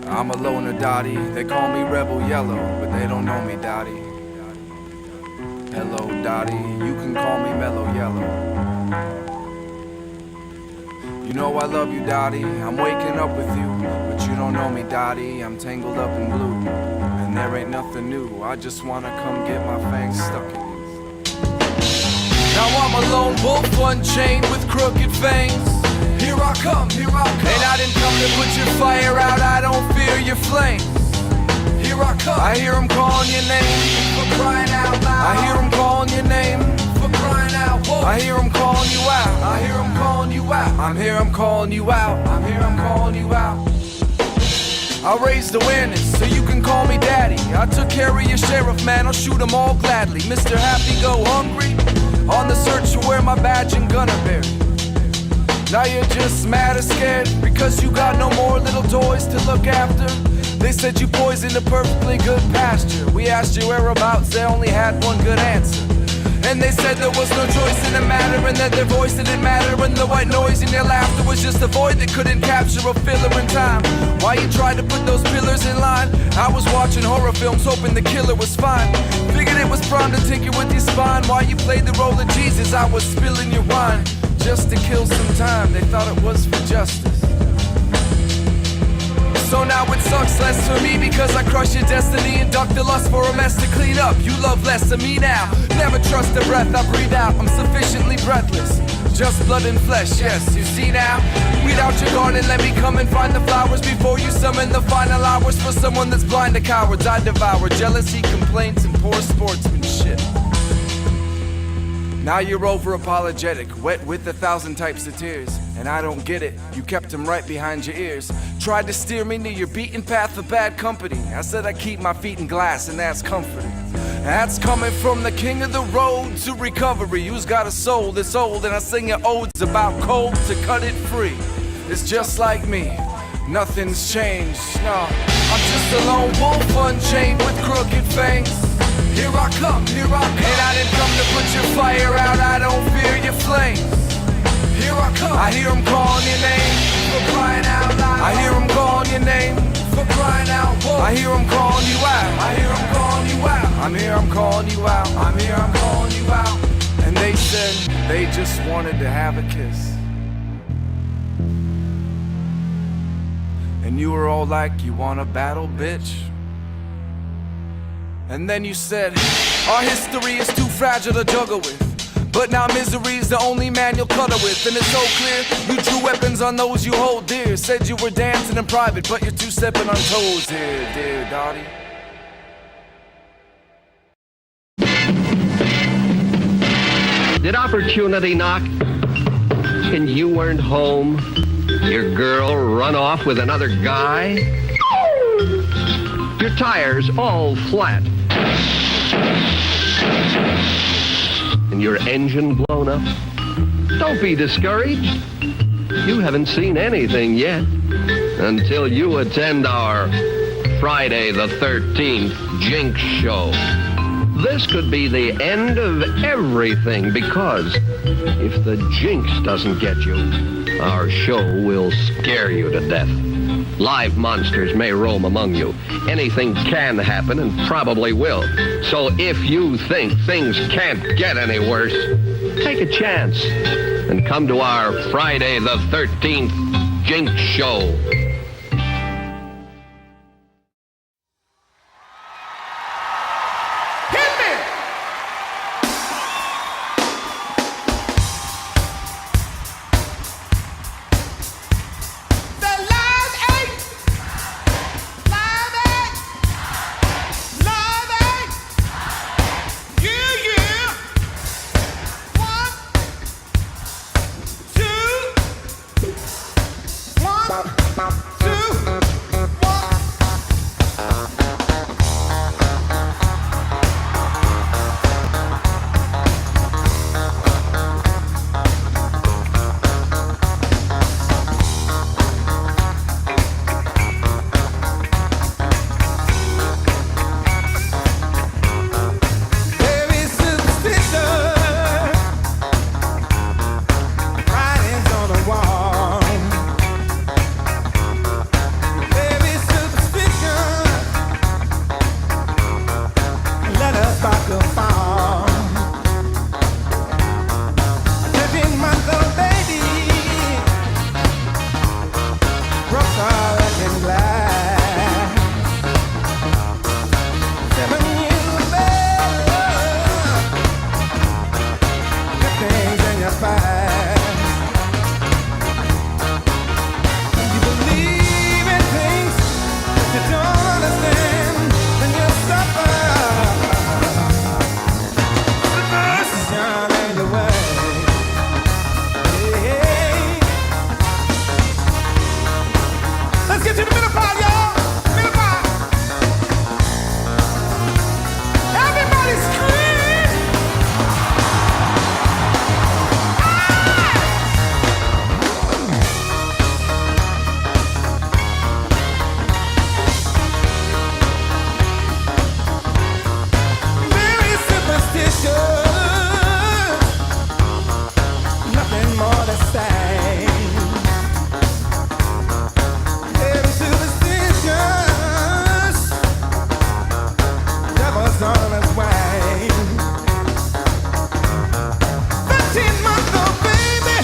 I'm a loner, Dottie. They call me Rebel Yellow, but they don't know me, Dottie. Hello, Dottie. You can call me Mellow Yellow. You know I love you, Dottie. I'm waking up with you, but you don't know me, Dottie. I'm tangled up in blue, and there ain't nothing new. I just wanna come get my fangs stuck in you. Now I'm a lone wolf, unchained with crooked fangs. Here I come, here I come. And I didn't come to put your fire out, I don't fear your flames. Here I come. I hear them calling your name, for crying out loud. I hear them calling your name, for crying out loud. I hear them calling you out, I hear them calling you out. I'm here, I'm calling you out, I'm here, I'm calling you out. I raised awareness, so you can call me daddy. I took care of your sheriff, man, I'll shoot them all gladly. Mr. Happy Go Hungry, on the search for where my badge and gun are buried. Now you're just mad or scared because you got no more little toys to look after. They said you poisoned a perfectly good pasture. We asked your whereabouts, they only had one good answer. And they said there was no choice in the matter, and that their voice didn't matter, and the white noise in their laughter was just a void that couldn't capture a filler in time. Why you tried to put those pillars in line? I was watching horror films hoping the killer was fine. Figured it was prime to tinker with your spine. While you played the role of Jesus, I was spilling your wine. Just to kill some time, they thought it was for justice. So now it sucks less for me because I crush your destiny and duck the lust for a mess to clean up. You love less of me now. Never trust the breath I breathe out. I'm sufficiently breathless. Just blood and flesh, yes, you see now. Weed out your garden, let me come and find the flowers before you summon the final hours for someone that's blind to cowards. I devour jealousy, complaints, and poor sportsmanship. Now you're over apologetic, wet with 1,000 types of tears. And I don't get it, you kept them right behind your ears. Tried to steer me near your beaten path of bad company. I said I keep my feet in glass, and that's comforting. That's coming from the king of the road to recovery, who's got a soul that's old, and I sing your odes about cold to cut it free. It's just like me, nothing's changed, no. I'm just a lone wolf unchained with crooked fangs. Here I come, here I come. And I didn't come to put your fire out, I don't fear your flames. Here I come. I hear them calling your name, for crying out loud. I hear them calling your name, for crying out loud. I hear them calling you out, I hear them calling you out. I'm here, I'm calling you out, I'm here, I'm calling you out. And they said they just wanted to have a kiss. And you were all like, you wanna battle, bitch? And then you said, our history is too fragile to juggle with. But now misery's the only man you'll cuddle with. And it's so clear, you drew weapons on those you hold dear. Said you were dancing in private, but you're two-stepping on toes here, dear Dottie. Did opportunity knock? And you weren't home? Your girl run off with another guy? Your tires all flat? And your engine blown up? Don't be discouraged. You haven't seen anything yet until you attend our Friday the 13th Jinx Show. This could be the end of everything because if the jinx doesn't get you, our show will scare you to death. Live monsters may roam among you. Anything can happen and probably will. So if you think things can't get any worse, take a chance and come to our Friday the 13th Jinx Show. Bop, bop. to the middle part, y'all. Middle part. Everybody scream. Very superstitious. Nothing more to say. Very superstitious. Devil's on his way. 13-month-old baby.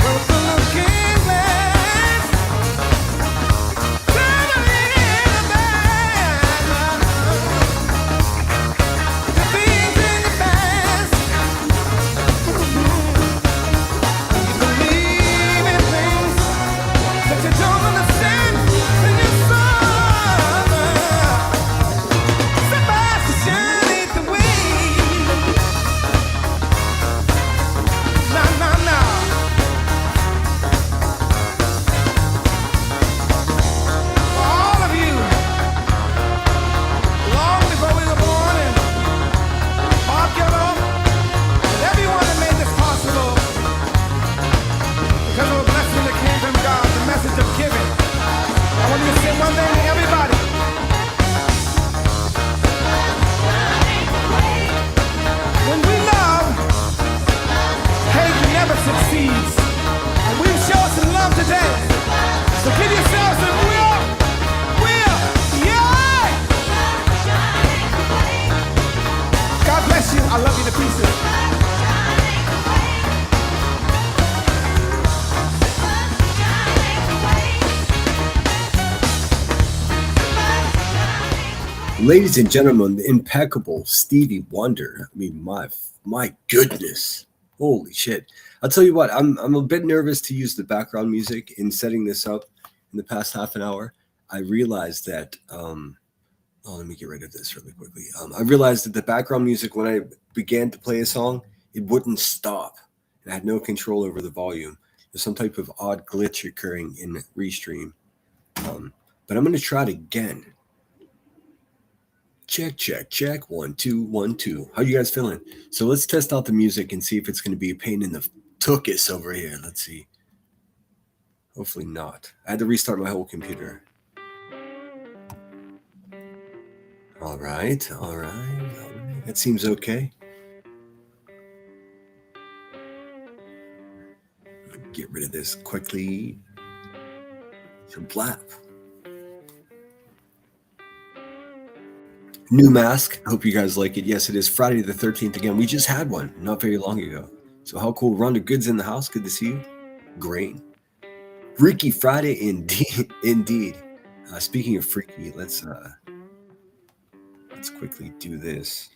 With the looking glass. Traveling in the bag. The things in the past. You believe in things that you don't understand, and you're suffer. Superstition ain't the way. No, no, no. For all of you, long before we were born and Bob Geldof, and everyone that made this possible, because of a blessing that came from God, the message of giving. I want you to say one thing to everybody. When we love, hate never succeeds. And we've shown some love today. So give yourselves some real, yeah! God bless you. I love you to pieces. Ladies and gentlemen, the impeccable Stevie Wonder. I mean, my goodness, holy shit! I'll tell you what, I'm a bit nervous to use the background music in setting this up. In the past half an hour, I realized that. Let me get rid of this really quickly. I realized that the background music, when I began to play a song, it wouldn't stop. And I had no control over the volume. There's some type of odd glitch occurring in Restream. But I'm going to try it again. Check, check, check. 1, 2, 1, 2. How you guys feeling? So let's test out the music and see if it's going to be a pain in the tuchus over here. Let's see. Hopefully not. I had to restart my whole computer. All right. That seems okay. Get rid of this quickly. Some blap. New mask. Hope you guys like it. Yes, it is Friday the 13th again. We just had one not very long ago. So how cool. Rhonda Good's in the house. Good to see you. Great. Freaky Friday indeed. Speaking of freaky, let's quickly do this.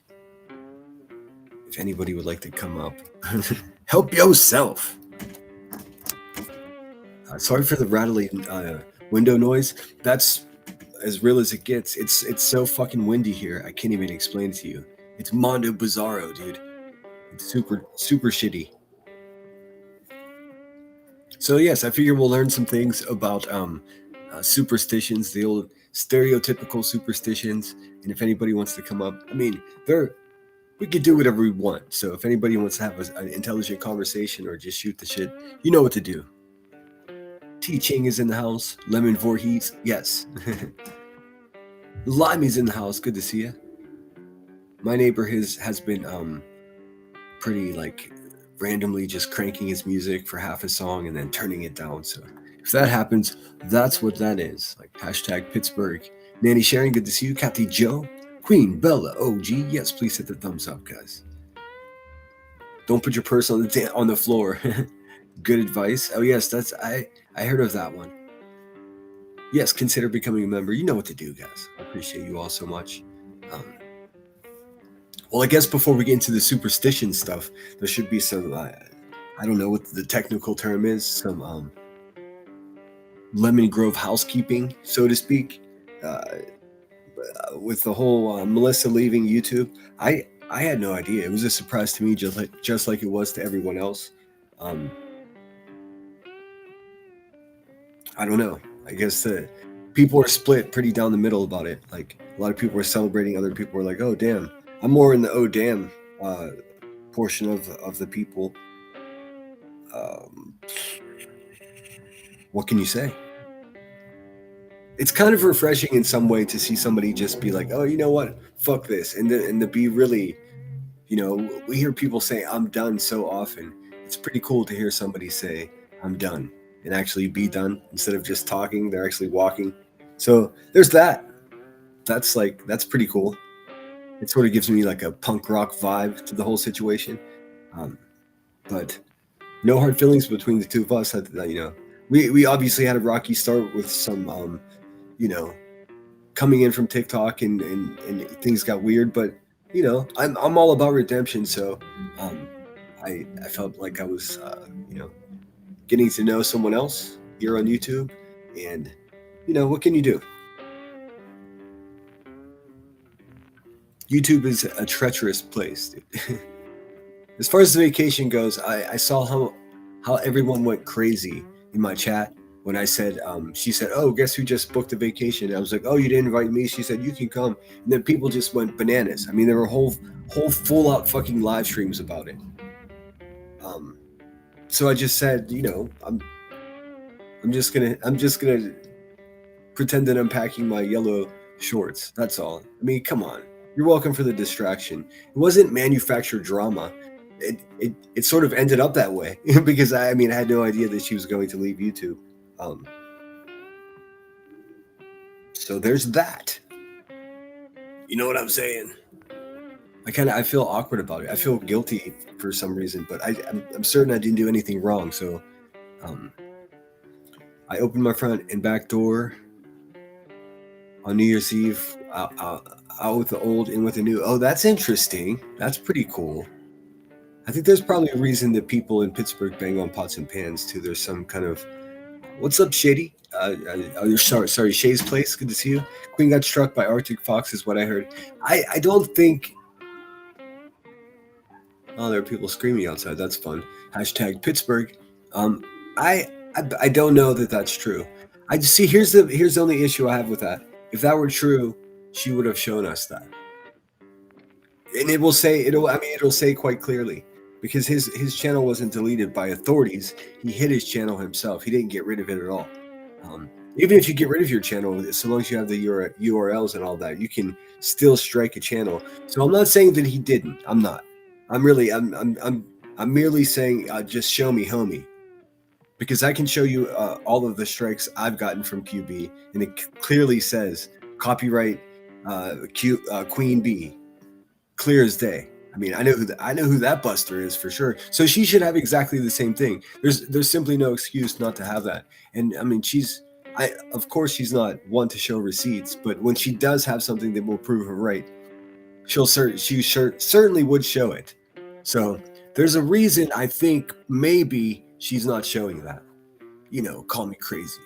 If anybody would like to come up, help yourself. Sorry for the rattling window noise. That's as real as it gets. It's so fucking windy here. I can't even explain it to you. It's Mondo Bizarro, dude. It's super shitty. So yes, I figure we'll learn some things about superstitions, the old stereotypical superstitions. And if anybody wants to come up, I mean, we could do whatever we want. So if anybody wants to have an intelligent conversation or just shoot the shit, you know what to do. T Ching is in the house. Lemon Voorhees, yes. Limey's in the house. Good to see you. My neighbor has been pretty like randomly just cranking his music for half a song and then turning it down. So if that happens, that's what that is. Like hashtag Pittsburgh. Nanny Sharon, good to see you. Kathy Joe, Queen Bella, OG. Yes, please hit the thumbs up, guys. Don't put your purse on the floor. Good advice. Oh yes, I heard of that one. Yes, consider becoming a member. You know what to do, guys. I appreciate you all so much. Well, I guess before we get into the superstition stuff, there should be some, I don't know what the technical term is, some Lemon Grove housekeeping, so to speak. With the whole Melissa leaving YouTube, I had no idea. It was a surprise to me, just like it was to everyone else. I don't know. I guess the people are split pretty down the middle about it. Like a lot of people are celebrating, other people are like, "Oh damn." I'm more in the "oh damn" portion of the people. Um, what can you say? It's kind of refreshing in some way to see somebody just be like, "Oh, you know what? Fuck this," and to be really, we hear people say "I'm done" so often. It's pretty cool to hear somebody say "I'm done" and actually be done instead of just talking. They're actually walking. So there's that. That's pretty cool. It sort of gives me like a punk rock vibe to the whole situation. Um, but no hard feelings between the two of us. We obviously had a rocky start with some you know coming in from TikTok and things got weird, but I'm all about redemption, so um, I felt like I was getting to know someone else here on YouTube, and what can you do? YouTube is a treacherous place. As far as the vacation goes, I saw how everyone went crazy in my chat when I said, she said, "Oh, guess who just booked a vacation?" And I was like, "Oh, you didn't invite me?" She said, "You can come." And then people just went bananas. I mean, there were whole full out fucking live streams about it. So I just said, I'm just gonna pretend that I'm packing my yellow shorts. That's all. I mean, come on. You're welcome for the distraction. It wasn't manufactured drama. It sort of ended up that way because I had no idea that she was going to leave YouTube. So there's that. You know what I'm saying? I feel awkward about it. I feel guilty for some reason, but I'm certain I didn't do anything wrong. So I opened my front and back door on New Year's Eve, out with the old, in with the new. Oh, that's interesting. That's pretty cool. I think there's probably a reason that people in Pittsburgh bang on pots and pans too. There's some kind of, what's up, Shady? Sorry, Shay's Place. Good to see you. Queen got struck by Arctic Fox, is what I heard. I don't think. Oh, there are people screaming outside. That's fun. Hashtag Pittsburgh. I don't know that that's true. I just see. Here's the only issue I have with that. If that were true, she would have shown us that, and it'll say quite clearly, because his channel wasn't deleted by authorities. He hid his channel himself. He didn't get rid of it at all. Even if you get rid of your channel, so long as you have the URLs and all that, you can still strike a channel. So I'm not saying that he didn't. I'm not. I'm merely saying, just show me, homie, because I can show you all of the strikes I've gotten from QB, and it clearly says copyright Queen B, clear as day. I mean, I know who that buster is for sure. So she should have exactly the same thing. There's simply no excuse not to have that. And I mean, of course she's not one to show receipts, but when she does have something that will prove her right, she certainly would show it. So there's a reason I think maybe she's not showing that. Call me crazy.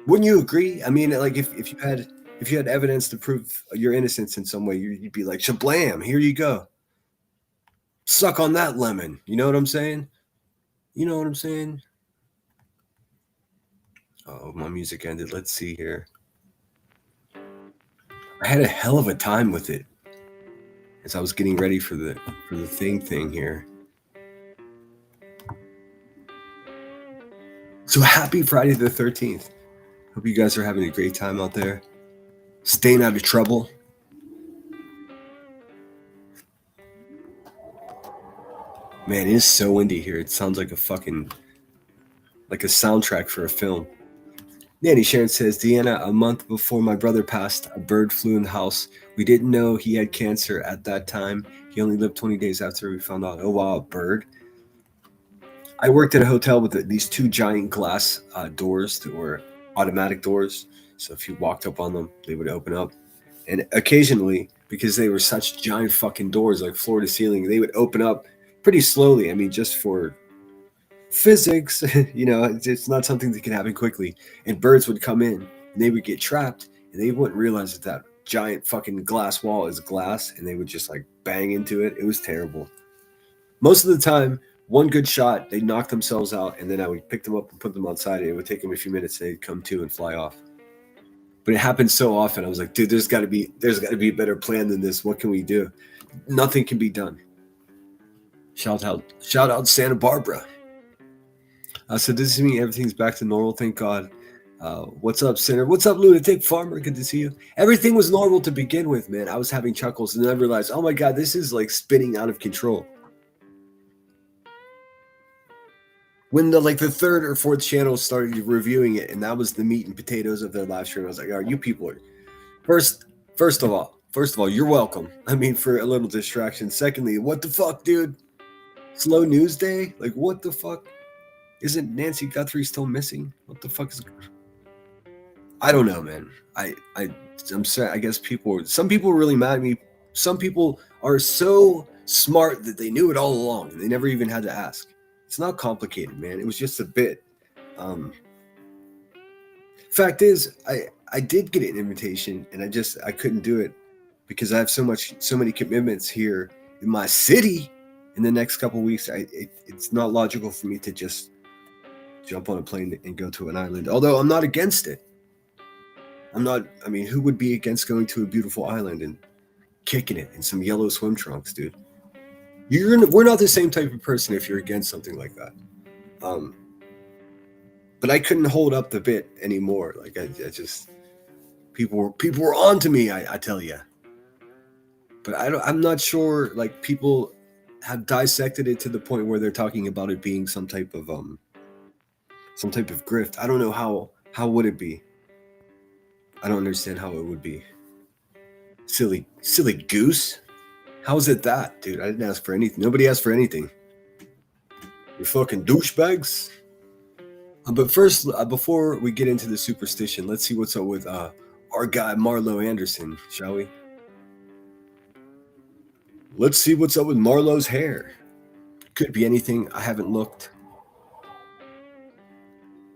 Wouldn't you agree? I mean, like if you had evidence to prove your innocence in some way, you'd be like, shablam, here you go. Suck on that lemon. You know what I'm saying? Oh, my music ended. Let's see here. I had a hell of a time with it as I was getting ready for the thing here. So happy Friday the 13th. Hope you guys are having a great time out there. Staying out of trouble. Man, it is so windy here. It sounds like a soundtrack for a film. Nanny Sharon says, Deanna, a month before my brother passed, a bird flew in the house. We didn't know he had cancer at that time. He only lived 20 days after we found out. Oh, wow, a bird. I worked at a hotel with these two giant glass doors that were automatic doors. So if you walked up on them, they would open up. And occasionally, because they were such giant fucking doors, like floor to ceiling, they would open up pretty slowly. I mean, just for physics, it's not something that can happen quickly. And birds would come in and they would get trapped and they wouldn't realize that giant fucking glass wall is glass, and they would just like bang into it. It was terrible. Most of the time one good shot, they'd knock themselves out, and then I would pick them up and put them outside, and it would take them a few minutes, and they'd come to and fly off. But it happened so often. I was like, dude, there's got to be a better plan than this. What can we do? Nothing can be done. Shout out Santa Barbara. So this is me. Everything's back to normal. Thank God. What's up, Sinner? What's up, Lunatic Farmer? Good to see you. Everything was normal to begin with, man. I was having chuckles, and then I realized, oh my God, this is like spinning out of control. When the third or fourth channel started reviewing it, and that was the meat and potatoes of their live stream, I was like, "Oh, you people are first of all, you're welcome. I mean, for a little distraction. Secondly, what the fuck, dude? Slow news day? Like, what the fuck? Isn't Nancy Guthrie still missing? What the fuck is? I don't know, man. I'm sorry. I guess some people are really mad at me. Some people are so smart that they knew it all along, and they never even had to ask. It's not complicated, man. It was just a bit. Fact is, I did get an invitation, and I couldn't do it because I have so many commitments here in my city in the next couple of weeks. It's not logical for me to just jump on a plane and go to an island. Although I'm not against it. I mean, who would be against going to a beautiful island and kicking it in some yellow swim trunks, dude? We're not the same type of person if you're against something like that. But I couldn't hold up the bit anymore. Like I just people were on to me, I tell you. But I'm not sure, like, people have dissected it to the point where they're talking about it being some type of grift. I don't know how would it be? I don't understand how it would be. Silly goose. How is it that, dude? I didn't ask for anything. Nobody asked for anything. You fucking douchebags. But first, before we get into the superstition, let's see what's up with our guy Marlo Anderson, shall we? Let's see what's up with Marlo's hair. Could be anything. I haven't looked.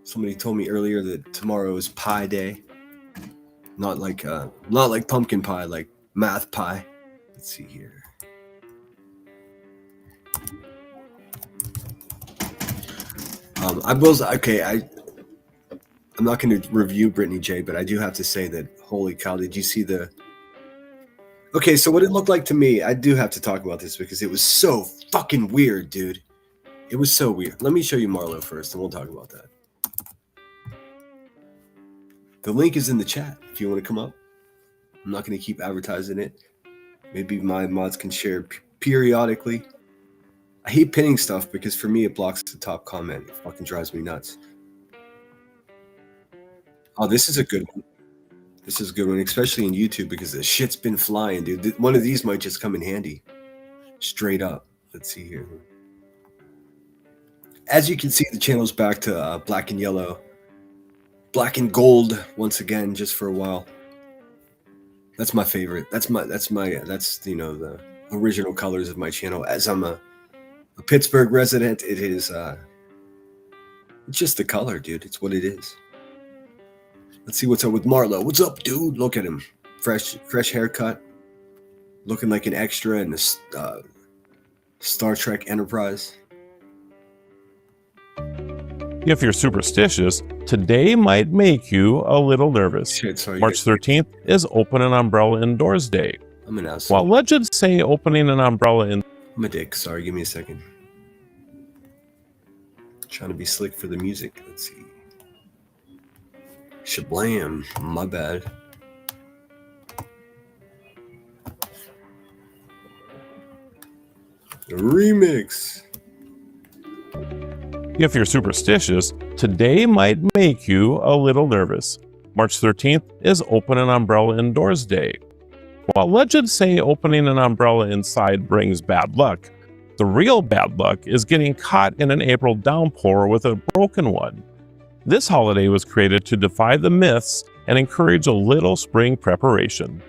Somebody told me earlier that tomorrow is pie day. Not like pumpkin pie, like math pie. Let's see here. I'm not going to review Brittany J, but I do have to say that, holy cow, did you see the... Okay, so what it looked like to me, I do have to talk about this because it was so fucking weird, dude. It was so weird. Let me show you Marlo first, and we'll talk about that. The link is in the chat if you want to come up. I'm not going to keep advertising it. Maybe my mods can share periodically. I hate pinning stuff because for me it blocks the top comment. It fucking drives me nuts. Oh, this is a good one. This is a good one, especially in YouTube because the shit's been flying, dude. One of these might just come in handy. Straight up. Let's see here. As you can see, the channel's back to black and yellow. Black and gold once again, just for a while. That's my favorite. That's the original colors of my channel. As I'm a Pittsburgh resident, it is it's just the color, dude. It's what it is. Let's see what's up with Marlo. What's up, dude? Look at him. Fresh haircut. Looking like an extra in the Star Trek Enterprise. If you're superstitious, today might make you a little nervous. Shit, sorry, March 13th is Open an Umbrella Indoors Day. I'm an asshole. While legends say opening an umbrella in... I'm a dick. Sorry, give me a second. Trying to be slick for the music. Let's see. Shablam. My bad. The remix. If you're superstitious, today might make you a little nervous. March 13th is Open an Umbrella Indoors Day. While legends say opening an umbrella inside brings bad luck, the real bad luck is getting caught in an April downpour with a broken one. This holiday was created to defy the myths and encourage a little spring preparation.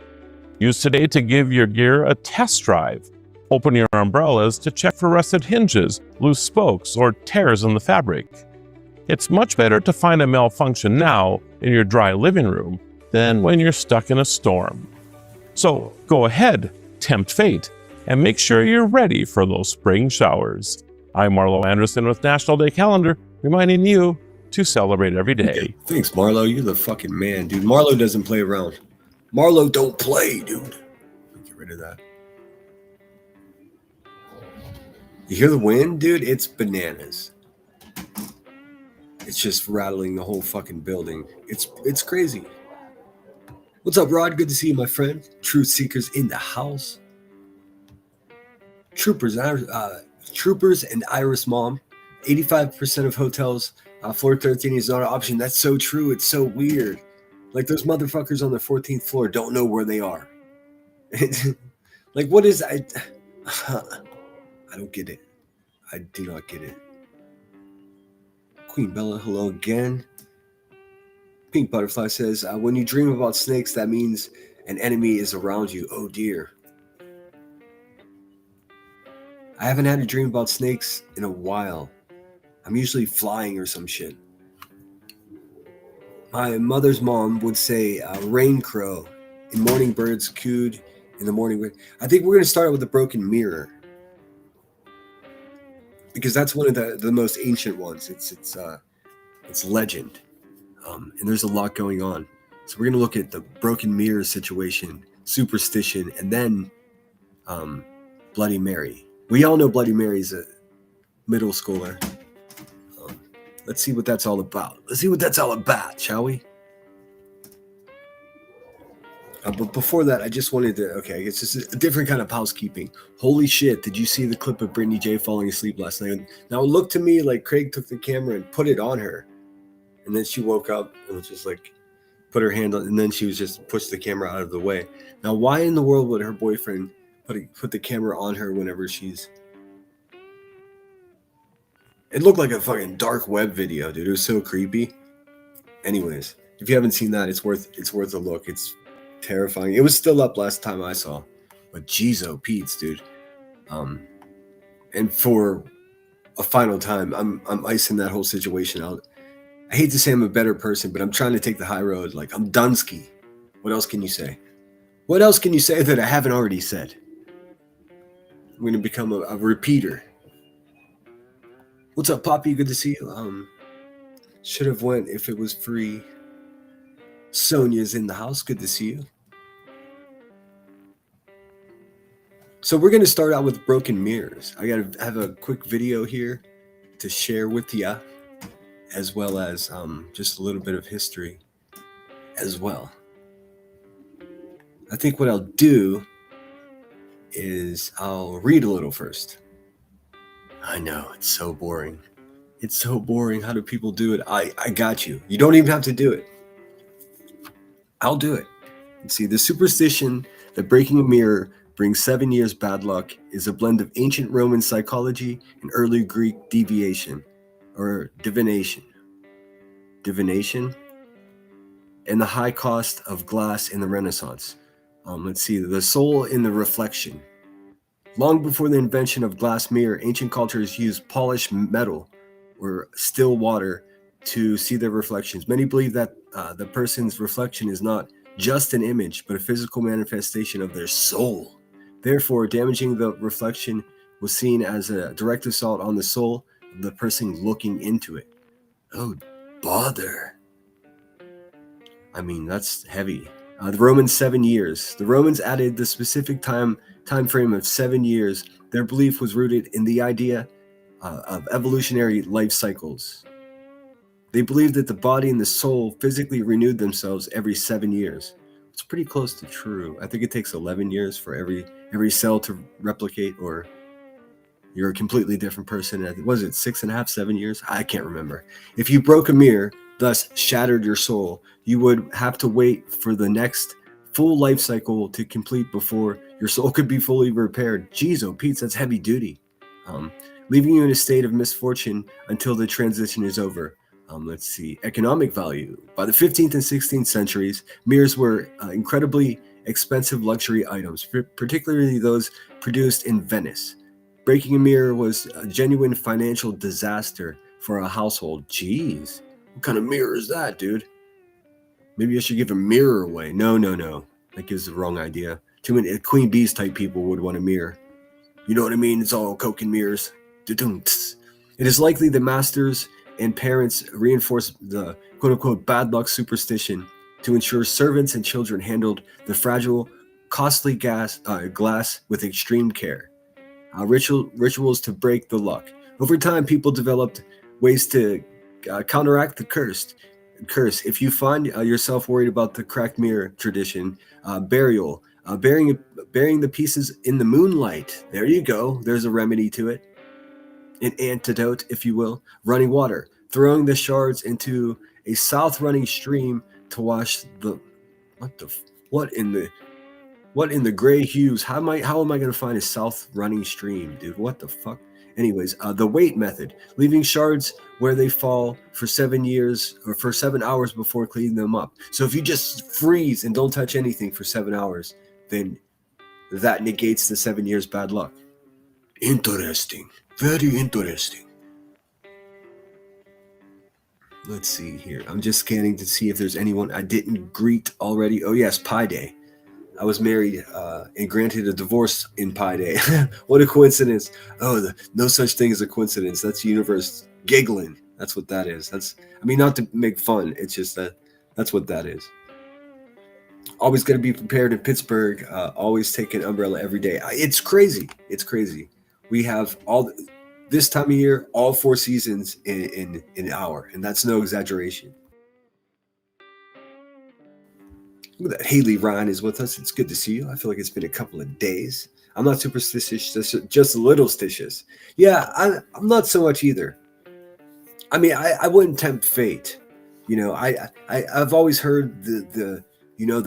Use today to give your gear a test drive. Open your umbrellas to check for rusted hinges, loose spokes, or tears in the fabric. It's much better to find a malfunction now in your dry living room than when you're stuck in a storm. So go ahead, tempt fate, and make sure you're ready for those spring showers. I'm Marlo Anderson with National Day Calendar, reminding you to celebrate every day. Thanks, Marlo. You're the fucking man, dude. Marlo doesn't play around. Marlo don't play, dude. Get rid of that. You hear the wind, dude? It's bananas. It's just rattling the whole fucking building. It's crazy. What's up, Rod? Good to see you, my friend. Truth Seekers in the house. Troopers and Iris Mom. 85% of hotels, floor 13 is not an option. That's so true. It's so weird. Like those motherfuckers on the 14th floor don't know where they are. Like, what is I don't get it. I do not get it. Queen Bella, hello again. Pink Butterfly says, when you dream about snakes, that means an enemy is around you. Oh dear. I haven't had a dream about snakes in a while. I'm usually flying or some shit. My mother's mom would say rain crow in morning birds cooed in the morning. I think we're going to start out with the broken mirror, because that's one of the most ancient ones. It's legend, and there's a lot going on. So we're going to look at the broken mirror situation, superstition, and then Bloody Mary. We all know Bloody Mary's a middle schooler. Let's see what that's all about. Let's see what that's all about, shall we? But before that, I just wanted to, I guess this is a different kind of housekeeping. Holy shit, did you see the clip of Brittany J falling asleep last night? Now it looked to me like Craig took the camera and put it on her. And then she woke up and was just like, put her hand on, and then she was just pushed the camera out of the way. Now, why in the world would her boyfriend put the camera on her whenever she's... It looked like a fucking dark web video, dude. It was so creepy. Anyways, if you haven't seen that, it's worth a look. It's terrifying. It was still up last time I saw, but jeez, oh Pete's, dude. And for a final time, I'm icing that whole situation out. I hate to say I'm a better person, but I'm trying to take the high road. Like, I'm Dunsky. What else can you say? What else can you say that I haven't already said? I'm going to become a repeater. What's up, Poppy? Good to see you. Should have went if it was free. Sonia's in the house. Good to see you. So we're going to start out with broken mirrors. I got to have a quick video here to share with you, as well as just a little bit of history as well. I think what I'll do is I'll read a little first. I know, it's so boring. It's so boring. How do people do it? I got you. You don't even have to do it. I'll do it. Let's see, the superstition that breaking a mirror brings 7 years bad luck is a blend of ancient Roman psychology and early Greek divination, and the high cost of glass in the Renaissance. Let's see, the soul in the reflection. Long before the invention of glass mirror, ancient cultures used polished metal or still water to see their reflections. Many believe that the person's reflection is not just an image, but a physical manifestation of their soul. Therefore, damaging the reflection was seen as a direct assault on the soul of the person looking into it. Oh, bother. I mean, that's heavy. The Romans 7 years. The Romans added the specific time frame of 7 years. Their belief was rooted in the idea of evolutionary life cycles. They believed that the body and the soul physically renewed themselves every 7 years. It's pretty close to true. I think it takes 11 years for every cell to replicate, or you're a completely different person. Was it 6.5, 7 years? I can't remember. If you broke a mirror, thus shattered your soul, you would have to wait for the next full life cycle to complete before your soul could be fully repaired. Jeez, oh Pete, that's heavy duty. Leaving you in a state of misfortune until the transition is over. Let's see, economic value. By the 15th and 16th centuries, mirrors were incredibly expensive luxury items, particularly those produced in Venice. Breaking a mirror was a genuine financial disaster for a household. Jeez, what kind of mirror is that, dude? Maybe I should give a mirror away. No. That gives the wrong idea. Too many Queen Bees type people would want a mirror. You know what I mean? It's all coke and mirrors. It is likely the masters and parents reinforced the quote-unquote bad luck superstition to ensure servants and children handled the fragile, costly glass with extreme care. Rituals to break the luck. Over time, people developed ways to counteract the curse. If you find yourself worried about the cracked mirror tradition, burial, burying the pieces in the moonlight. There you go. There's a remedy to it. An antidote, if you will. Running water, throwing the shards into a south-running stream to wash the what in the gray hues? How am I going to find a south-running stream, dude? What the fuck? Anyways, the wait method, leaving shards where they fall for 7 years or for 7 hours before cleaning them up. So if you just freeze and don't touch anything for 7 hours, then that negates the 7 years bad luck. Interesting. Very interesting. Let's see here. I'm just scanning to see if there's anyone I didn't greet already. Oh yes, Pi Day. I was married and granted a divorce in Pi Day. What a coincidence. Oh, no such thing as a coincidence. That's the universe giggling. That's what that is. Not to make fun. It's just that's what that is. Always going to be prepared in Pittsburgh. Always take an umbrella every day. It's crazy. It's crazy. We have this time of year, all 4 seasons in an hour. And that's no exaggeration. Look at that. Haley Ryan is with us. It's good to see you. I feel like it's been a couple of days. I'm not superstitious, just a little stitious. Yeah, I'm not so much either. I wouldn't tempt fate. I've always heard one of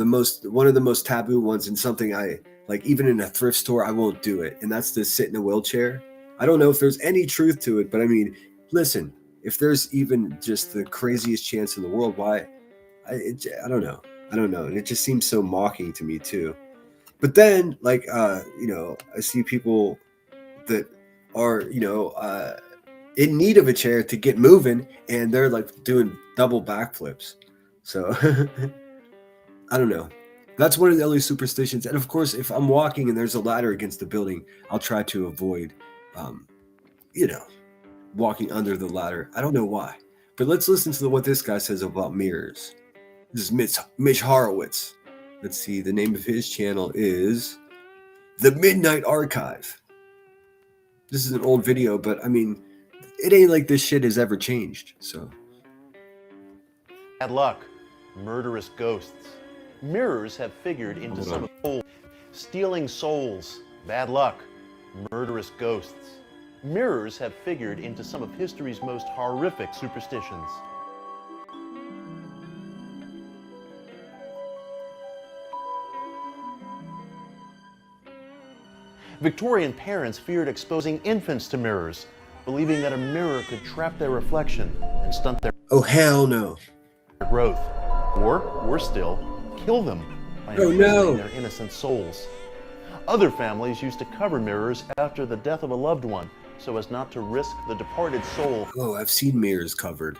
the most taboo ones, and something I like, even in a thrift store, I won't do it. And that's to sit in a wheelchair. I don't know if there's any truth to it, but listen, if there's even just the craziest chance in the world, why? I don't know. And it just seems so mocking to me too. But then, I see people that are, in need of a chair to get moving, and they're like doing double backflips. So I don't know. That's one of the early superstitions. And of course, if I'm walking and there's a ladder against the building, I'll try to avoid, walking under the ladder. I don't know why. But let's listen to what this guy says about mirrors. This is Mitch Horowitz. Let's see. The name of his channel is The Midnight Archive. This is an old video, but it ain't like this shit has ever changed. So. Bad luck. Murderous ghosts. Mirrors have figured into some of souls. Stealing souls. Bad luck. Murderous ghosts. Mirrors have figured into some of history's most horrific superstitions. Victorian parents feared exposing infants to mirrors, believing that a mirror could trap their reflection and stunt their no. growth. Or, worse still, kill them by imprisoning their innocent souls. Other families used to cover mirrors after the death of a loved one, so as not to risk the departed soul I've seen mirrors covered.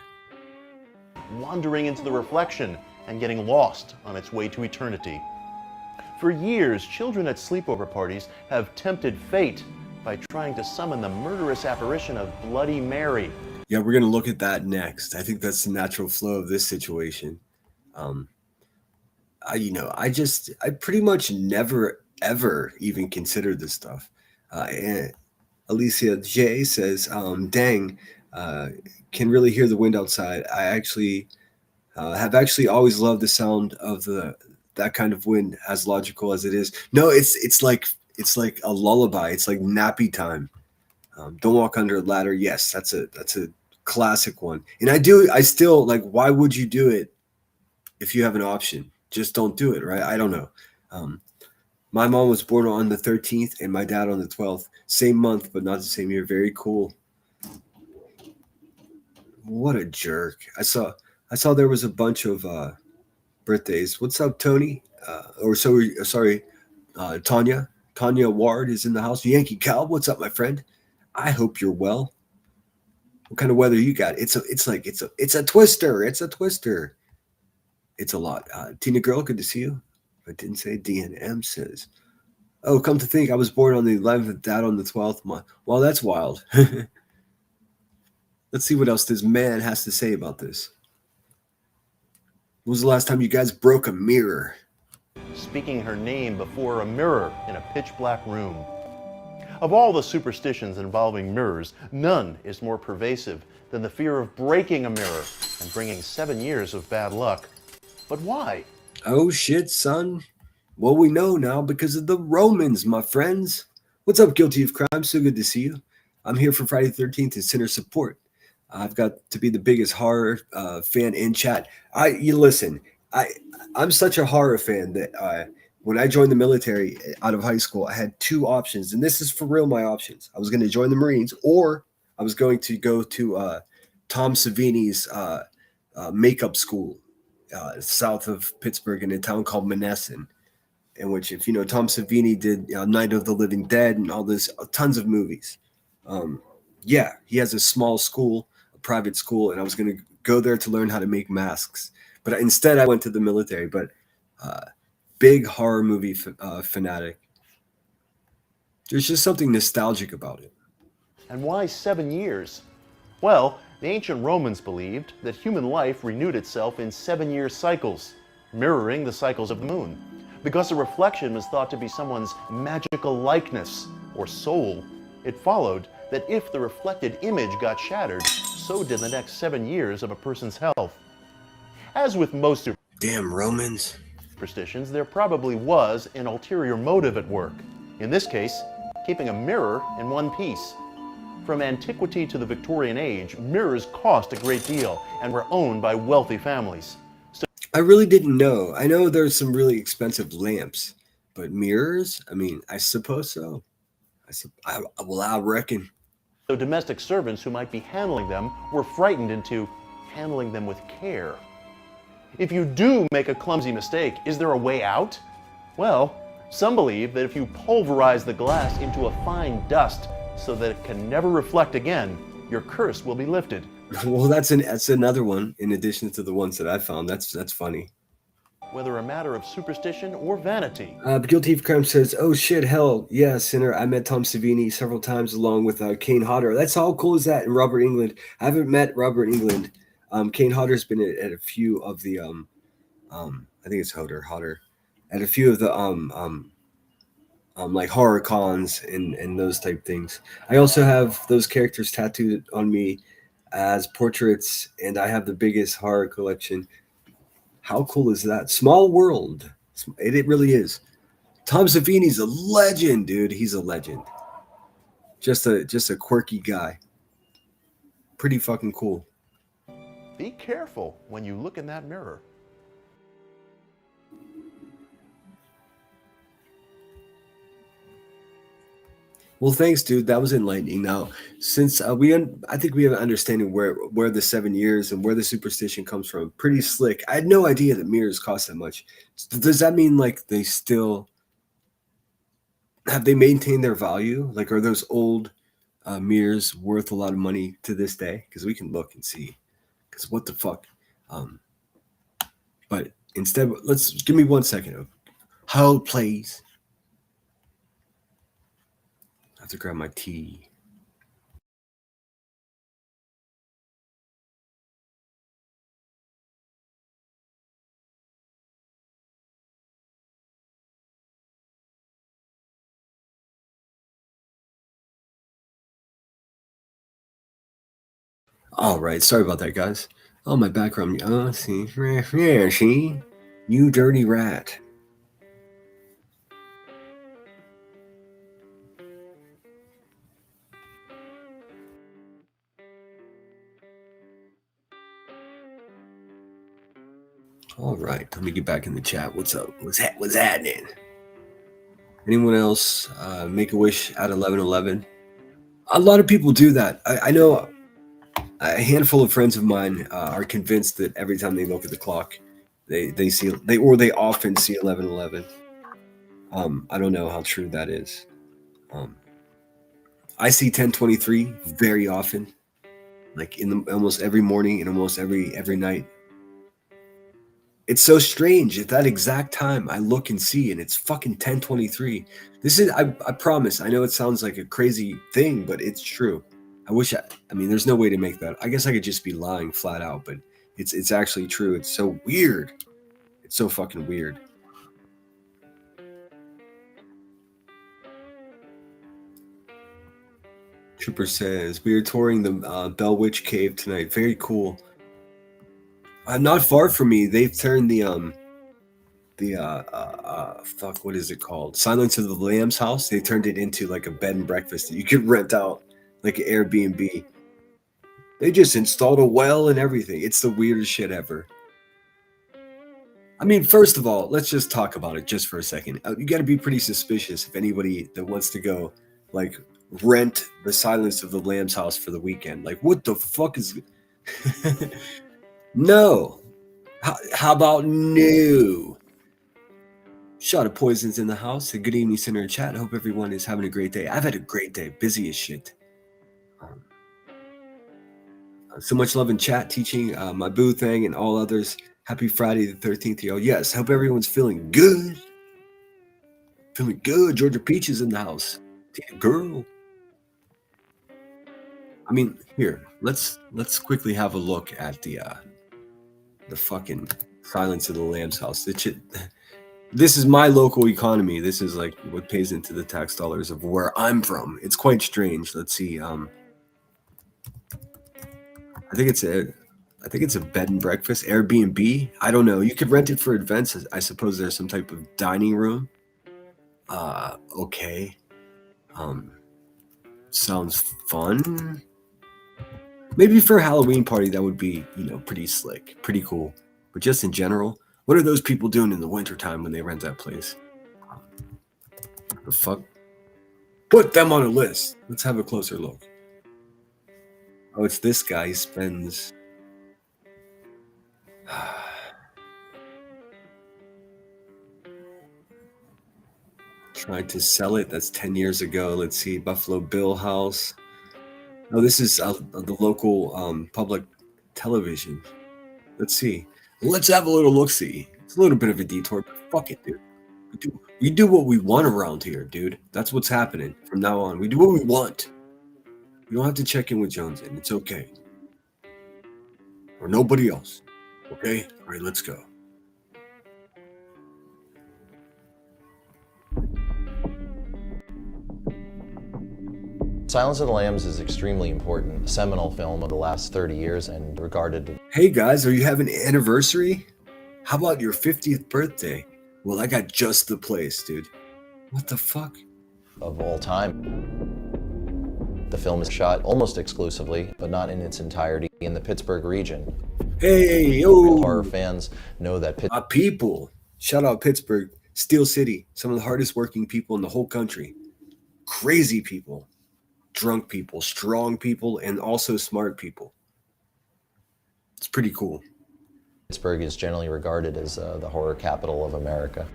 wandering into the reflection and getting lost on its way to eternity. For years, children at sleepover parties have tempted fate by trying to summon the murderous apparition of Bloody Mary. Yeah, we're going to look at that next. I think that's the natural flow of this situation. I pretty much never, ever even considered this stuff. And Alicia J says, dang, can really hear the wind outside. I actually have always loved the sound of that kind of wind, as logical as it is. No, it's like a lullaby. It's like nappy time. Don't walk under a ladder. Yes, that's a classic one. And I still like, why would you do it if you have an option? Just don't do it, right? I don't know. My mom was born on the 13th and my dad on the 12th. Same month, but not the same year. Very cool. What a jerk. I saw there was a bunch of birthdays. What's up, Tony? Tanya. Tanya Ward is in the house. Yankee Cal, what's up, my friend? I hope you're well. What kind of weather you got? It's a twister. It's a twister. It's a lot. Tina Girl, good to see you. I didn't say. DNM says, Oh, come to think, I was born on the 11th, dad on the 12th month. Well, that's wild. Let's see what else this man has to say about this. When was the last time you guys broke a mirror? Speaking her name before a mirror in a pitch black room. Of all the superstitions involving mirrors, none is more pervasive than the fear of breaking a mirror and bringing 7 years of bad luck. But why? Oh shit, son. Well, we know now because of the Romans, my friends. What's up, Guilty of Crime? So good to see you. I'm here for Friday the 13th and Sinner support. I've got to be the biggest horror fan in chat. I'm such a horror fan that when I joined the military out of high school, I had two options, and this is for real my options. I was going to join the Marines, or I was going to go to Tom Savini's makeup school south of Pittsburgh in a town called Monessen, in which, if you know, Tom Savini did Night of the Living Dead and all this, tons of movies. Yeah, he has a small school, a private school, and I was going to go there to learn how to make masks. But instead, I went to the military. But big horror movie fanatic. There's just something nostalgic about it. And why 7 years? Well, the ancient Romans believed that human life renewed itself in 7-year cycles, mirroring the cycles of the moon. Because a reflection was thought to be someone's magical likeness or soul, it followed that if the reflected image got shattered, so did the next 7 years of a person's health. As with most Damn Romans. superstitions, there probably was an ulterior motive at work. In this case, keeping a mirror in one piece. From antiquity to the Victorian age, mirrors cost a great deal and were owned by wealthy families. I really didn't know. I know there's some really expensive lamps, but mirrors? I mean, I suppose so. I reckon. So domestic servants who might be handling them were frightened into handling them with care. If you do make a clumsy mistake, is there a way out? Well, some believe that if you pulverize the glass into a fine dust so that it can never reflect again, your curse will be lifted. Well, that's another one in addition to the ones that I found. That's funny. Whether a matter of superstition or vanity. Guilty of Crime says, "Oh shit, hell yeah, Sinner. I met Tom Savini several times along with Kane Hodder. That's how cool is that?" And Robert England. I haven't met Robert England. Kane Hodder's been at a few of the I think it's Hodder at a few of the like horror cons and those type things. I also have those characters tattooed on me as portraits, and I have the biggest horror collection. How cool is that? Small world. It really is. Tom Savini's a legend, dude. He's a legend. Just a quirky guy. Pretty fucking cool. Be careful when you look in that mirror. Well, thanks, dude. That was enlightening. Now, since I think we have an understanding where the 7 years and where the superstition comes from. Pretty slick. I had no idea that mirrors cost that much. Does that mean like they still have they maintained their value? Like, are those old mirrors worth a lot of money to this day? Because we can look and see. Because what the fuck? But instead, let's give me 1 second. Hold, please. I have to grab my tea. All right, sorry about that, guys. Oh, my background. Oh, see, yeah, see, you dirty rat. All right, let me get back in the chat. What's up? What's happening? Anyone else make a wish at 11:11? A lot of people do that. I know a handful of friends of mine are convinced that every time they look at the clock, they often see 11:11. I don't know how true that is. I see 10:23 very often, like in almost every morning and almost every night. It's so strange. At that exact time, I look and see, and it's fucking 10:23. This is, I promise. I know it sounds like a crazy thing, but it's true. I mean, there's no way to make that. I guess I could just be lying flat out, but it's actually true. It's so weird. It's so fucking weird. Trooper says, we are touring the Bell Witch Cave tonight. Very cool. Not far from me, they've turned the fuck, what is it called? Silence of the Lambs house. They turned it into like a bed and breakfast that you could rent out, like an Airbnb. They just installed a well and everything. It's the weirdest shit ever. I mean, first of all, let's just talk about it just for a second. You got to be pretty suspicious if anybody that wants to go, like, rent the Silence of the Lambs house for the weekend. Like, what the fuck is... No. How about no? Shot of Poison's in the house. A good evening, Center in chat. I hope everyone is having a great day. I've had a great day. Busy as shit. So much love in chat, teaching my boo thing and all others. Happy Friday the 13th, yo. Yes, hope everyone's feeling good. Feeling good. Georgia Peach is in the house. Girl. I mean, here, let's quickly have a look at the fucking Silence of the Lambs house. This is my local economy. This is like what pays into the tax dollars of where I'm from. It's quite strange. Let's see. I think it's a bed and breakfast, Airbnb. I don't know. You could rent it for events. I suppose there's some type of dining room. Okay. Sounds fun. Maybe for a Halloween party, that would be, pretty slick, pretty cool. But just in general, what are those people doing in the wintertime when they rent that place? The fuck? Put them on a list. Let's have a closer look. Oh, it's this guy. He spends... Tried to sell it. That's 10 years ago. Let's see. Buffalo Bill House. Oh, this is the local public television. Let's see. Let's have a little look-see. It's a little bit of a detour, but fuck it, dude. We do what we want around here, dude. That's what's happening from now on. We do what we want. We don't have to check in with Jones, and it's okay. Or nobody else. Okay? All right, let's go. Silence of the Lambs is extremely important, a seminal film of the last 30 years and regarded... Hey guys, are you having an anniversary? How about your 50th birthday? Well, I got just the place, dude. What the fuck? ...of all time. The film is shot almost exclusively, but not in its entirety, in the Pittsburgh region. Hey, yo! Horror fans know that people. Shout out Pittsburgh, Steel City, some of the hardest working people in the whole country. Crazy people. Drunk people, strong people, and also smart people. It's pretty cool. Pittsburgh is generally regarded as the horror capital of America.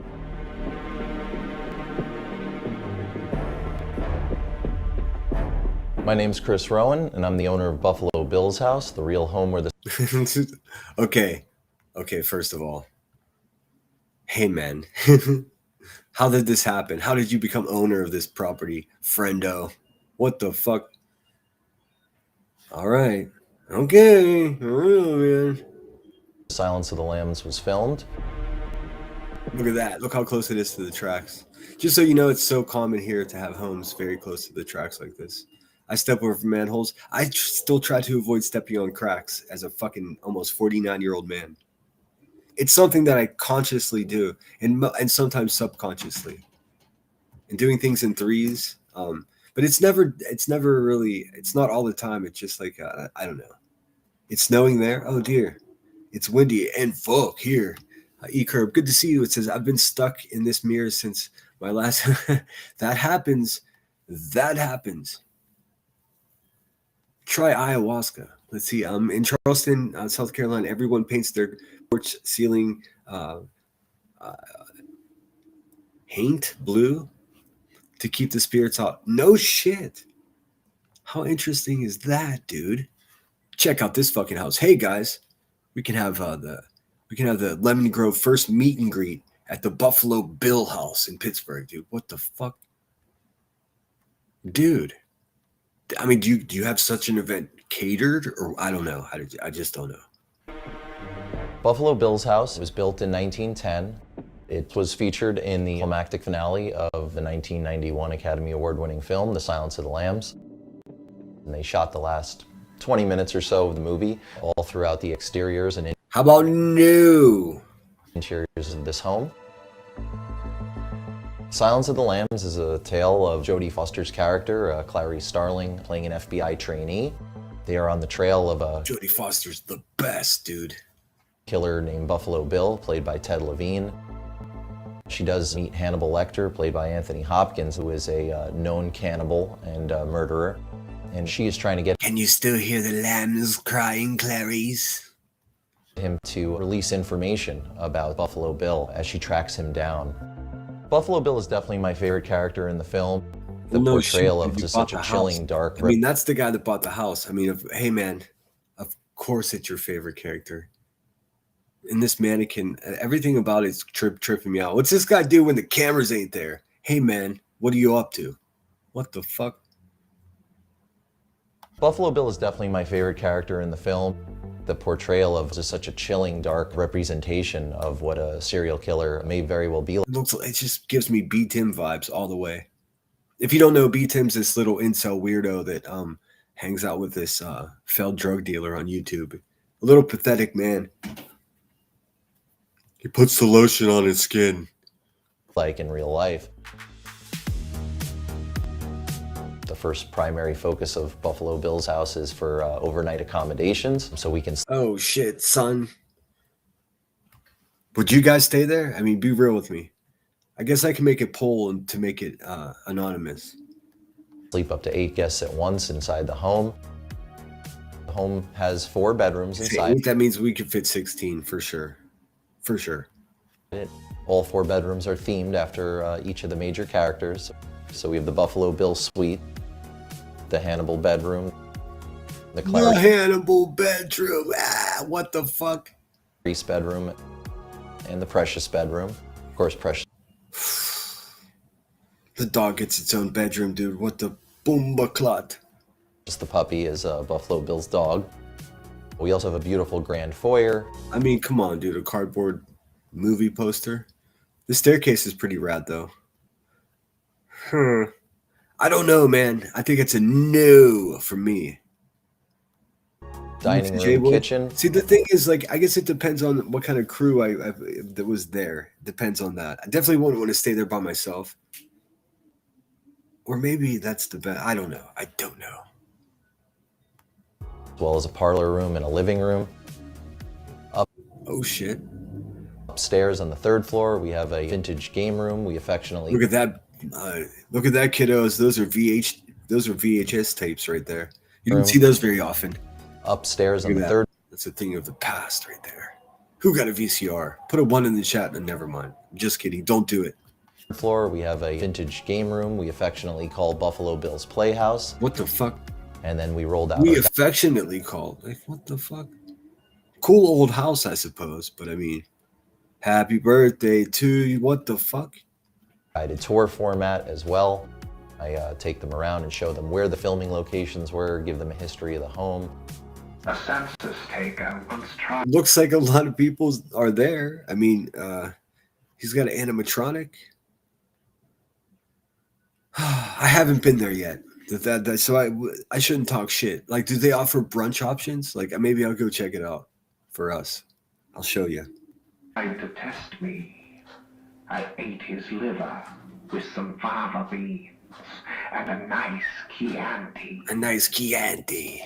My name's Chris Rowan, and I'm the owner of Buffalo Bill's House, the real home where the... Okay, first of all. Hey, man. How did this happen? How did you become owner of this property, friendo? What the fuck? All right. Okay. Oh, man. Silence of the Lambs was filmed. Look at that. Look how close it is to the tracks. Just so you know, it's so common here to have homes very close to the tracks like this. I step over manholes. I still try to avoid stepping on cracks as a fucking almost 49-year-old man. It's something that I consciously do and sometimes subconsciously. And doing things in threes. But it's never really, it's not all the time. It's just like, I don't know. It's snowing there. Oh dear. It's windy and fuck here. E-Curb, good to see you. It says, I've been stuck in this mirror since my last, that happens. Try ayahuasca. Let's see. In Charleston, South Carolina, everyone paints their porch ceiling, paint blue to keep the spirits out. No shit. How interesting is that, dude? Check out this fucking house. Hey guys, we can have the We can have the Lemon Grove first meet and greet at the Buffalo Bill House in Pittsburgh, dude. What the fuck? Dude. I mean, do you have such an event catered? Or I don't know. I just don't know. Buffalo Bill's house was built in 1910. It was featured in the climactic finale of the 1991 Academy Award-winning film, The Silence of the Lambs. And they shot the last 20 minutes or so of the movie, all throughout the exteriors and How about new? interiors of this home. Silence of the Lambs is a tale of Jodie Foster's character, Clarice Starling, playing an FBI trainee. They are on the trail of a Jodie Foster's the best, dude. killer named Buffalo Bill, played by Ted Levine. She does meet Hannibal Lecter, played by Anthony Hopkins, who is a known cannibal and murderer. And she is trying to get Can you still hear the lambs crying, Clarice? him to release information about Buffalo Bill as she tracks him down. Buffalo Bill is definitely my favorite character in the film. The No portrayal shit, of you just bought such a the chilling, house. dark... I mean, that's the guy that bought the house. I mean, hey, man, of course it's your favorite character. And this mannequin, everything about it's tripping me out. What's this guy do when the cameras ain't there? Hey, man, what are you up to? What the fuck? Buffalo Bill is definitely my favorite character in the film. The portrayal of just such a chilling, dark representation of what a serial killer may very well be like. It just gives me B. Tim vibes all the way. If you don't know, B. Tim's this little incel weirdo that hangs out with this failed drug dealer on YouTube. A little pathetic man. He puts the lotion on his skin. Like in real life. The first primary focus of Buffalo Bill's house is for overnight accommodations, so we can... Oh shit, son. Would you guys stay there? I mean, be real with me. I guess I can make a poll to make it anonymous. Sleep up to 8 guests at once inside the home. The home has 4 bedrooms inside That means we could fit 16 for sure. For sure. it. All 4 bedrooms are themed after each of the major characters. So we have the Buffalo Bill suite, the Hannibal bedroom, the The Hannibal bedroom. Ah, what the fuck? Clarice bedroom, and the Precious bedroom. Of course, Precious. The dog gets its own bedroom, dude. What the boomba clot? The puppy is Buffalo Bill's dog. We also have a beautiful grand foyer. I mean, come on, dude. A cardboard movie poster. The staircase is pretty rad, though. I don't know, man. I think it's a no for me. Dining room, J-Boy. kitchen. See, the thing is, like, I guess it depends on what kind of crew that was there. Depends on that. I definitely wouldn't want to stay there by myself. Or maybe that's the best. I don't know. I don't know. As well as a parlor room and a living room. Oh shit! Upstairs on the 3rd floor, we have a vintage game room. We affectionately Look at that! Look at that, kiddos. Those are VHS tapes right there. You don't see those very often. upstairs on Look the at that. 3rd That's a thing of the past right there. Who got a VCR? Put a 1 in the chat and never mind. Just kidding. Don't do it. floor. We have a vintage game room we affectionately call Buffalo Bill's Playhouse. What the fuck? And then we rolled out We our affectionately call. Like, what the fuck? Cool old house, I suppose. But I mean, happy birthday to you. What the fuck? guided tour format as well. I take them around and show them where the filming locations were, give them a history of the home. A census taker once tried. Looks like a lot of people are there. I mean, he's got an animatronic. I haven't been there yet. So I shouldn't talk shit. Like, do they offer brunch options? Like, maybe I'll go check it out for us. I'll show you. Tried to test me. I ate his liver with some fava beans and a nice Chianti. A nice Chianti.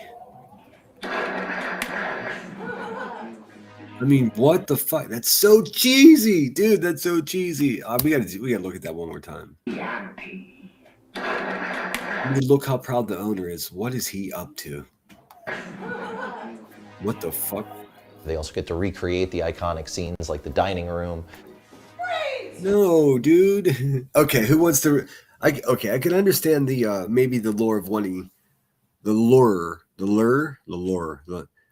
I mean, what the fuck? That's so cheesy, dude. That's so cheesy. We gotta look at that one more time. Chianti. I mean, look how proud the owner is. What is he up to? What the fuck? They also get to recreate the iconic scenes like the dining room. No, dude. Okay, who wants to? I can understand the maybe the lure of wanting, the lure.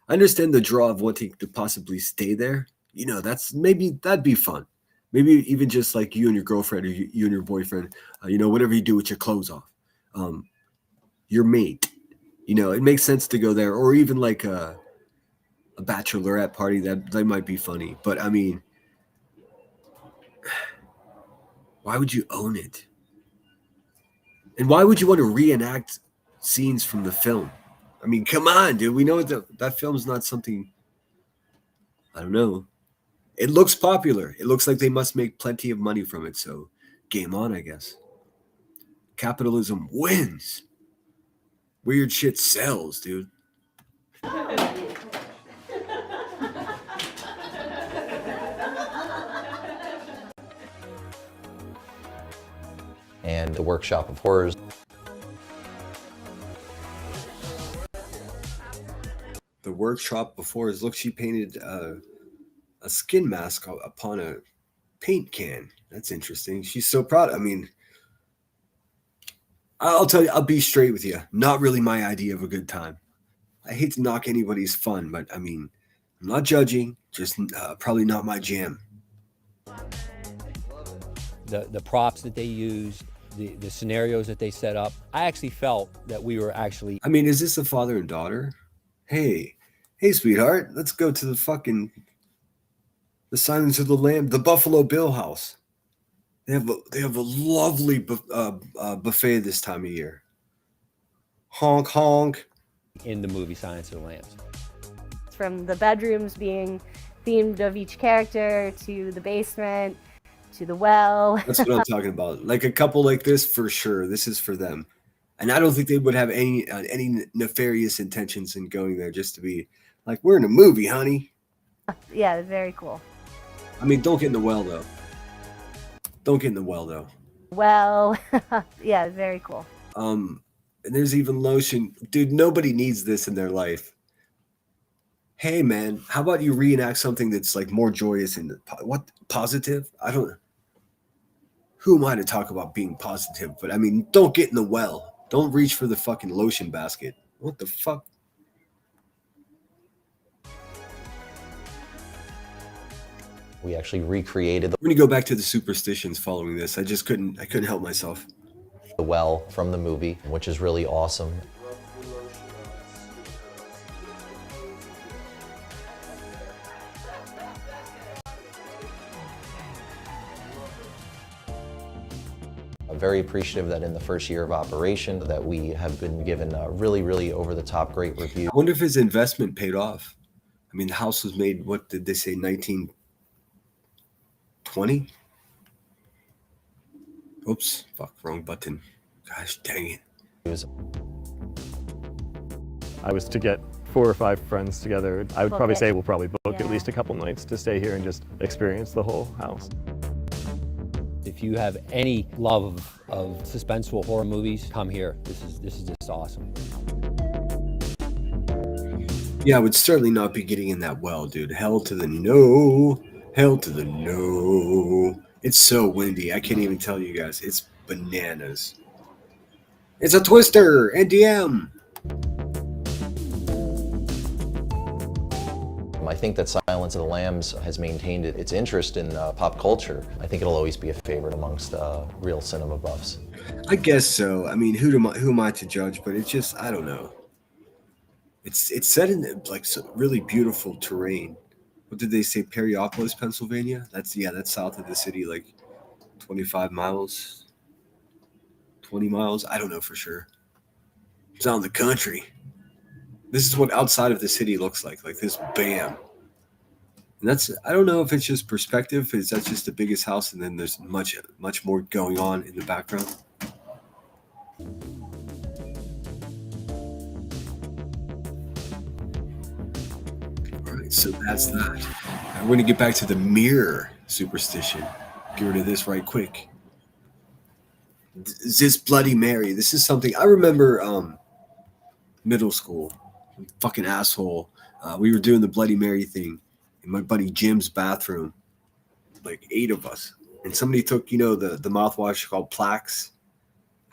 I understand the draw of wanting to possibly stay there You know, that'd be fun. Maybe even just like you and your girlfriend or you and your boyfriend, you know, whatever you do with your clothes off, your mate, you know, it makes sense to go there, or even like a bachelorette party. That might be funny. But I mean, why would you own it? And why would you want to reenact scenes from the film? I mean, come on, dude. We know that film's not something, I don't know. It looks popular. It looks like they must make plenty of money from it. So game on, I guess. Capitalism wins. Weird shit sells, dude. And the Workshop of Horrors. The Workshop before his look, she painted a skin mask upon a paint can. That's interesting. She's so proud. I mean, I'll tell you, I'll be straight with you. Not really my idea of a good time. I hate to knock anybody's fun, but I mean, I'm not judging, just probably not my jam. The props that they used, the scenarios that they set up, I actually felt that we were actually... I mean, is this a father and daughter? Hey, sweetheart, let's go to the Silence of the Lamb, the Buffalo Bill house. They have a lovely buffet this time of year. Honk, honk. in the movie Silence of the Lambs. From the bedrooms being themed of each character, to the basement, to the well. That's what I'm talking about. Like a couple like this, for sure. This is for them. And I don't think they would have any nefarious intentions in going there just to be like, we're in a movie, honey. Yeah, very cool. I mean, don't get in the well, though. Don't get in the well, though. Well, yeah, very cool. And there's even lotion. Dude, nobody needs this in their life. Hey, man, how about you reenact something that's like more joyous and positive? Who am I to talk about being positive? But I mean, don't get in the well. Don't reach for the fucking lotion basket. What the fuck? We actually recreated We're gonna go back to the superstitions following this. I couldn't help myself. the well from the movie, which is really awesome. I'm very appreciative that in the first year of operation that we have been given a really, really over-the-top great review. I wonder if his investment paid off. I mean, the house was made, what did they say, 1920? Oops, fuck, wrong button. Gosh, dang it. I was to get 4 or 5 friends together. I would Book probably it. say we'll probably book Yeah. at least a couple nights to stay here and just experience the whole house. If you have any love of suspenseful horror movies, come here. This is just awesome. Yeah, I would certainly not be getting in that well, dude. Hell to the no. Hell to the no. It's so windy. I can't even tell you guys. It's bananas. It's a twister. NDM. I think that Silence of the Lambs has maintained its interest in pop culture. I think it'll always be a favorite amongst real cinema buffs. I guess so. I mean, who am I to judge? But it's just, I don't know. It's set in like really beautiful terrain. What did they say? Perryopolis, Pennsylvania? That's south of the city, like 25 miles, 20 miles. I don't know for sure. It's out in the country. This is what outside of the city looks like this bam. And I don't know if it's just perspective, is that's just the biggest house and then there's much more going on in the background. All right, so that's that. Now we're going to get back to the mirror superstition. Get rid of this right quick. This Bloody Mary. This is something I remember middle school. Fucking asshole. We were doing the Bloody Mary thing in my buddy Jim's bathroom, like 8 of us, and somebody took the mouthwash called Plax.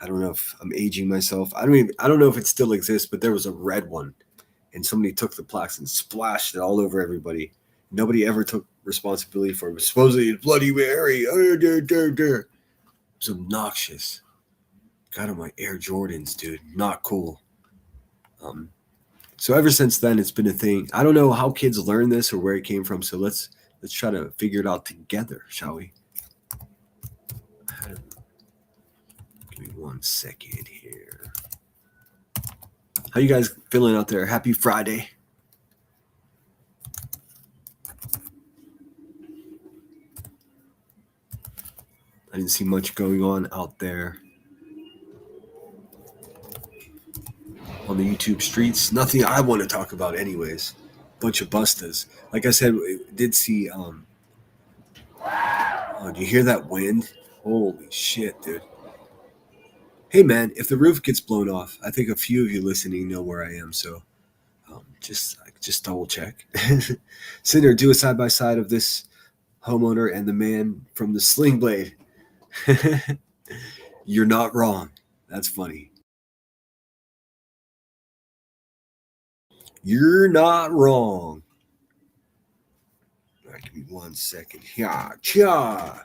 I don't know if I'm aging myself. I don't know if it still exists, but there was a red one, and somebody took the Plax and splashed it all over everybody. Nobody ever took responsibility for, but supposedly it's Bloody Mary. It's obnoxious. Got on my Air Jordans, dude. Not cool. So ever since then, it's been a thing. I don't know how kids learn this or where it came from. So let's try to figure it out together, shall we? Give me 1 second here. How you guys feeling out there? Happy Friday. I didn't see much going on out there on the YouTube streets. Nothing I want to talk about anyways. Bunch of bustas. Like I said, we did see oh, do you hear that wind? Holy shit, dude. Hey man, if the roof gets blown off, I think a few of you listening know where I am, so just double check. Sit there, do a side by side of this homeowner and the man from the sling blade. You're not wrong. That's funny. You're not wrong. All right, give me 1 second. Cha.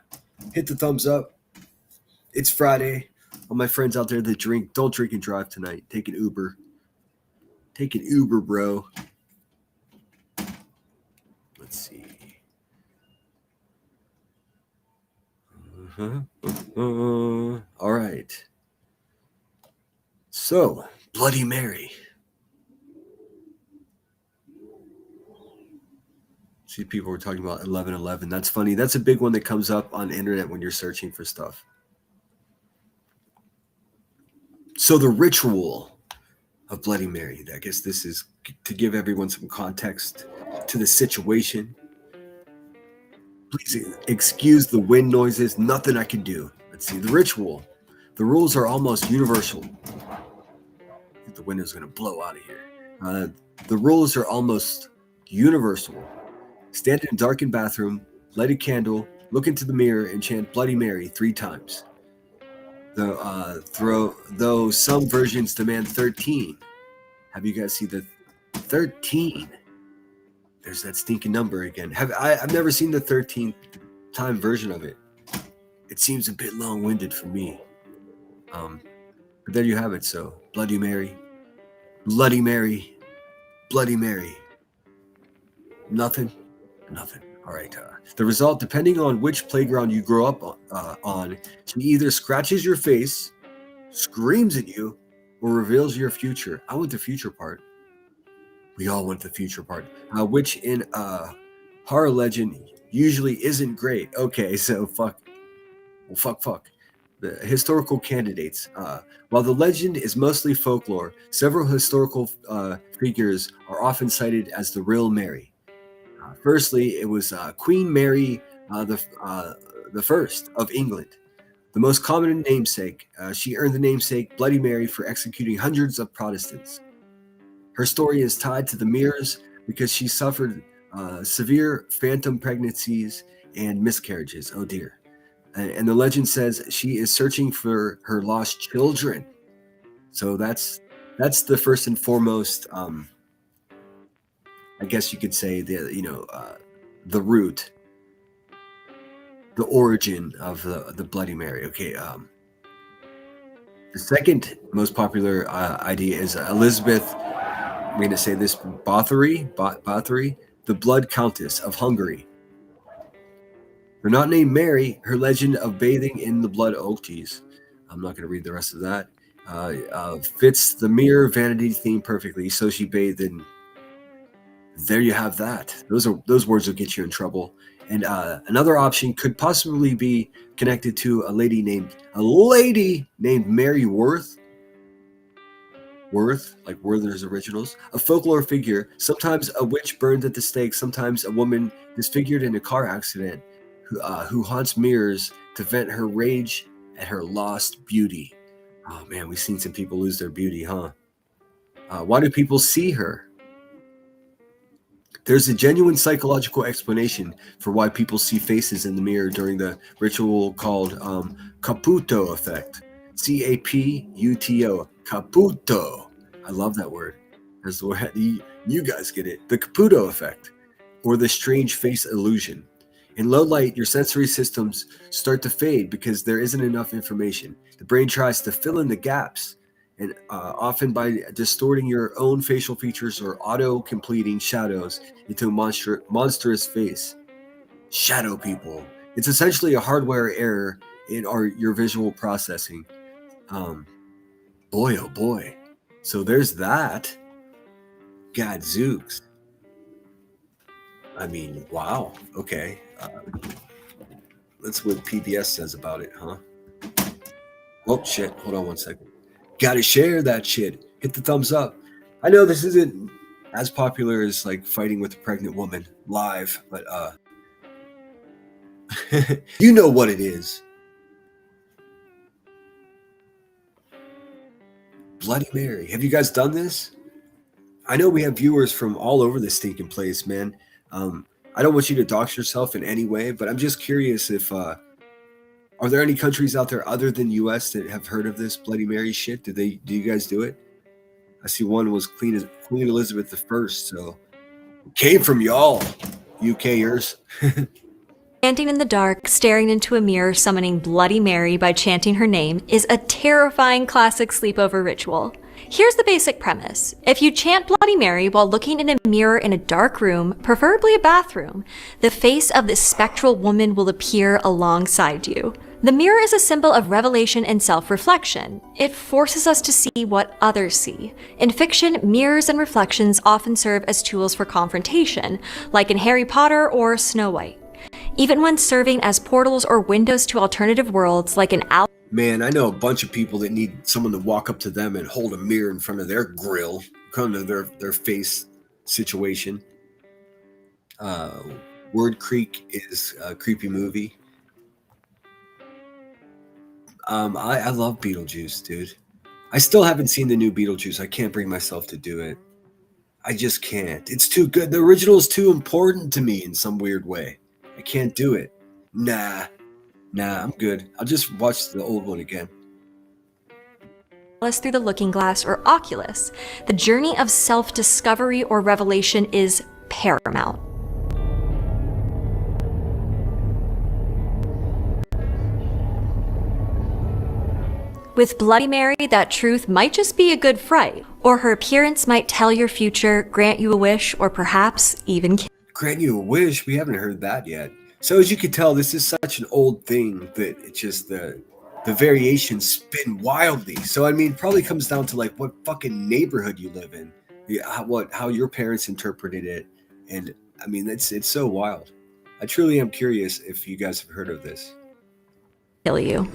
Hit the thumbs up. It's Friday. All my friends out there that drink, don't drink and drive tonight. Take an Uber. Take an Uber, bro. Let's see. All right. So, Bloody Mary. See, people were talking about 11/11. That's funny. That's a big one that comes up on the internet when you're searching for stuff. So the ritual of Bloody Mary, I guess this is to give everyone some context to the situation. Please excuse the wind noises. Nothing I can do. Let's see. The ritual. The rules are almost universal. I think the wind is going to blow out of here. The rules are almost universal. Stand in a darkened bathroom, light a candle, look into the mirror, and chant Bloody Mary 3 times. Though some versions demand 13. Have you guys seen the 13? There's that stinking number again. I've never seen the 13th time version of it. It seems a bit long-winded for me. But there you have it. So Bloody Mary, Bloody Mary, Bloody Mary. Nothing. All right. The result, depending on which playground you grow up on, she either scratches your face, screams at you, or reveals your future. I want the future part. We all want the future part, which in horror legend usually isn't great. Okay, so fuck. The historical candidates. While the legend is mostly folklore, several historical figures are often cited as the real Mary. Firstly, it was Queen Mary the First of England, the most common namesake. She earned the namesake Bloody Mary for executing hundreds of Protestants. Her story is tied to the mirrors because she suffered severe phantom pregnancies and miscarriages. Oh dear. And the legend says she is searching for her lost children. So that's the first and foremost, I guess you could say the root, the origin of the Bloody Mary. Okay. The second most popular idea is Elizabeth. I'm going to say this: Bathory, the Blood Countess of Hungary. They're not named Mary. Her legend of bathing in the blood. Oh, geez. I'm not going to read the rest of that. Fits the mirror vanity theme perfectly. So she bathed in. There you have that. Those words will get you in trouble. And another option could possibly be connected to a lady named Mary Worth. Worth, like Werther's Originals, a folklore figure, sometimes a witch burned at the stake, sometimes a woman disfigured in a car accident, who haunts mirrors to vent her rage at her lost beauty. Oh man, we've seen some people lose their beauty, huh? Why do people see her? There's a genuine psychological explanation for why people see faces in the mirror during the ritual called Caputo effect. Caputo. Caputo. I love that word. That's the word. You guys get it. The Caputo effect, or the strange face illusion. In low light, your sensory systems start to fade because there isn't enough information. The brain tries to fill in the gaps, and often by distorting your own facial features or auto-completing shadows into a monstrous face. Shadow people. It's essentially a hardware error in your visual processing. Boy, oh boy. So there's that. Gadzooks. I mean, wow. Okay. That's what PBS says about it, huh? Oh, shit. Hold on one second. Gotta share that shit. Hit the thumbs up. I know this isn't as popular as like fighting with a pregnant woman live, but you know what it is. Bloody Mary. Have you guys done this? I know we have viewers from all over the stinking place, man. I don't want you to dox yourself in any way, but I'm just curious if are there any countries out there other than US that have heard of this Bloody Mary shit? Do you guys do it? I see one was Queen Elizabeth I, so it came from y'all, UKers. Standing in the dark, staring into a mirror, summoning Bloody Mary by chanting her name is a terrifying classic sleepover ritual. Here's the basic premise. If you chant Bloody Mary while looking in a mirror in a dark room, preferably a bathroom, the face of this spectral woman will appear alongside you. The mirror is a symbol of revelation and self-reflection. It forces us to see what others see. In fiction, mirrors and reflections often serve as tools for confrontation, like in Harry Potter or Snow White. Even when serving as portals or windows to alternative worlds, like in Man, I know a bunch of people that need someone to walk up to them and hold a mirror in front of their grill, kind of their face situation. Word Creek is a creepy movie. I love Beetlejuice, dude. I still haven't seen the new Beetlejuice. I can't bring myself to do it. I just can't. It's too good. The original is too important to me in some weird way. I can't do it. Nah, I'm good. I'll just watch the old one again. Through the looking glass or oculus, the journey of self-discovery or revelation is paramount. With Bloody Mary, that truth might just be a good fright, or her appearance might tell your future, grant you a wish, or perhaps even kill. Grant you a wish? We haven't heard that yet. So as you can tell, this is such an old thing that it's just the variations spin wildly. So I mean, it probably comes down to like what fucking neighborhood you live in, how your parents interpreted it, and I mean it's so wild. I truly am curious if you guys have heard of this. Kill you.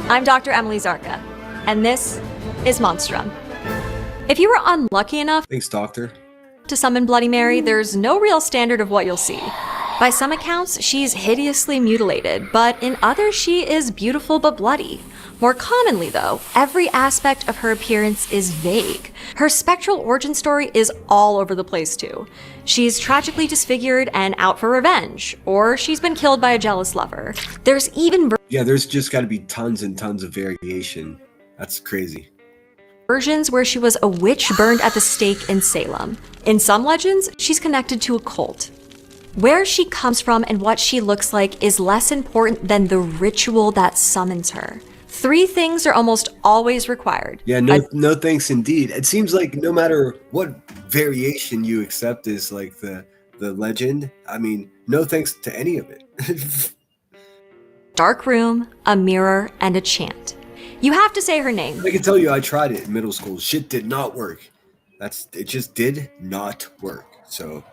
I'm Dr. Emily Zarka, and this is Monstrum. If you were unlucky enough Thanks, Doctor. to summon Bloody Mary, there's no real standard of what you'll see. By some accounts, she's hideously mutilated, but in others, she is beautiful but bloody. More commonly, though, every aspect of her appearance is vague. Her spectral origin story is all over the place, too. She's tragically disfigured and out for revenge, or she's been killed by a jealous lover. There's even there's just got to be tons and tons of variation. That's crazy. versions where she was a witch burned at the stake in Salem. In some legends, she's connected to a cult. Where she comes from and what she looks like is less important than the ritual that summons her. 3 things are almost always required. Yeah, no thanks indeed. It seems like no matter what variation you accept is like the legend, I mean, no thanks to any of it. Dark room, a mirror, and a chant. You have to say her name. I can tell you I tried it in middle school. Shit did not work. It just did not work. So,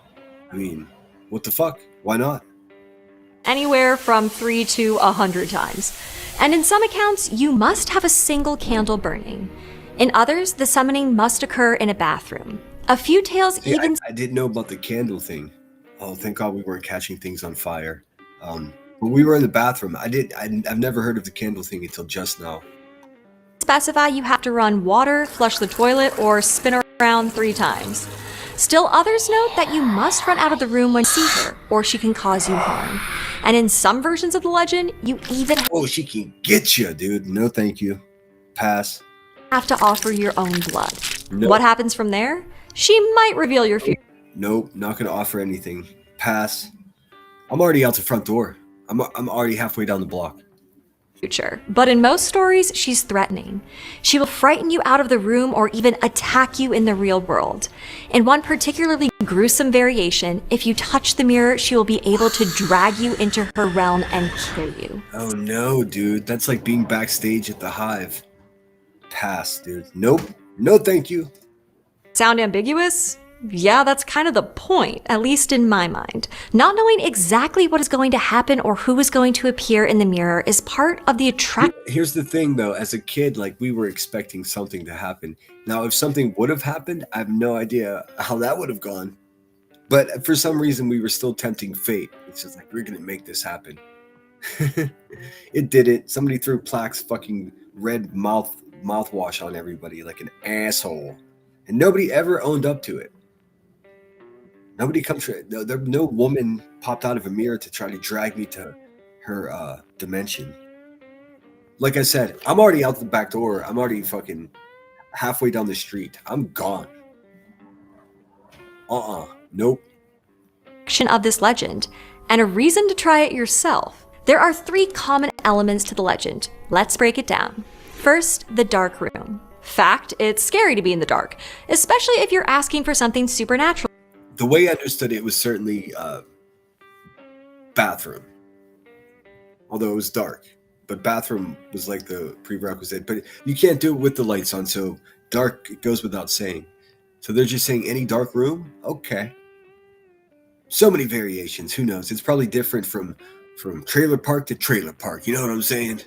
I mean, what the fuck? Why not? Anywhere from 3 to 100 times. And in some accounts, you must have a single candle burning. In others, the summoning must occur in a bathroom. A few tales I didn't know about the candle thing. Oh, thank God we weren't catching things on fire. When we were in the bathroom, I've never heard of the candle thing until just now. Specify you have to run water, flush the toilet, or spin around 3 times. Still others note that you must run out of the room when you see her, or she can cause you harm. And in some versions of the legend, you even she can get you, dude. No thank you. Pass. have to offer your own blood. No. What happens from there? She might reveal your future. Nope, not gonna offer anything. Pass. I'm already out the front door. I'm already halfway down the block. Future. But in most stories, she's threatening. She will frighten you out of the room or even attack you in the real world. In one particularly gruesome variation, if you touch the mirror, she will be able to drag you into her realm and kill you. Oh no, dude. That's like being backstage at the Hive. Pass, dude. Nope. No thank you. Sound ambiguous? Yeah, that's kind of the point, at least in my mind. Not knowing exactly what is going to happen or who is going to appear in the mirror is part of the attraction. Here's the thing, though. As a kid, like, we were expecting something to happen. Now, if something would have happened, I have no idea how that would have gone. But for some reason, we were still tempting fate. It's just like, we're going to make this happen. It didn't. Somebody threw Plaque's fucking red mouthwash on everybody like an asshole. And nobody ever owned up to it. Nobody no woman popped out of a mirror to try to drag me to her dimension. Like I said, I'm already out the back door. I'm already fucking halfway down the street. I'm gone. Nope. Of this legend, and a reason to try it yourself. There are 3 common elements to the legend. Let's break it down. First, the dark room. Fact, it's scary to be in the dark, especially if you're asking for something supernatural. The way I understood it was certainly bathroom. Although it was dark. But bathroom was like the prerequisite. But you can't do it with the lights on, so dark, it goes without saying. So they're just saying any dark room? Okay. So many variations. Who knows? It's probably different from trailer park to trailer park. You know what I'm saying?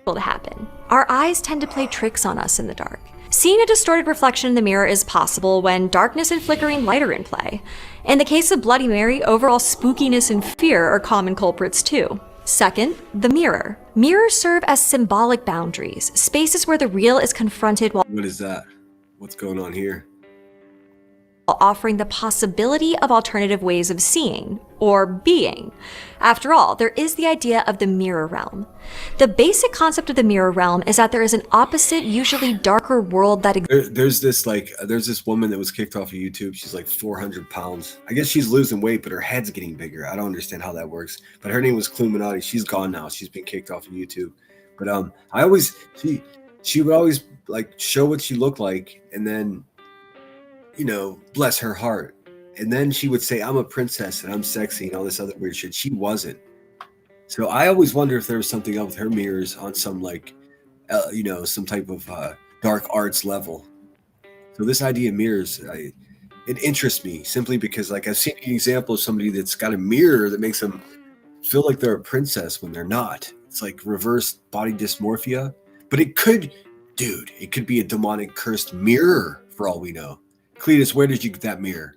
To happen. Our eyes tend to play tricks on us in the dark. Seeing a distorted reflection in the mirror is possible when darkness and flickering light are in play. In the case of Bloody Mary, overall spookiness and fear are common culprits too. Second, the mirror. Mirrors serve as symbolic boundaries, spaces where the real is confronted while What is that? What's going on here? offering the possibility of alternative ways of seeing or being. After all, there is the idea of the mirror realm. The basic concept of the mirror realm is that there is an opposite, usually darker world that there's this woman that was kicked off of YouTube. She's like 400 pounds. I guess she's losing weight, but her head's getting bigger. I don't understand how that works. But her name was Cluminati. She's gone now. She's been kicked off of YouTube. But she would always like show what she looked like, and then, you know, bless her heart. And then she would say, I'm a princess and I'm sexy and all this other weird shit. She wasn't. So I always wonder if there was something up with her mirrors on some like, some type of dark arts level. So this idea of mirrors, it interests me simply because like I've seen an example of somebody that's got a mirror that makes them feel like they're a princess when they're not. It's like reverse body dysmorphia. But it could be a demonic cursed mirror for all we know. Cletus, where did you get that mirror?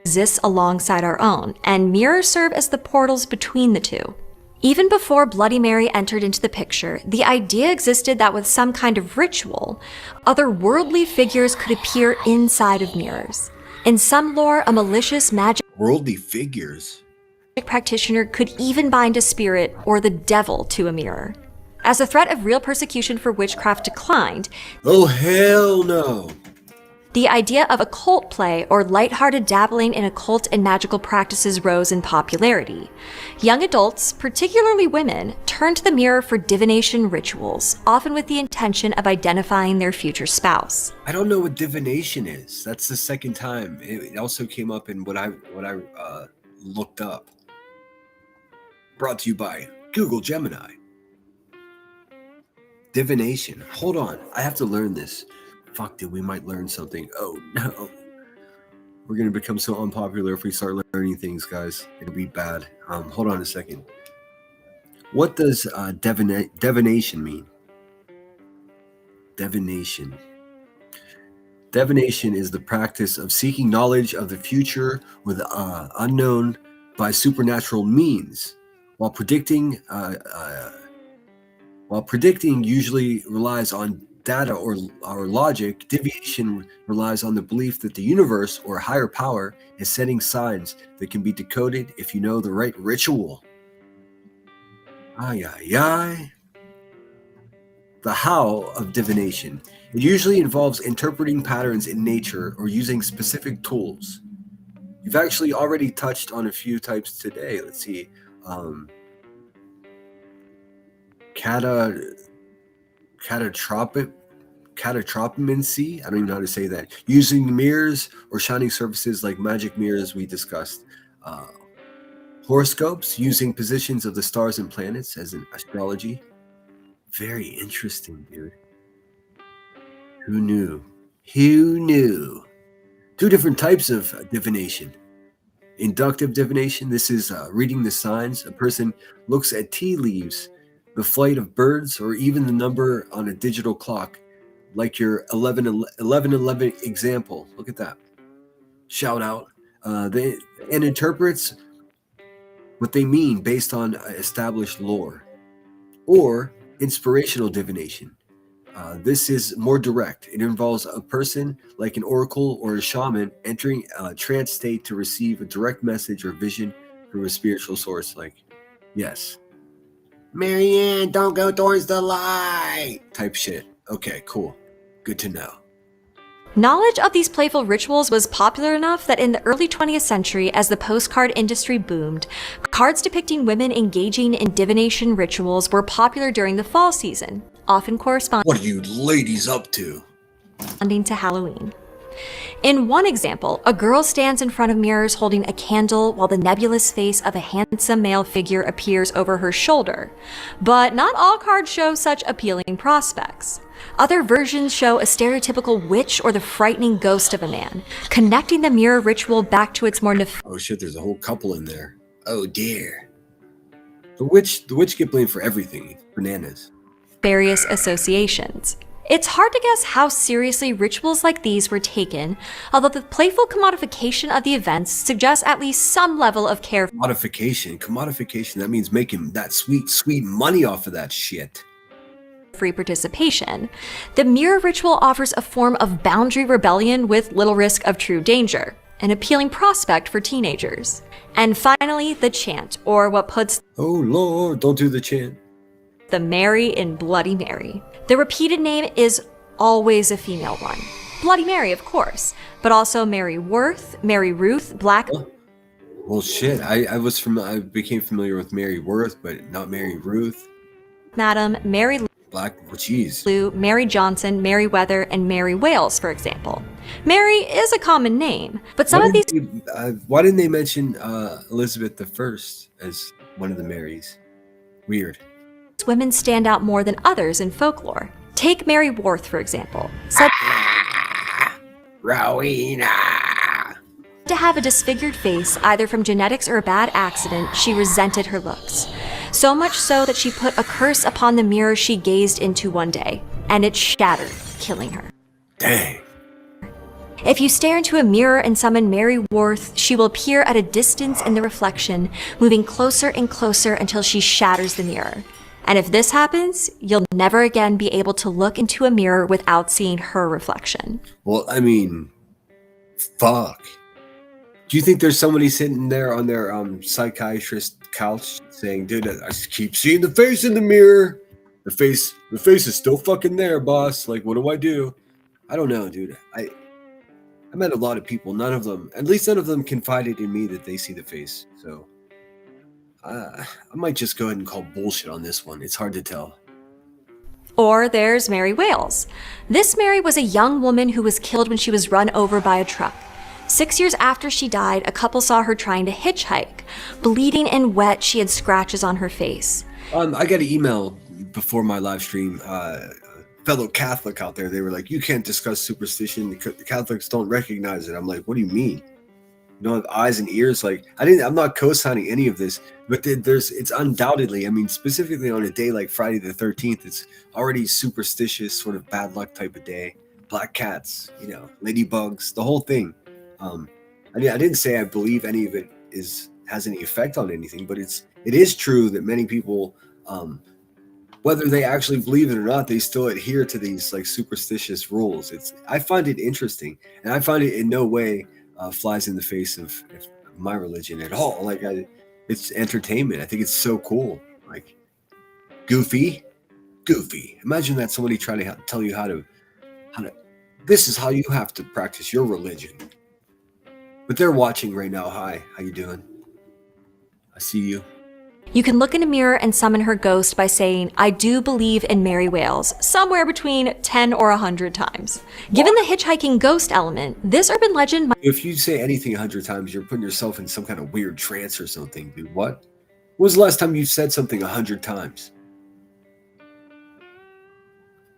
exists alongside our own, and mirrors serve as the portals between the two. Even before Bloody Mary entered into the picture, the idea existed that with some kind of ritual, otherworldly figures could appear inside of mirrors. In some lore, a malicious magic worldly figures practitioner could even bind a spirit or the devil to a mirror. As the threat of real persecution for witchcraft declined, oh hell no, the idea of occult play or lighthearted dabbling in occult and magical practices rose in popularity. Young adults, particularly women, turned to the mirror for divination rituals, often with the intention of identifying their future spouse. I don't know what divination is. That's the second time. It also came up in what I looked up. Brought to you by Google Gemini. Divination. Hold on. I have to learn this. Fuck, dude, we might learn something. Oh, no. We're going to become so unpopular if we start learning things, guys. It'll be bad. Hold on a second. What does divination mean? Divination. Divination is the practice of seeking knowledge of the future with unknown by supernatural means. While predicting usually relies on data or logic, divination relies on the belief that the universe or higher power is sending signs that can be decoded if you know the right ritual. Ay, ay, ay. The how of divination. It usually involves interpreting patterns in nature or using specific tools. You've actually already touched on a few types today. Let's see. Catatropomancy. I don't even know how to say that. Using mirrors or shining surfaces like magic mirrors we discussed. Horoscopes, using positions of the stars and planets as in astrology. Very interesting, dude. Who knew? Who knew? Two different types of divination. Inductive divination, this is reading the signs. A person looks at tea leaves, the flight of birds, or even the number on a digital clock, like your 1111 example. Look at that. Shout out. And interprets what they mean based on established lore. Or inspirational divination. This is more direct. It involves a person like an oracle or a shaman entering a trance state to receive a direct message or vision from a spiritual source. Like, yes, Marianne, don't go towards the light type shit. Okay, cool. Good to know. Knowledge of these playful rituals was popular enough that in the early 20th century, as the postcard industry boomed, cards depicting women engaging in divination rituals were popular during the fall season, often corresponding What are you ladies up to? to Halloween. In one example, a girl stands in front of mirrors holding a candle while the nebulous face of a handsome male figure appears over her shoulder. But not all cards show such appealing prospects. Other versions show a stereotypical witch or the frightening ghost of a man, connecting the mirror ritual back to its more Oh shit, there's a whole couple in there. Oh dear. The witch get blamed for everything. Bananas. nefarious associations. It's hard to guess how seriously rituals like these were taken, although the playful commodification of the events suggests at least some level of care. Commodification, that means making that sweet money off of that shit. Free participation. The mirror ritual offers a form of boundary rebellion with little risk of true danger, an appealing prospect for teenagers. And finally, the chant, or what puts Oh Lord, don't do the chant. the Mary in Bloody Mary. The repeated name is always a female one. Bloody Mary, of course, but also Mary Worth, Mary Ruth, Black. Well, shit, I became familiar with Mary Worth, but not Mary Ruth. Madam, Mary Black, oh, jeez. Lou, Mary Johnson, Mary Weather, and Mary Wales, for example. Mary is a common name, but some of these. Why didn't they mention Elizabeth I as one of the Marys? Weird. Women stand out more than others in folklore. Take Mary Worth, for example. Said Rowena. to have a disfigured face, either from genetics or a bad accident, she resented her looks. So much so that she put a curse upon the mirror she gazed into one day, and it shattered, killing her. Dang. If you stare into a mirror and summon Mary Worth, she will appear at a distance in the reflection, moving closer and closer until she shatters the mirror. And if this happens, you'll never again be able to look into a mirror without seeing her reflection. Well, I mean, fuck. Do you think there's somebody sitting there on their psychiatrist couch saying, dude, I just keep seeing the face in the mirror. The face is still fucking there, boss. Like, what do I do? I don't know, dude. I met a lot of people. None of them confided in me that they see the face. So I might just go ahead and call bullshit on this one. It's hard to tell. Or there's Mary Wales. This Mary was a young woman who was killed when she was run over by a truck. 6 years after she died, a couple saw her trying to hitchhike. Bleeding and wet, she had scratches on her face. I got an email before my live stream. Fellow Catholic out there, they were like, you can't discuss superstition. The Catholics don't recognize it. I'm like, what do you mean? You don't have eyes and ears? Like, I'm not co-signing any of this, but it's undoubtedly, I mean, specifically on a day like Friday the 13th, it's already superstitious, sort of bad luck type of day. Black cats, ladybugs, the whole thing. I didn't say I believe any of it has any effect on anything, but it is true that many people, whether they actually believe it or not, they still adhere to these like superstitious rules. I find it interesting, and I find it in no way flies in the face of my religion at all. Like, it's entertainment. I think it's so cool. Like, goofy. Imagine that somebody trying to tell you how to This is how you have to practice your religion. But they're watching right now. Hi, how you doing? I see you. You can look in a mirror and summon her ghost by saying, "I do believe in Mary Wales," somewhere between 10 or 100 times. Given the hitchhiking ghost element, this urban legend might... If you say anything 100 times, you're putting yourself in some kind of weird trance or something, dude. What? When was the last time you said something 100 times?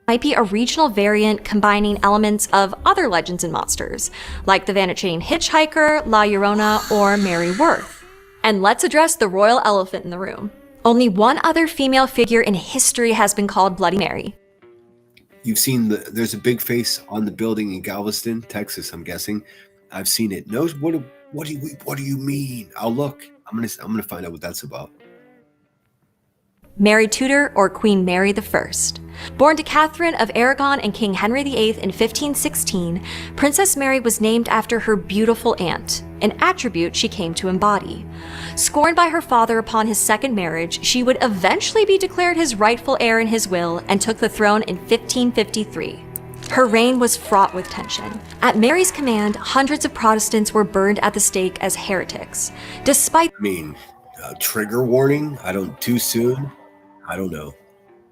might be a regional variant combining elements of other legends and monsters, like the vanishing hitchhiker, La Llorona, or Mary Worth. And let's address the royal elephant in the room. Only one other female figure in history has been called Bloody Mary. You've seen there's a big face on the building in Galveston, Texas, I'm guessing. I've seen it. No, what do you mean? I'll look. I'm gonna find out what that's about. Mary Tudor, or Queen Mary I. Born to Catherine of Aragon and King Henry VIII in 1516, Princess Mary was named after her beautiful aunt, an attribute she came to embody. Scorned by her father upon his second marriage, she would eventually be declared his rightful heir in his will and took the throne in 1553. Her reign was fraught with tension. At Mary's command, hundreds of Protestants were burned at the stake as heretics. Despite trigger warning? Too soon? I don't know.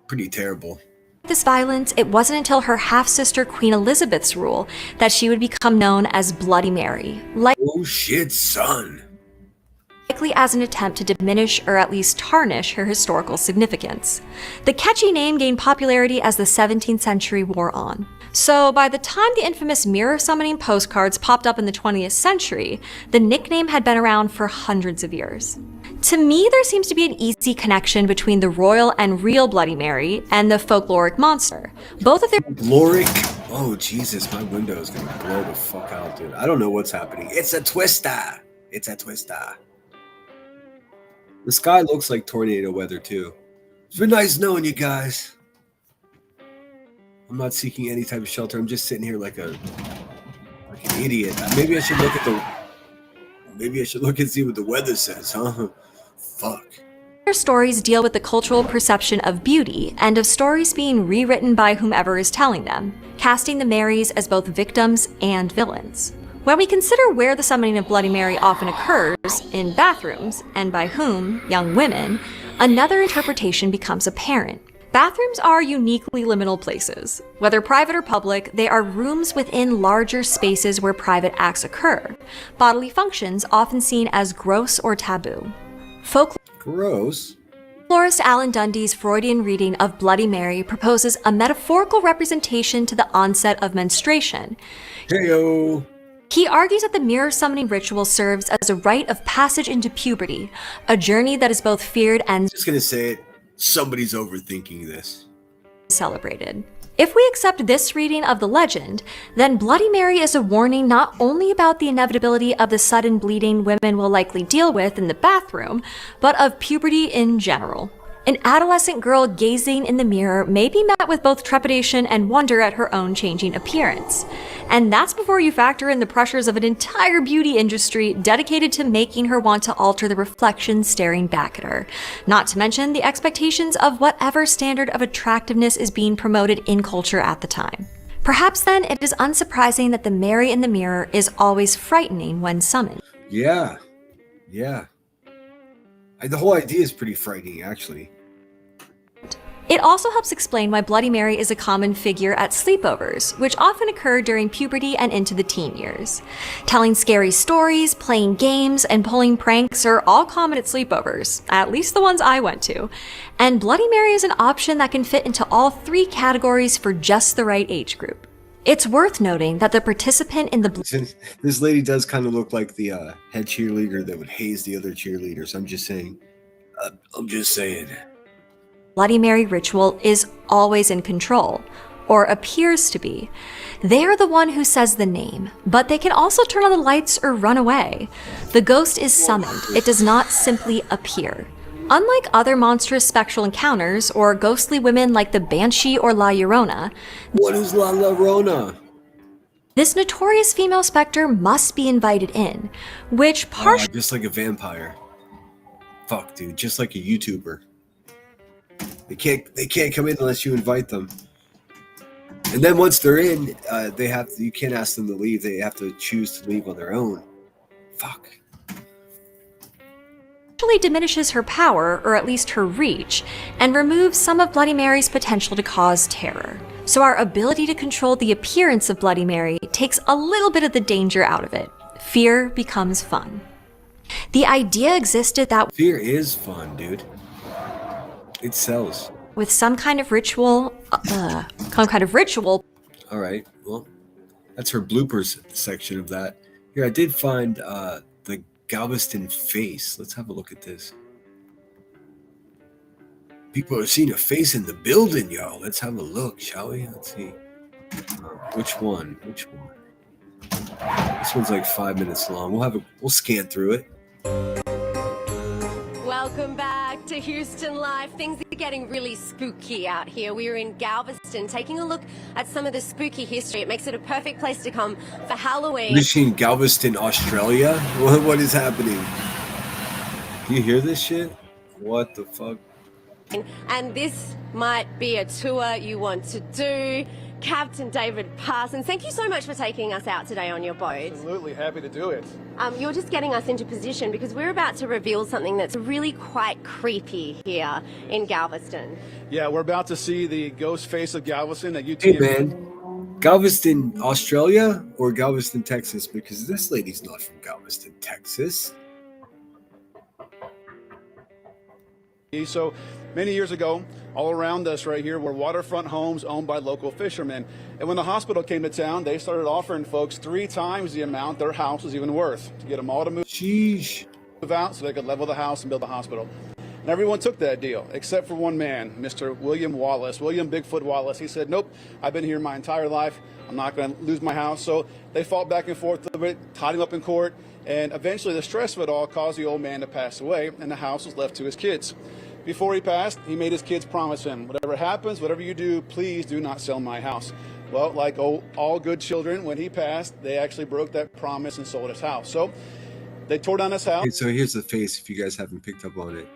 Pretty terrible. this violence, it wasn't until her half-sister Queen Elizabeth's rule that she would become known as Bloody Mary. Oh shit, son. Likely as an attempt to diminish or at least tarnish her historical significance. The catchy name gained popularity as the 17th century wore on. So by the time the infamous mirror summoning postcards popped up in the 20th century, the nickname had been around for hundreds of years. To me, there seems to be an easy connection between the royal and real Bloody Mary and the folkloric monster. Both of their Folkloric? Oh Jesus, my window is gonna blow the fuck out, dude. I don't know what's happening. It's a twister. It's a twister. The sky looks like tornado weather too. It's been nice knowing you guys. I'm not seeking any type of shelter. I'm just sitting here like an idiot. Maybe I should look and see what the weather says, huh? Fuck. Their stories deal with the cultural perception of beauty and of stories being rewritten by whomever is telling them, casting the Marys as both victims and villains. When we consider where the summoning of Bloody Mary often occurs, in bathrooms, and by whom, young women, another interpretation becomes apparent. Bathrooms are uniquely liminal places. Whether private or public, they are rooms within larger spaces where private acts occur, bodily functions often seen as gross or taboo. Gross? Folklorist Alan Dundee's Freudian reading of Bloody Mary proposes a metaphorical representation to the onset of menstruation. Heyo! He argues that the mirror summoning ritual serves as a rite of passage into puberty, a journey that is both feared and Just gonna say it. Somebody's overthinking this. celebrated. If we accept this reading of the legend, then Bloody Mary is a warning not only about the inevitability of the sudden bleeding women will likely deal with in the bathroom, but of puberty in general. An adolescent girl gazing in the mirror may be met with both trepidation and wonder at her own changing appearance. And that's before you factor in the pressures of an entire beauty industry dedicated to making her want to alter the reflection staring back at her. Not to mention the expectations of whatever standard of attractiveness is being promoted in culture at the time. Perhaps then it is unsurprising that the Mary in the mirror is always frightening when summoned. Yeah. The whole idea is pretty frightening, actually. It also helps explain why Bloody Mary is a common figure at sleepovers, which often occur during puberty and into the teen years. Telling scary stories, playing games, and pulling pranks are all common at sleepovers, at least the ones I went to. And Bloody Mary is an option that can fit into all three categories for just the right age group. It's worth noting that the participant in the This lady does kind of look like the head cheerleader that would haze the other cheerleaders. I'm just saying. Bloody Mary ritual is always in control, or appears to be. They are the one who says the name, but they can also turn on the lights or run away. The ghost is summoned. It does not simply appear. Unlike other monstrous spectral encounters or ghostly women like the Banshee or La Llorona, What is La Llorona? this notorious female specter must be invited in, which partially Just like a vampire. Fuck, dude. Just like a YouTuber. They can't come in unless you invite them. And then once they're in, you can't ask them to leave. They have to choose to leave on their own. Fuck. Actually diminishes her power, or at least her reach, and removes some of Bloody Mary's potential to cause terror. So our ability to control the appearance of Bloody Mary takes a little bit of the danger out of it. Fear becomes fun. The idea existed that fear is fun, dude. It sells. With some kind of ritual, All right, well, that's her bloopers section of that. Here, I did find the Galveston face. Let's have a look at this. People are seeing a face in the building, y'all. Let's have a look, shall we? Let's see. Which one? This one's like 5 minutes long. We'll scan through it. Welcome back to Houston Live. Things are getting really spooky out here. We're in Galveston taking a look at some of the spooky history. It makes it a perfect place to come for Halloween. You're seeing Galveston, Australia? What is happening? Do you hear this shit? What the fuck? And this might be a tour you want to do. Captain David Parsons, thank you so much for taking us out today on your boat. Absolutely, happy to do it. You're just getting us into position because we're about to reveal something that's really quite creepy here in Galveston. Yeah, we're about to see the ghost face of Galveston that Hey man, Galveston, Australia or Galveston, Texas? Because this lady's not from Galveston, Texas. So many years ago, all around us right here were waterfront homes owned by local fishermen. And when the hospital came to town, they started offering folks 3 times the amount their house was even worth to get them all to move out so they could level the house and build the hospital. And everyone took that deal, except for one man, Mr. William Wallace, William Bigfoot Wallace. He said, nope, I've been here my entire life. I'm not going to lose my house. So they fought back and forth a bit, tied him up in court. And eventually the stress of it all caused the old man to pass away, and the house was left to his kids. Before he passed, he made his kids promise him, whatever happens, whatever you do, please do not sell my house. Well, like all good children, when he passed, they actually broke that promise and sold his house. So they tore down his house. Okay, so here's the face, if you guys haven't picked up on it.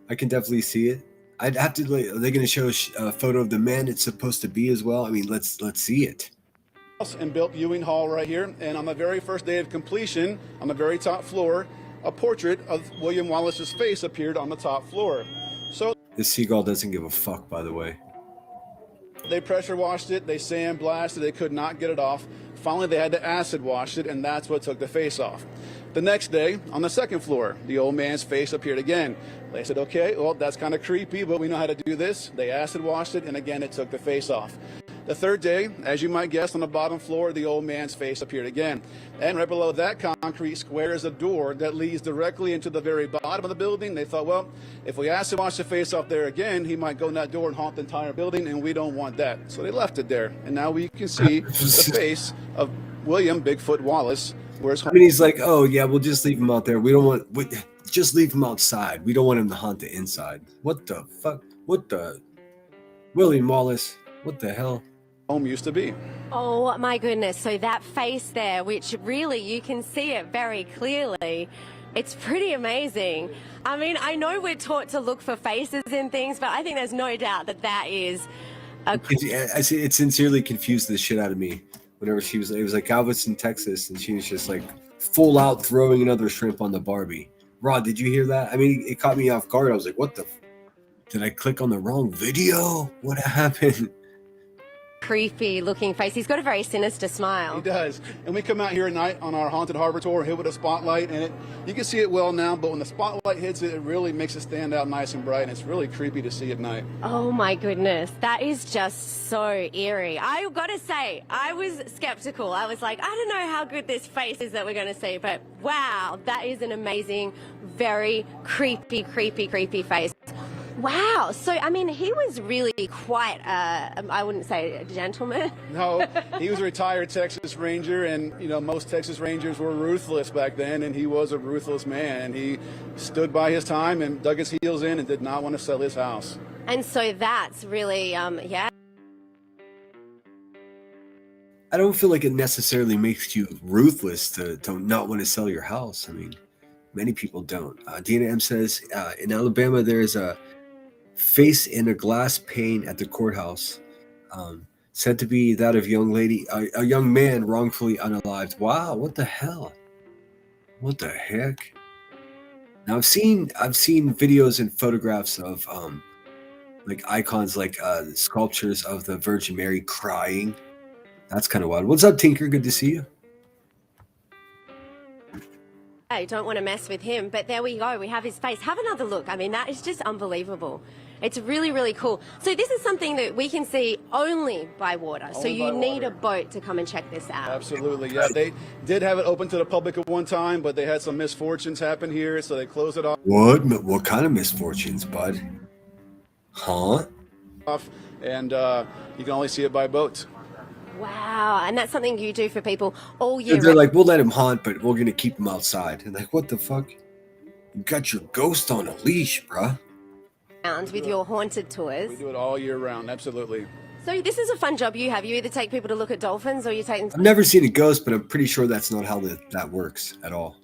I can definitely see it. I'd have to, are they going to show a photo of the man it's supposed to be as well? I mean, let's see it. And built viewing hall right here. And on the very first day of completion, on the very top floor, a portrait of William Wallace's face appeared on the top floor. So this seagull doesn't give a fuck, by the way. They pressure washed it, they sandblasted, they could not get it off. Finally, they had to acid wash it, and that's what took the face off. The next day, on the second floor, the old man's face appeared again. They said, okay, well, that's kind of creepy, but we know how to do this. They acid washed it, and again, it took the face off. The third day, as you might guess, on the bottom floor, the old man's face appeared again. And right below that concrete square is a door that leads directly into the very bottom of the building. They thought, well, if we acid wash the face off there again, he might go in that door and haunt the entire building, and we don't want that. So they left it there. And now we can see the face of William Bigfoot Wallace. I mean, he's like, oh, yeah, we'll just leave him out there. We don't want, just leave him outside. We don't want him to haunt the inside. What the fuck? What the? William Wallace, what the hell? Home used to be. Oh my goodness, so that face there, which really you can see it very clearly, it's pretty amazing. I mean, I know we're taught to look for faces in things, but I think there's no doubt that that is it sincerely confused the shit out of me whenever it was like Galveston, Texas, and she was just like full out throwing another shrimp on the Barbie. Rod, did you hear that? I mean, it caught me off guard. I was like, what the? Did I click on the wrong video? What happened? creepy looking face. He's got a very sinister smile. He does. And we come out here at night on our Haunted Harbor tour, hit with a spotlight, and you can see it well now, but when the spotlight hits it, it really makes it stand out nice and bright, and it's really creepy to see at night. Oh my goodness, that is just so eerie. I gotta say, I was skeptical. I was like, I don't know how good this face is that we're gonna see, but wow, that is an amazing, very creepy face. Wow. So, I mean, he was really quite, I wouldn't say a gentleman. No, he was a retired Texas Ranger, and, you know, most Texas Rangers were ruthless back then, and he was a ruthless man. He stood by his time and dug his heels in and did not want to sell his house. And so that's really, yeah. I don't feel like it necessarily makes you ruthless to not want to sell your house. I mean, many people don't. Dina M says, in Alabama, there is a face in a glass pane at the courthouse. said to be that of a young man wrongfully unalived. Wow, what the hell? What the heck? Now I've seen videos and photographs of like icons, like sculptures of the Virgin Mary crying. That's kind of wild. What's up, Tinker? Good to see you. I don't want to mess with him, but there we go. We have his face. Have another look. I mean, that is just unbelievable. It's really, really cool. So this is something that we can see only by water. So you need a boat to come and check this out. Absolutely, yeah. They did have it open to the public at one time, but they had some misfortunes happen here, so they closed it off. What kind of misfortunes, bud? Huh? And you can only see it by boat. Wow, and that's something you do for people all year They're like, we'll let him haunt, but we're gonna keep him outside. And like, what the fuck? You got your ghost on a leash, bruh. round with your haunted tours. We do it all year round, absolutely. So this is a fun job you have. You either take people to look at dolphins or you take them I've never seen a ghost, but I'm pretty sure that's not how that works at all.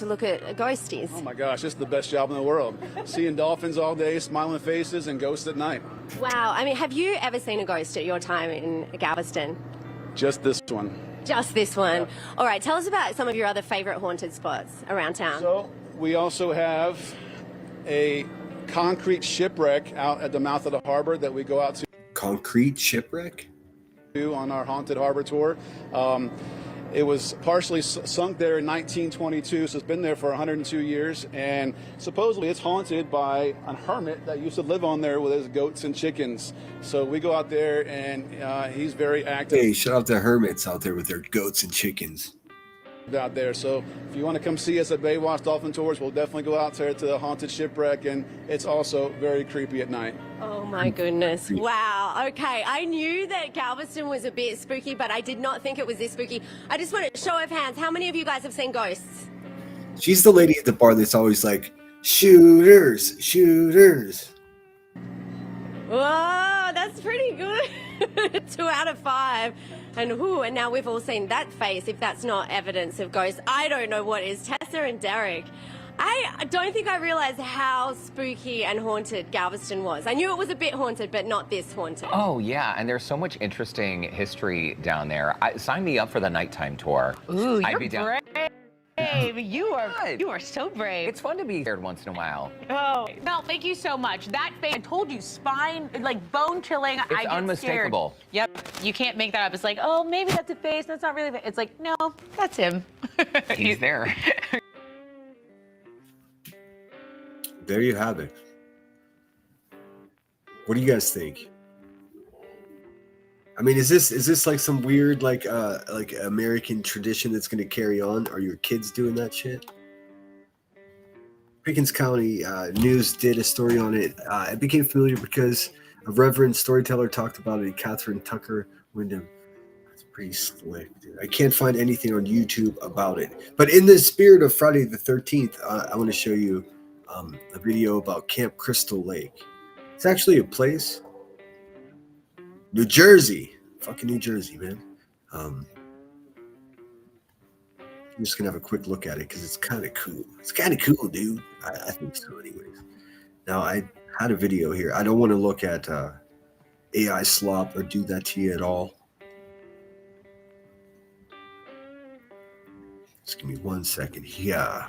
to look at ghosties. Oh my gosh, this is the best job in the world. Seeing dolphins all day, smiling faces, and ghosts at night. Wow, I mean, have you ever seen a ghost at your time in Galveston? Just this one. Just this one. All right, tell us about some of your other favorite haunted spots around town. So we also have a concrete shipwreck out at the mouth of the harbor that we go out to. Concrete shipwreck? On our haunted harbor tour. It was partially sunk there in 1922, so it's been there for 102 years, and supposedly it's haunted by a hermit that used to live on there with his goats and chickens. So we go out there, and he's very active. Hey, shout out to hermits out there with their goats and chickens. Out there. So if you want to come see us at Baywatch Dolphin Tours, we'll definitely go out there to the haunted shipwreck, and it's also very creepy at night. Oh my goodness. Wow. Okay. I knew that Galveston was a bit spooky, but I did not think it was this spooky. I just want a show of hands. How many of you guys have seen ghosts? She's the lady at the bar that's always like, shooters, shooters. Whoa, that's pretty good. 2 out of 5. And now we've all seen that face. If that's not evidence of ghosts, I don't know what is. Tessa and Derek, I don't think I realized how spooky and haunted Galveston was. I knew it was a bit haunted, but not this haunted. Oh, yeah, and there's so much interesting history down there. Sign me up for the nighttime tour. Ooh, I'd you're be down. brave. You are so brave. It's fun to be scared once in a while. Oh, no, thank you so much. That face, I told you, spine, like bone chilling. It's I get unmistakable. Scared. Yep, you can't make that up. It's like, oh, maybe that's a face. That's not really. It's like, no, that's him. He's there. There you have it. What do you guys think? I mean, is this like some weird like American tradition that's going to carry on? Are your kids doing that shit? Pickens County News did a story on it. I became familiar because a reverend storyteller talked about it. Catherine Tucker Wyndham. That's pretty slick, dude. I can't find anything on YouTube about it. But in the spirit of Friday the 13th, I want to show you a video about Camp Crystal Lake. It's actually a place. New Jersey. Fucking New Jersey, man. I'm just going to have a quick look at it because it's kind of cool. It's kind of cool, dude. I think so anyways. Now, I had a video here. I don't want to look at AI slop or do that to you at all. Just give me 1 second here.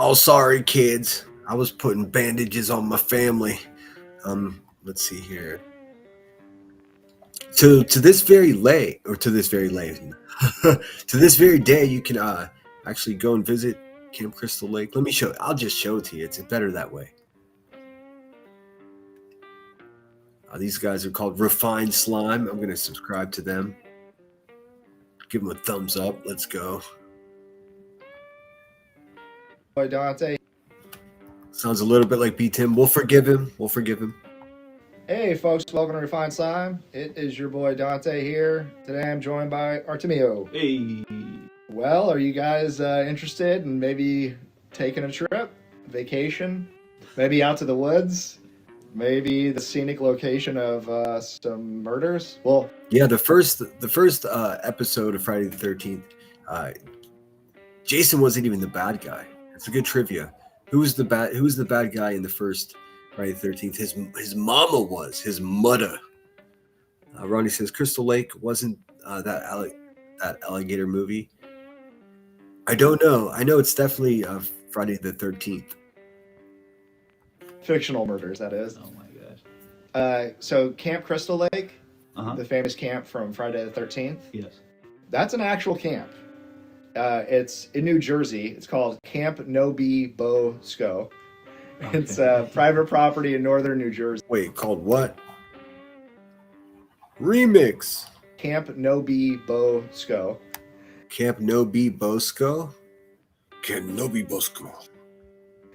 Oh, sorry, kids. I was putting bandages on my family. Let's see here. To this very day, to this very day, you can actually go and visit Camp Crystal Lake. Let me show. I'll just show it to you. It's better that way. These guys are called Refined Slime. I'm going to subscribe to them. Give them a thumbs up. Let's go. Dante. Sounds a little bit like B. Tim. We'll forgive him. Hey folks, welcome to Refined Slime. It is your boy Dante here. Today I'm joined by Artemio. Hey. Well, are you guys interested in maybe taking a trip, vacation, maybe out to the woods, maybe the scenic location of some murders? Well, yeah, the first episode of Friday the 13th, Jason wasn't even the bad guy. It's a good trivia. Who was the bad guy in the first Friday the 13th? His mama was, his mother. Ronnie says Crystal Lake wasn't that alligator movie. I don't know. I know it's definitely Friday the 13th. fictional murders, that is. Oh my gosh. So Camp Crystal Lake, the famous camp from Friday the 13th. Yes. That's an actual camp. It's in New Jersey. It's called Camp Nobi Bosco. It's private property in northern New Jersey. Wait, called what? Remix. Camp Nobi Bosco. Camp Nobi Bosco? Camp Nobi Bosco.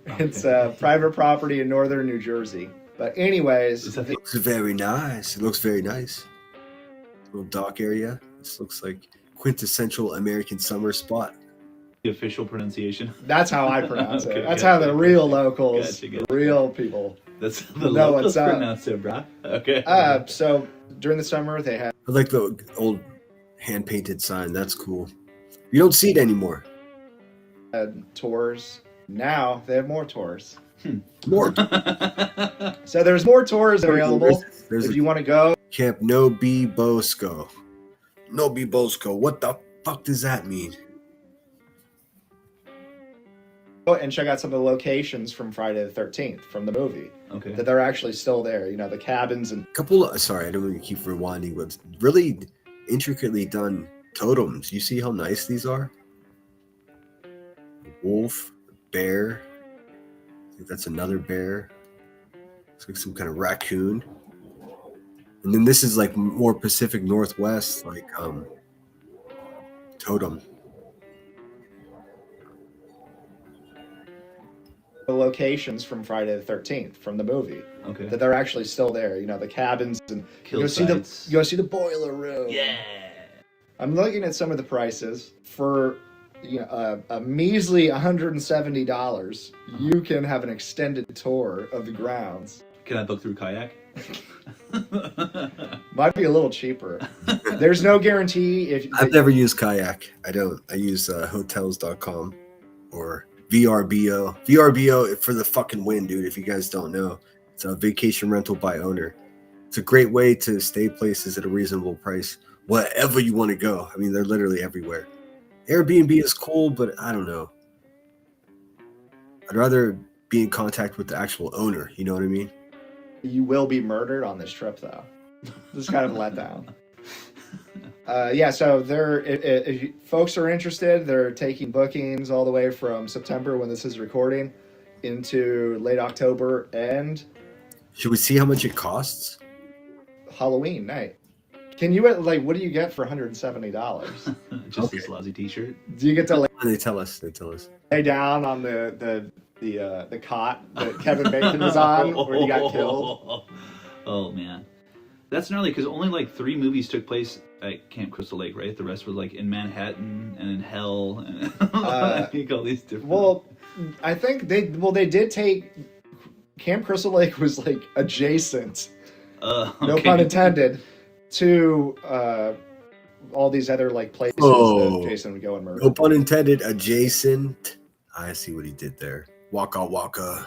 It's private property in northern New Jersey. But anyways... It looks very nice. It looks very nice. Little dock area. This looks like quintessential American summer spot. The official pronunciation. That's how I pronounce Okay, it. That's gotcha. how the real locals, Gotcha. the real people, That's the know locals what's up. pronounce it, brah. Okay. So during the summer, they have I like the old hand-painted sign. That's cool. You don't see it anymore. Tours. Now they have more tours. More. So there's more tours available There's if you want to go. Camp Nobi Bosco. Nobi Bosco. What the fuck does that mean? And check out some of the locations from Friday the 13th from the movie. Okay. That they're actually still there. You know, the cabins and Sorry, I don't want to keep rewinding, but really intricately done totems. You see how nice these are? Wolf, bear. I think that's another bear. Looks like some kind of raccoon. And then this is like more Pacific Northwest, like totem. the locations from Friday the 13th from the movie. Okay. That they're actually still there. You know, the cabins and Kill you sites. go see the boiler room. Yeah. I'm looking at some of the prices for a measly $170. You can have an extended tour of the grounds. Can I book through kayak? Might be a little cheaper. There's no guarantee if I've never used kayak. I don't. I use hotels.com or VRBO. VRBO for the fucking win, dude. If you guys don't know, it's a vacation rental by owner. It's a great way to stay places at a reasonable price, wherever you want to go. I mean, they're literally everywhere. Airbnb is cool, but I don't know. I'd rather be in contact with the actual owner. You know what I mean? You will be murdered on this trip, though. This is kind of a letdown. Yeah, so if you, folks are interested, they're taking bookings all the way from September when this is recording into late October and Should we see how much it costs? Halloween night. Can you what do you get for $170? Just this lousy T-shirt. Do you get to They tell us. lay down on the cot that Kevin Bacon was on where he got killed? Oh man, that's gnarly because only like 3 movies took place at Camp Crystal Lake, right? The rest was like in Manhattan and in Hell and like all these different. Well, I think they did take Camp Crystal Lake was like adjacent, no okay. pun intended, to all these other like places that Jason would go and murder. No pun intended. Adjacent. I see what he did there. Waka waka.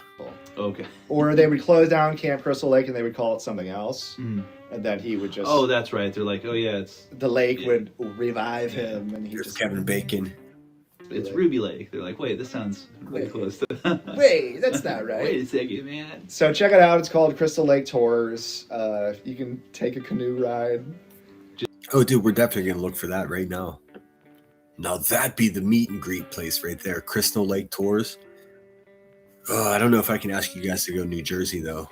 Okay. Or they would close down Camp Crystal Lake and they would call it something else, Mhm. and then he would just. Oh, that's right. They're like, oh yeah, the lake would revive him, and he Here's just Kevin Bacon. it's Ruby Lake. They're like, wait, this sounds really close to. Wait, that's not right. Wait a second, man. So check it out. It's called Crystal Lake Tours. You can take a canoe ride. Oh, dude, we're definitely gonna look for that right now. Now that'd be the meet and greet place right there, Crystal Lake Tours. Oh, I don't know if I can ask you guys to go to New Jersey though.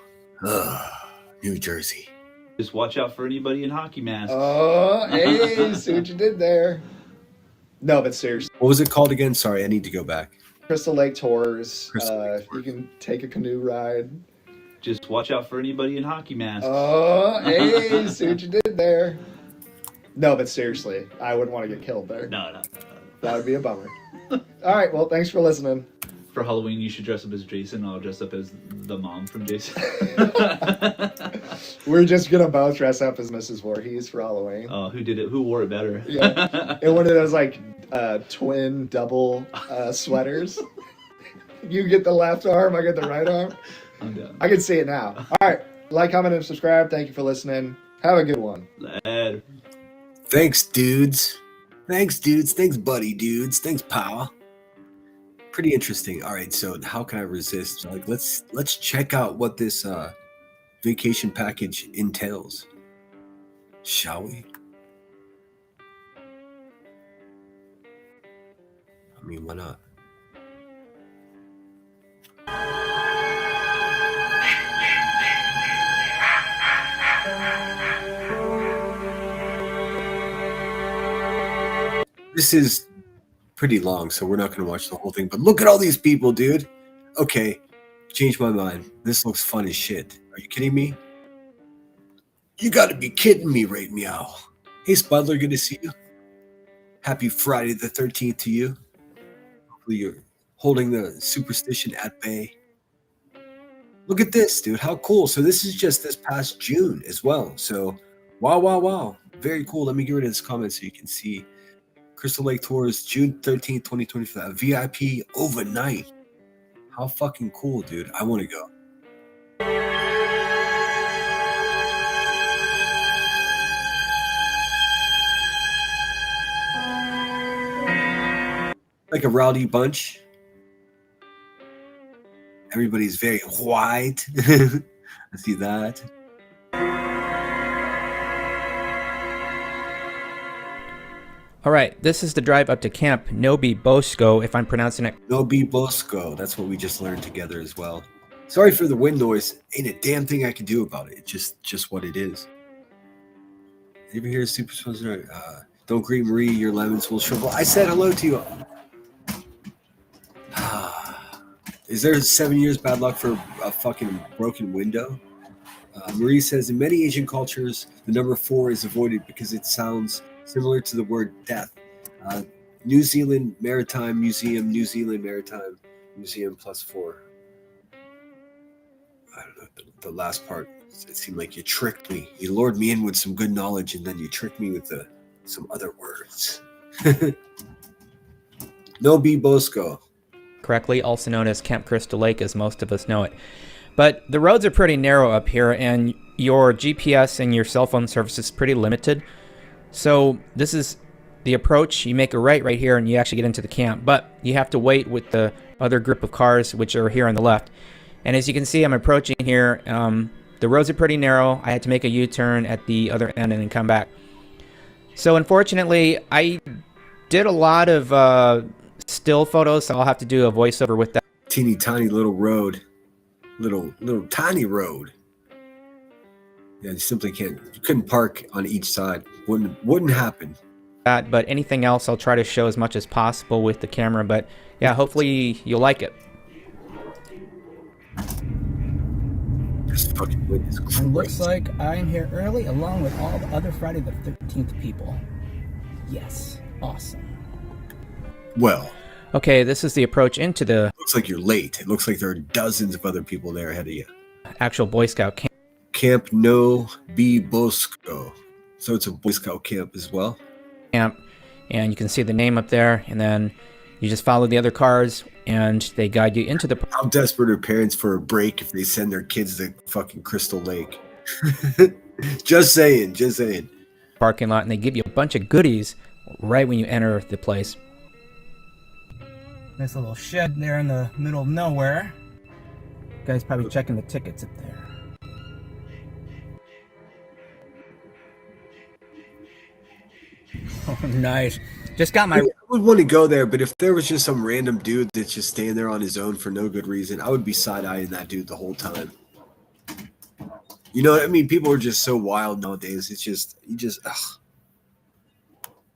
New Jersey. Just watch out for anybody in hockey masks. Oh, hey, see what you did there. No, but seriously. What was it called again? Sorry, I need to go back. Crystal Lake Tours. Crystal Lake You can take a canoe ride. Just watch out for anybody in hockey masks. Oh, hey, see what you did there. No, but seriously, I wouldn't want to get killed there. No. That would be a bummer. All right, well, thanks for listening. For Halloween, you should dress up as Jason. I'll dress up as the mom from Jason. We're just gonna both dress up as Mrs. Voorhees for Halloween. Oh, who did it? Who wore it better? Yeah, and one of those like twin double sweaters. You get the left arm, I get the right arm. I'm done. I can see it now. All right, like, comment, and subscribe. Thank you for listening. Have a good one. Later. Thanks, dudes. Thanks, buddy dudes. Thanks, pal. Pretty interesting. All right, so how can I resist? Like, let's check out what this vacation package entails, shall we? I mean, why not? This is pretty long, so we're not going to watch the whole thing. But look at all these people, dude. Okay, changed my mind. This looks fun as shit. Are you kidding me? You got to be kidding me, right, meow. Hey, Spudler, good to see you. Happy Friday the 13th to you. Hopefully you're holding the superstition at bay. Look at this, dude. How cool. So this is just this past June as well. So, wow. Very cool. Let me get rid of this comment so you can see. Crystal Lake Tours, June 13th, 2025. VIP overnight. How fucking cool, dude. I want to go. Like a rowdy bunch. Everybody's very white. I see that. All right, this is the drive up to Camp Nobi Bosco, if I'm pronouncing it. Nobi Bosco. That's what we just learned together as well. Sorry for the wind noise. Ain't a damn thing I can do about it. It's just what it is. You ever hear Superstitions? Don't greet Marie, your lemons will shrivel. I said hello to you. Is there 7 years bad luck for a fucking broken window? Marie says, in many Asian cultures, the number 4 is avoided because it sounds similar to the word death. New Zealand Maritime Museum, New Zealand Maritime Museum +4. I don't know, the last part, it seemed like you tricked me. You lured me in with some good knowledge and then you tricked me with some other words. Nobi Bosco. Correctly, also known as Camp Crystal Lake as most of us know it. But the roads are pretty narrow up here and your GPS and your cell phone service is pretty limited. So this is the approach. You make a right here and you actually get into the camp. But you have to wait with the other group of cars, which are here on the left. And as you can see, I'm approaching here. The roads are pretty narrow. I had to make a U-turn at the other end and then come back. So unfortunately, I did a lot of still photos, so I'll have to do a voiceover with that. Teeny tiny little road. Little tiny road. Yeah, you simply can't. You couldn't park on each side. Wouldn't happen. But anything else, I'll try to show as much as possible with the camera. But yeah, hopefully you'll like it. This fucking wind is great. It looks like I'm here early, along with all the other Friday the 13th people. Yes, awesome. Well. Okay, this is the approach into the... Looks like you're late. It looks like there are dozens of other people there ahead of you. Actual Boy Scout camp. Camp Nobi Bosco. So it's a Boy Scout camp as well. Camp, and you can see the name up there, and then you just follow the other cars, and they guide you into the... How desperate are parents for a break if they send their kids to fucking Crystal Lake? Just saying. Parking lot, and they give you a bunch of goodies right when you enter the place. Nice little shed there in the middle of nowhere. Guys probably checking the tickets up there. Oh, nice. Just got my... I would want to go there, but if there was just some random dude that's just standing there on his own for no good reason, I would be side-eyeing that dude the whole time. You know what I mean? People are just so wild nowadays. It's just, ugh.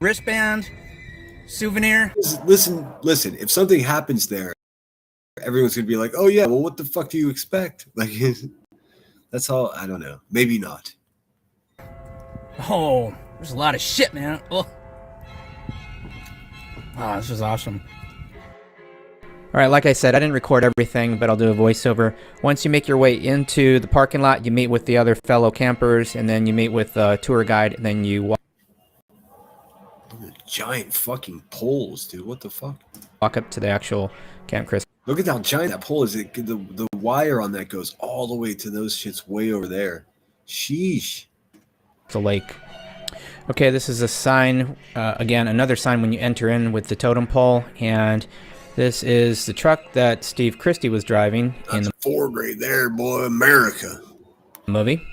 Wristband, souvenir. Listen. If something happens there, everyone's going to be like, oh yeah, well, what the fuck do you expect? Like, That's all. I don't know. Maybe not. Oh, there's a lot of shit, man. Oh, this was awesome. All right, like I said, I didn't record everything, but I'll do a voiceover. Once you make your way into the parking lot, you meet with the other fellow campers, and then you meet with a tour guide, and then you Giant fucking poles, dude. What the fuck? walk up to the actual Camp Chris. Look at how giant that pole is. The wire on that goes all the way to those shits way over there. Sheesh. The lake. Okay, this is a sign, again, another sign when you enter in with the totem pole, and this is the truck that Steve Christie was driving in the Ford right there, boy. America. movie.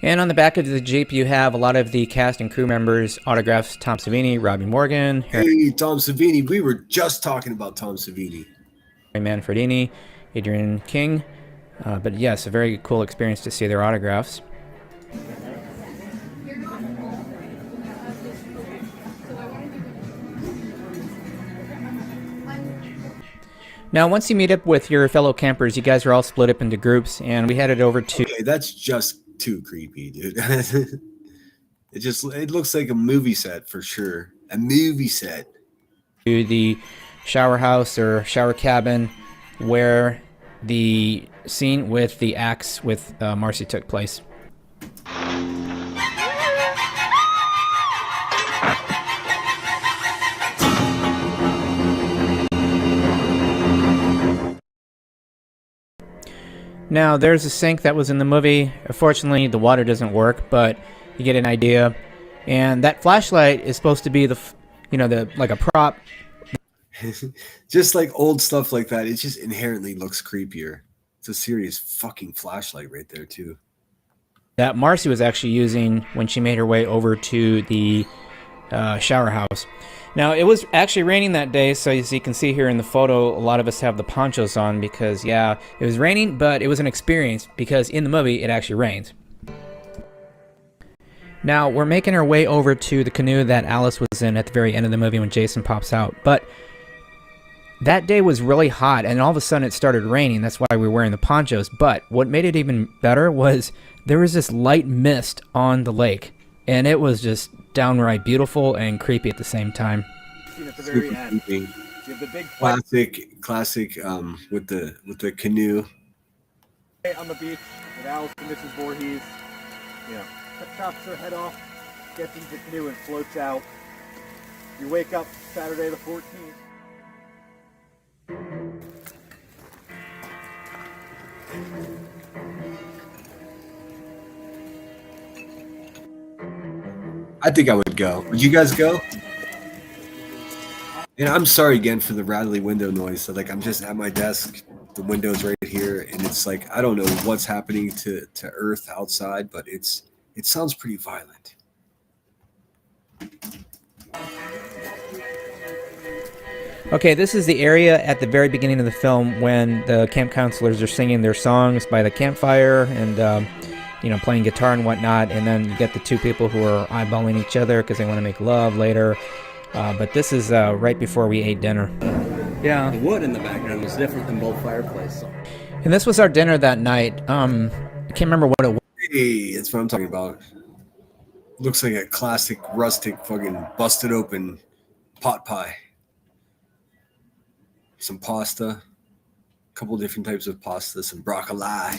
And on the back of the Jeep, you have a lot of the cast and crew members' autographs. Tom Savini, Robbie Morgan. Hey, Tom Savini. We were just talking about Tom Savini. Harry Manfredini, Adrian King. But yes, a very cool experience to see their autographs. Now, once you meet up with your fellow campers, you guys are all split up into groups, and we headed over to... Okay, that's just too creepy, dude. It looks like a movie set for sure. A movie set. To the shower house or shower cabin where the scene with the axe with Marcy took place. Now, there's a sink that was in the movie. Unfortunately, the water doesn't work, but you get an idea. And that flashlight is supposed to be like a prop. Just like old stuff like that, it just inherently looks creepier. It's a serious fucking flashlight right there, too. That Marcy was actually using when she made her way over to the shower house. Now, it was actually raining that day, so as you can see here in the photo, a lot of us have the ponchos on because, yeah, it was raining, but it was an experience because in the movie, it actually rained. Now, we're making our way over to the canoe that Alice was in at the very end of the movie when Jason pops out, but that day was really hot, and all of a sudden it started raining. That's why we were wearing the ponchos, but what made it even better was there was this light mist on the lake, and it was just downright beautiful and creepy at the same time. At the very end. You have the big classic with the canoe. On the beach with Alice and Mrs. Voorhees, chops her head off, gets into the canoe and floats out. You wake up Saturday the 14th. I think I would go. Would you guys go? And I'm sorry again for the rattly window noise. So like I'm just at my desk, the window's right here, and it's like I don't know what's happening to Earth outside, but it sounds pretty violent. Okay, this is the area at the very beginning of the film when the camp counselors are singing their songs by the campfire and playing guitar and whatnot, and then you get the two people who are eyeballing each other because they want to make love later. But this is right before we ate dinner. Yeah, the wood in the background was different than both fireplaces. And this was our dinner that night. I can't remember what it was. Hey, that's what I'm talking about. Looks like a classic rustic fucking busted open pot pie. Some pasta, a couple different types of pasta, some broccoli. I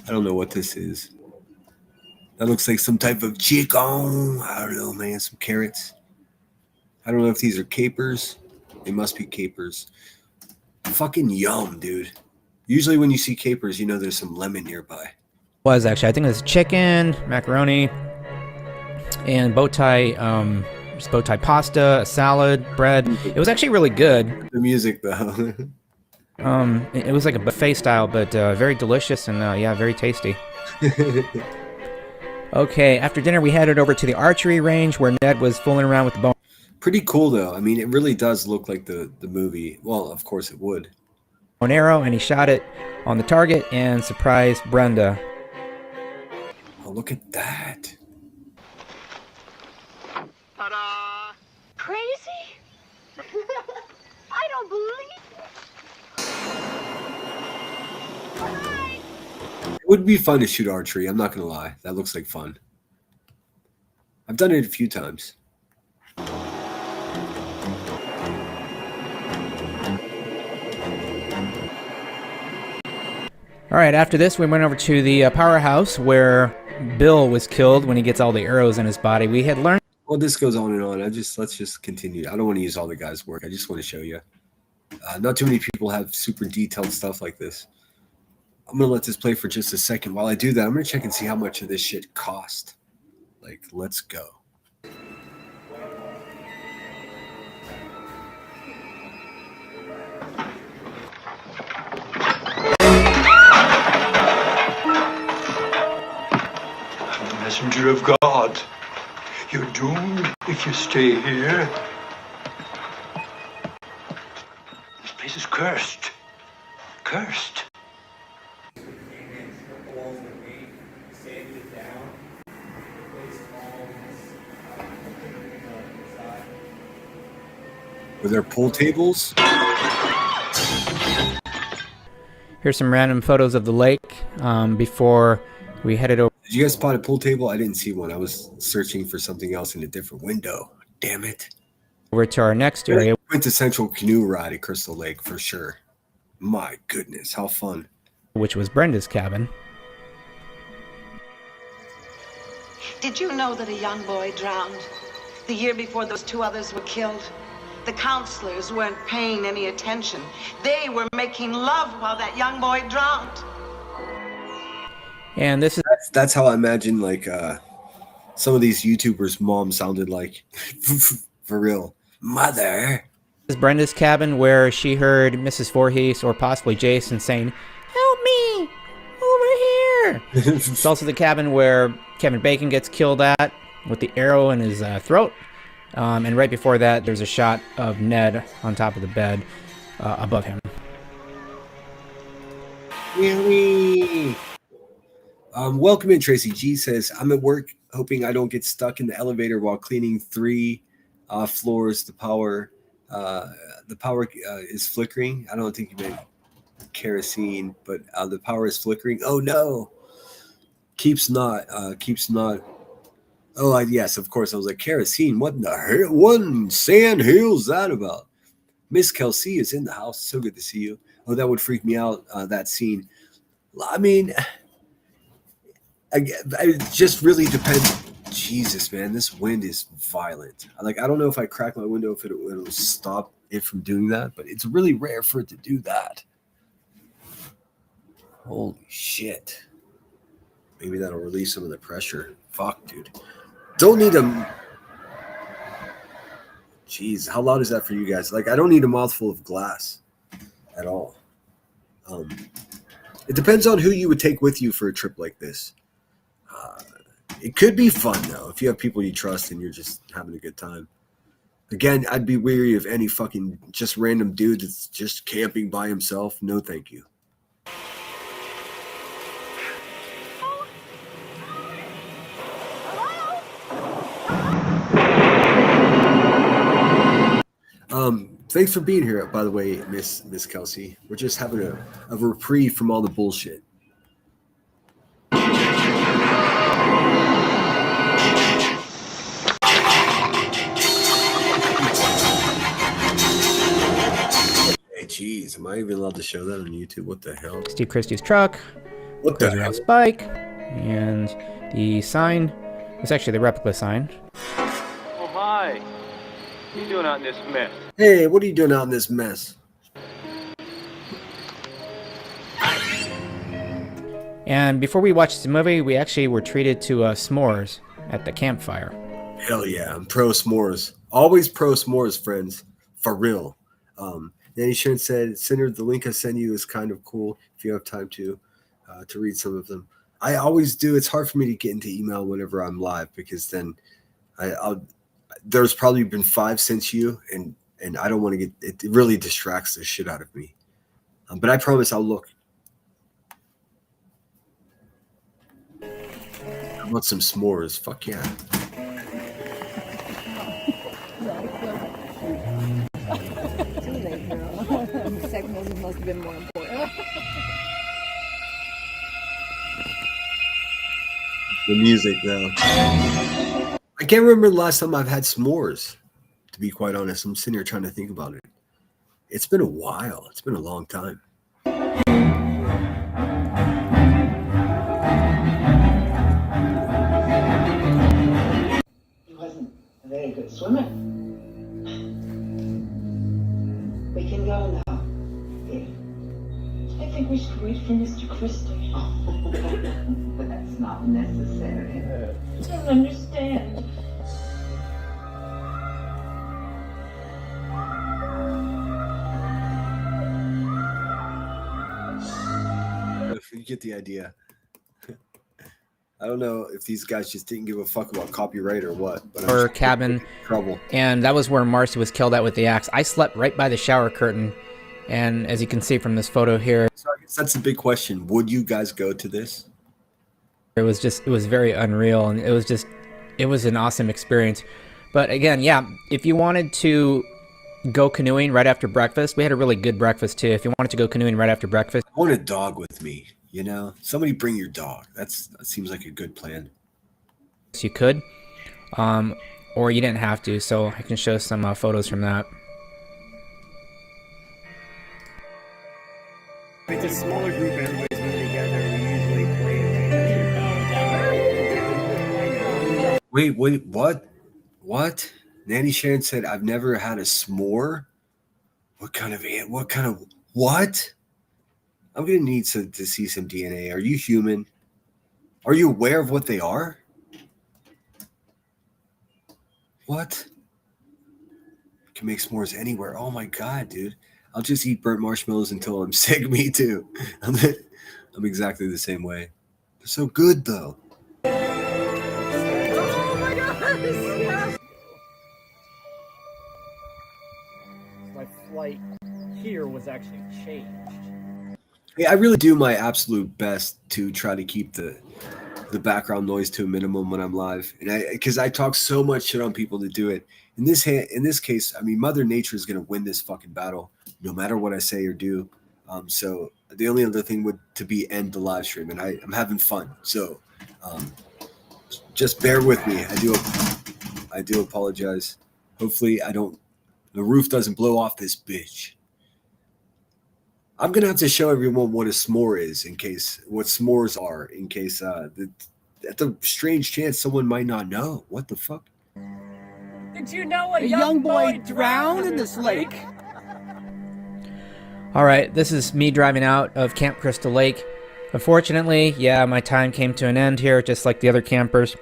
don't know what this is. That looks like some type of chicken. I don't know, man. Some carrots. I don't know if these are capers. They must be capers. Fucking yum, dude. Usually when you see capers, you know there's some lemon nearby. Was actually, I think it was chicken, macaroni, and bow tie pasta, a salad, bread. It was actually really good. The music, though. It was like a buffet style, but very delicious and very tasty. Okay, after dinner we headed over to the archery range where Ned was fooling around with the bow. Pretty cool, though. I mean, it really does look like the movie. Well, of course it would. An arrow, and he shot it on the target and surprised Brenda. Oh, look at that. Ta-da! Crazy? I don't believe Would be fun to shoot archery. I'm not gonna lie. That looks like fun. I've done it a few times. All right, after this, we went over to the powerhouse where Bill was killed when he gets all the arrows in his body. We had learned... Well, this goes on and on. Let's just continue. I don't want to use all the guys' work. I just want to show you. Not too many people have super detailed stuff like this. I'm going to let this play for just a second. While I do that, I'm going to check and see how much of this shit cost. Like, let's go. Messenger of God, you're doomed if you stay here. This place is cursed. Cursed. Were there pool tables? Here's some random photos of the lake before we headed over. Did you guys spot a pool table? I didn't see one. I was searching for something else in a different window. Damn it. Over to our next area. Quintessential canoe ride at Crystal Lake for sure. My goodness, how fun. Which was Brenda's cabin. Did you know that a young boy drowned the year before those two others were killed? The counselors weren't paying any attention. They were making love while that young boy drowned. And this is... That's how I imagine, like, some of these YouTubers' moms sounded like. For real. Mother. This is Brenda's cabin where she heard Mrs. Voorhees or possibly Jason saying, "Help me! Over here!" It's also the cabin where Kevin Bacon gets killed at with the arrow in his throat. And right before that, there's a shot of Ned on top of the bed above him. Wee-wee. Welcome in, Tracy G says, I'm at work hoping I don't get stuck in the elevator while cleaning 3 floors. The power is flickering. I don't think you meant kerosene, but the power is flickering. Oh no. Keeps not. Oh, yes, of course. I was like, kerosene. What in the hell? What in sand hell's that about? Miss Kelsey is in the house. So good to see you. Oh, that would freak me out, that scene. I mean, it just really depends. Jesus, man, this wind is violent. I don't know if I crack my window if it'll stop it from doing that, but it's really rare for it to do that. Holy shit. Maybe that'll release some of the pressure. Fuck, dude. Don't need a... Jeez, how loud is that for you guys? I don't need a mouthful of glass at all. It depends on who you would take with you for a trip like this. It could be fun, though, if you have people you trust and you're just having a good time. Again, I'd be weary of any fucking just random dude that's just camping by himself. No, thank you. Thanks for being here, by the way, Miss Kelsey. We're just having a reprieve from all the bullshit. Hey, geez, am I even allowed to show that on YouTube? What the hell? Steve Christie's truck. What the hell? House bike. And the sign was actually the replica sign. Oh, hi. What are you doing out in this mess? Hey, what are you doing out in this mess? And before we watched the movie, we actually were treated to s'mores at the campfire. Hell yeah, I'm pro s'mores. Always pro s'mores, friends. For real. Nanny Sharon said, Senator, the link I sent you is kind of cool if you have time to read some of them. I always do. It's hard for me to get into email whenever I'm live because then there's probably been 5 since you, and I don't want to get it. It really distracts the shit out of me. But I promise I'll look. How about some s'mores? Fuck yeah. Too late, girl. The second must have been more important. The music, though. I can't remember the last time I've had s'mores, to be quite honest. I'm sitting here trying to think about it. It's been a while. It's been a long time. He wasn't a very good swimmer. We can go now. I think we should wait for Mr. Christie. Oh, that's not necessary. I don't understand. You get the idea. I don't know if these guys just didn't give a fuck about copyright or what. But Her cabin. Trouble. And that was where Marcy was killed at with the axe. I slept right by the shower curtain. And as you can see from this photo here. So I guess that's the big question. Would you guys go to this? It was very unreal. And it was an awesome experience. But again, yeah, if you wanted to go canoeing right after breakfast, we had a really good breakfast too. If you wanted to go canoeing right after breakfast. I want a dog with me. You know, somebody bring your dog. That seems like a good plan. You could, or you didn't have to. So I can show some photos from that. It's a smaller group, everybody's been together, we usually play. Wait, what? Nanny Sharon said, I've never had a s'more? What? I'm going to need to see some DNA. Are you human? Are you aware of what they are? What? You can make s'mores anywhere. Oh my God, dude. I'll just eat burnt marshmallows until I'm sick. Me too. I'm exactly the same way. They're so good, though. Oh my gosh! My flight here was actually changed. Hey, I really do my absolute best to try to keep the background noise to a minimum when I'm live, and because I talk so much shit on people to do it. In this case, I mean, Mother Nature is going to win this fucking battle, no matter what I say or do. So the only other thing would to be end the live stream, and I'm having fun. So just bear with me. I do apologize. Hopefully, the roof doesn't blow off this bitch. I'm gonna have to show everyone what a s'more is, what s'mores are, in case at the strange chance someone might not know. What the fuck? Did you know a young boy drowned in this lake? All right, this is me driving out of Camp Crystal Lake. Unfortunately, yeah, my time came to an end here, just like the other campers.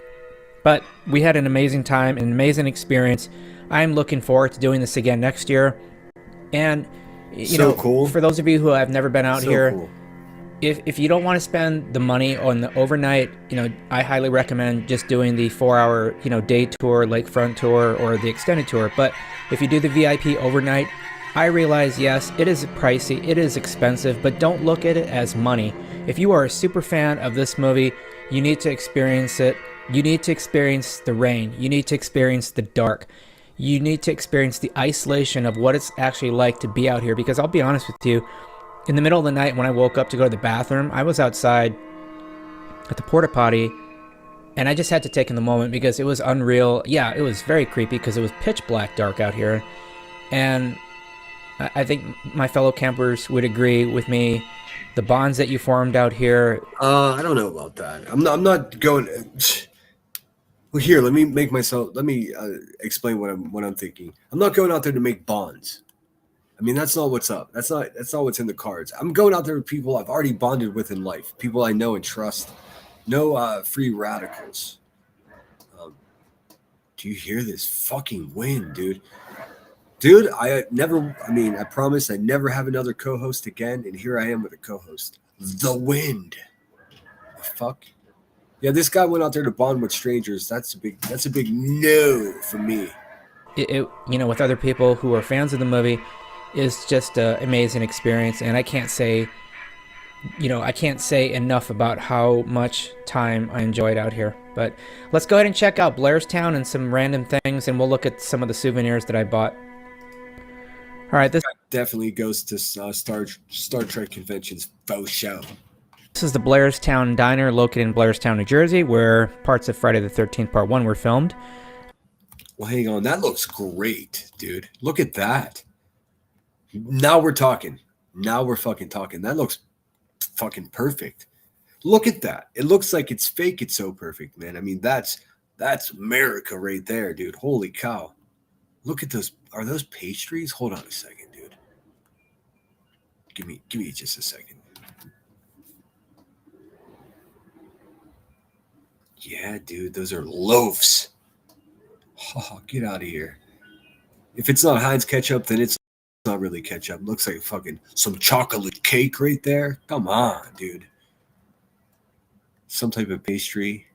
But we had an amazing time, an amazing experience. I'm looking forward to doing this again next year. And you know, cool. For those of you who have never been out here, cool. If you don't want to spend the money on the overnight, I highly recommend just doing the 4-hour, day tour, lakefront tour, or the extended tour. But if you do the VIP overnight, I realize, yes, it is pricey, it is expensive, but don't look at it as money. If you are a super fan of this movie, you need to experience it. You need to experience the rain. You need to experience the dark. You need to experience the isolation of what it's actually like to be out here. Because I'll be honest with you, in the middle of the night when I woke up to go to the bathroom, I was outside at the porta potty, and I just had to take in the moment because it was unreal. Yeah, it was very creepy because it was pitch black dark out here. And I think my fellow campers would agree with me. The bonds that you formed out here. I don't know about that. I'm not going. Well, here, let me explain what I'm thinking. I'm not going out there to make bonds. I mean, that's not what's up. That's not what's in the cards. I'm going out there with people I've already bonded with in life, people I know and trust. No free radicals. Do you hear this fucking wind, dude? Dude, I promise I'd never have another co-host again, and here I am with a co-host. The wind. The fuck? Yeah, this guy went out there to bond with strangers. That's a big no for me. With other people who are fans of the movie, is just an amazing experience, and I can't say enough about how much time I enjoyed out here. But let's go ahead and check out Blairstown and some random things, and we'll look at some of the souvenirs that I bought. All right, this definitely goes to Star Trek conventions faux show. This is the Blairstown Diner located in Blairstown, New Jersey, where parts of Friday the 13th Part 1 were filmed. Well, hang on. That looks great, dude. Look at that. Now we're talking. Now we're fucking talking. That looks fucking perfect. Look at that. It looks like it's fake. It's so perfect, man. I mean, that's America right there, dude. Holy cow. Look at those. Are those pastries? Hold on a second, dude. Give me just a second. Yeah, dude, those are loaves. Oh, get out of here. If it's not Heinz ketchup, then it's not really ketchup. Looks like fucking some chocolate cake right there. Come on, dude. Some type of pastry,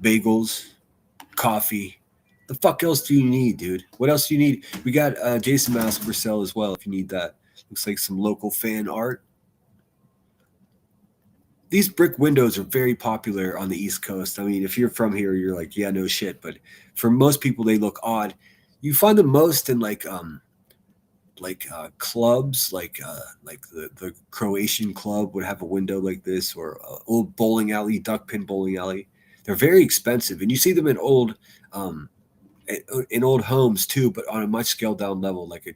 bagels, coffee. The fuck else do you need, dude? What else do you need? We got Jason mask for sale as well if you need that. Looks like some local fan art. These brick windows are very popular on the East Coast. I mean, if you're from here, you're like, yeah, no shit. But for most people, they look odd. You find them most in like clubs, like the Croatian club would have a window like this, or old bowling alley, duck pin bowling alley. They're very expensive, and you see them in old homes too, but on a much scaled down level, like a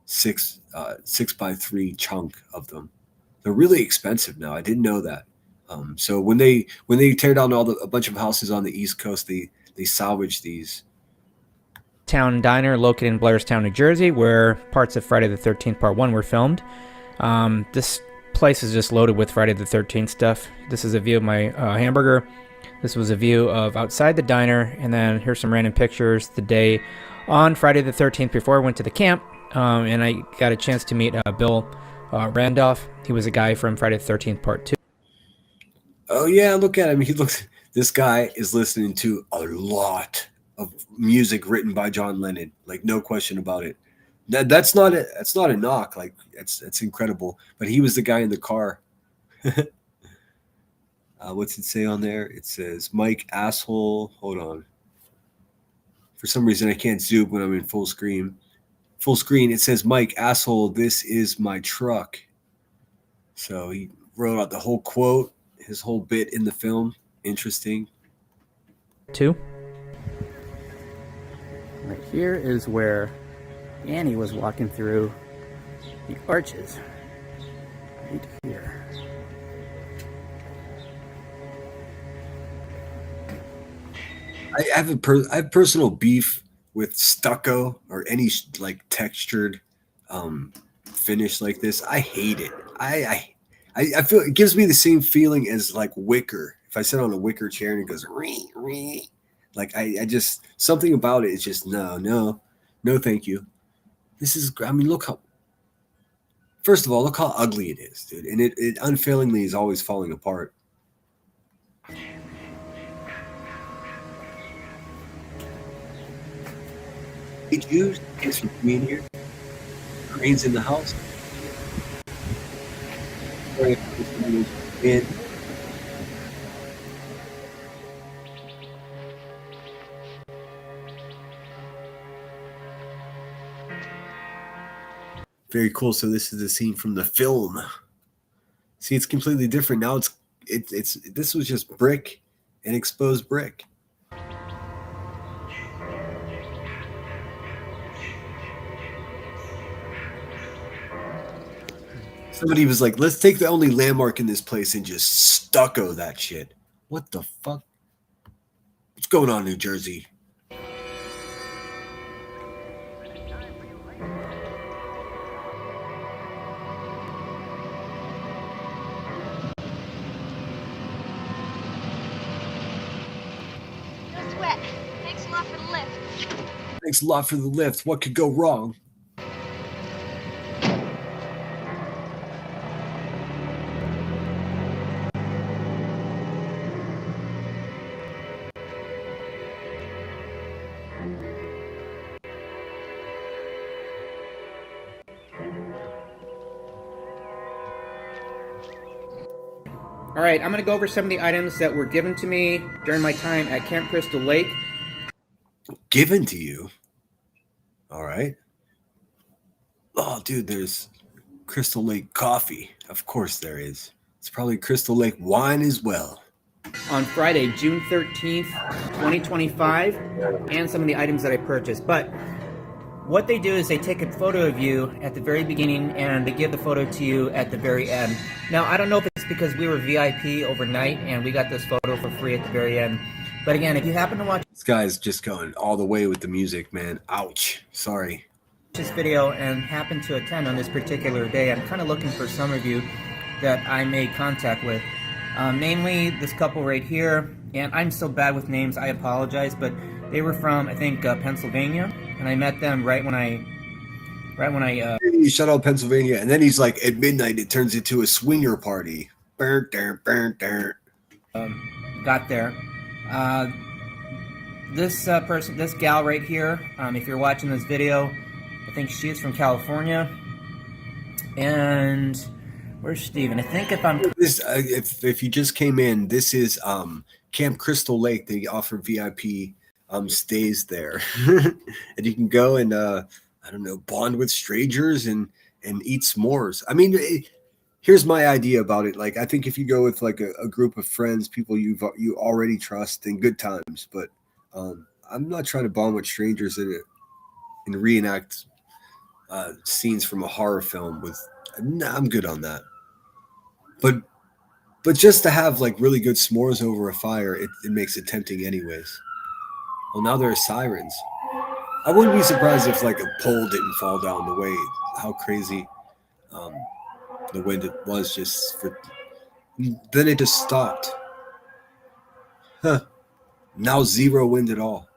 6x3 chunk of them. They're really expensive now. I didn't know that. So when they tear down a bunch of houses on the East Coast, they salvage these. Town Diner located in Blairstown, New Jersey, where parts of Friday the 13th Part 1 were filmed. This place is just loaded with Friday the 13th stuff. This is a view of my hamburger. This was a view of outside the diner, and then here's some random pictures the day on Friday the 13th before I went to the camp, and I got a chance to meet Bill Randolph. He was a guy from Friday the 13th Part 2. Oh yeah, look at him. This guy is listening to a lot of music written by John Lennon, like no question about it. That's not a knock. Like it's incredible. But he was the guy in the car. What's it say on there? It says Mike asshole. Hold on. For some reason I can't zoom when I'm in full screen. Full screen. It says Mike asshole. This is my truck. So he wrote out the whole quote, his whole bit in the film. Interesting. 2. Right here is where Annie was walking through the arches. Right here. I have personal beef with stucco or any like textured finish like this. I hate it. I feel it gives me the same feeling as like wicker. If I sit on a wicker chair and it goes ree, ree, like I just something about it is just no, thank you. This is, I mean, first of all, look how ugly it is, dude. And it unfailingly is always falling apart. Hey, Jews, thanks for being here. Crane's in the house. In. Very cool. So this is the scene from the film. See, it's completely different now. It's this was just brick and exposed brick. Somebody was like, let's take the only landmark in this place and just stucco that shit. What the fuck? What's going on, New Jersey? No sweat. Thanks a lot for the lift. Thanks a lot for the lift. What could go wrong? All right, I'm going to go over some of the items that were given to me during my time at Camp Crystal Lake. Given to you? All right. Oh, dude, there's Crystal Lake coffee. Of course there is. It's It's probably Crystal Lake wine as well. On Friday, June 13th, 2025, and some of the items that I purchased. But what they do is they take a photo of you at the very beginning and they give the photo to you at the very end. Now, I don't know if it's because we were VIP overnight and we got this photo for free at the very end. But again, if you happen to watch This guy's just going all the way with the music, man. Ouch. Sorry. this video and happen to attend on this particular day, I'm kind of looking for some of you that I made contact with. Mainly this couple right here, and I'm so bad with names, I apologize, but they were from, I think, Pennsylvania, and I met them right when I He shut out Pennsylvania, and then he's like, at midnight, it turns into a swinger party. Got there. This person, this gal right here, if you're watching this video, I think she's from California, and where's Steven? I think if you just came in, this is Camp Crystal Lake. They offer VIP stays there, and you can go and I don't know, bond with strangers and eat s'mores. I mean, here's my idea about it. Like, I think if you go with like a group of friends, people you already trust, and good times. But I'm not trying to bond with strangers and reenact scenes from a horror film. I'm good on that. But just to have like really good s'mores over a fire, it makes it tempting anyways. Well, now there are sirens. I wouldn't be surprised if like a pole didn't fall down the way how crazy the wind it was just for. Then it just stopped. Huh. Now zero wind at all.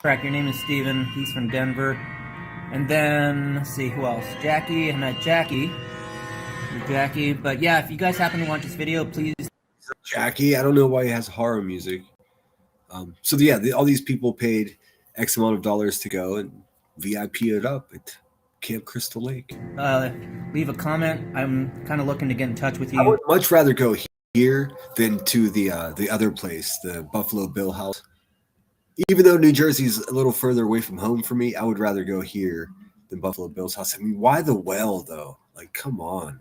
Correct. Your name is Steven. He's from Denver. And then, let's see, who else? Jackie. I met Jackie. Jackie. But yeah, if you guys happen to watch this video, please. Jackie, I don't know why he has horror music. So yeah, all these people paid X amount of dollars to go and VIP it up at Camp Crystal Lake. Leave a comment. I'm kind of looking to get in touch with you. I would much rather go here than to the other place, the Buffalo Bill House. Even though New Jersey's a little further away from home for me, I would rather go here than Buffalo Bill's house. I mean, why the well though? Like, come on.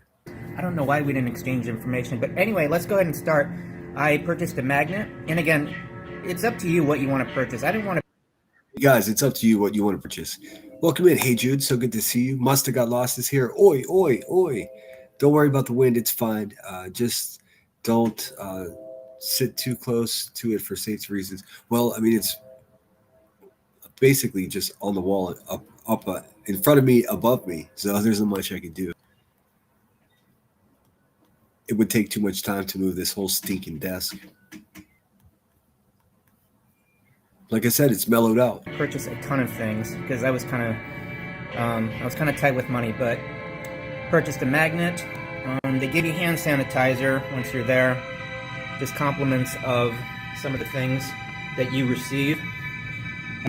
I don't know why we didn't exchange information, but anyway, let's go ahead and start. I purchased a magnet, and again, it's up to you what you want to purchase. I didn't want to. Guys, it's up to you what you want to purchase. Welcome in. Hey, Jude. So good to see you. Must have got lost is here. Oi, oi, oi. Don't worry about the wind. It's fine. Just don't sit too close to it for safety reasons. Well, I mean, it's basically just on the wall up in front of me, above me. So there's not much I can do. It would take too much time to move this whole stinking desk. Like I said, it's mellowed out. Purchase a ton of things because I was kind of tight with money, but purchased a magnet. They give you hand sanitizer once you're there. Just compliments of some of the things that you receive.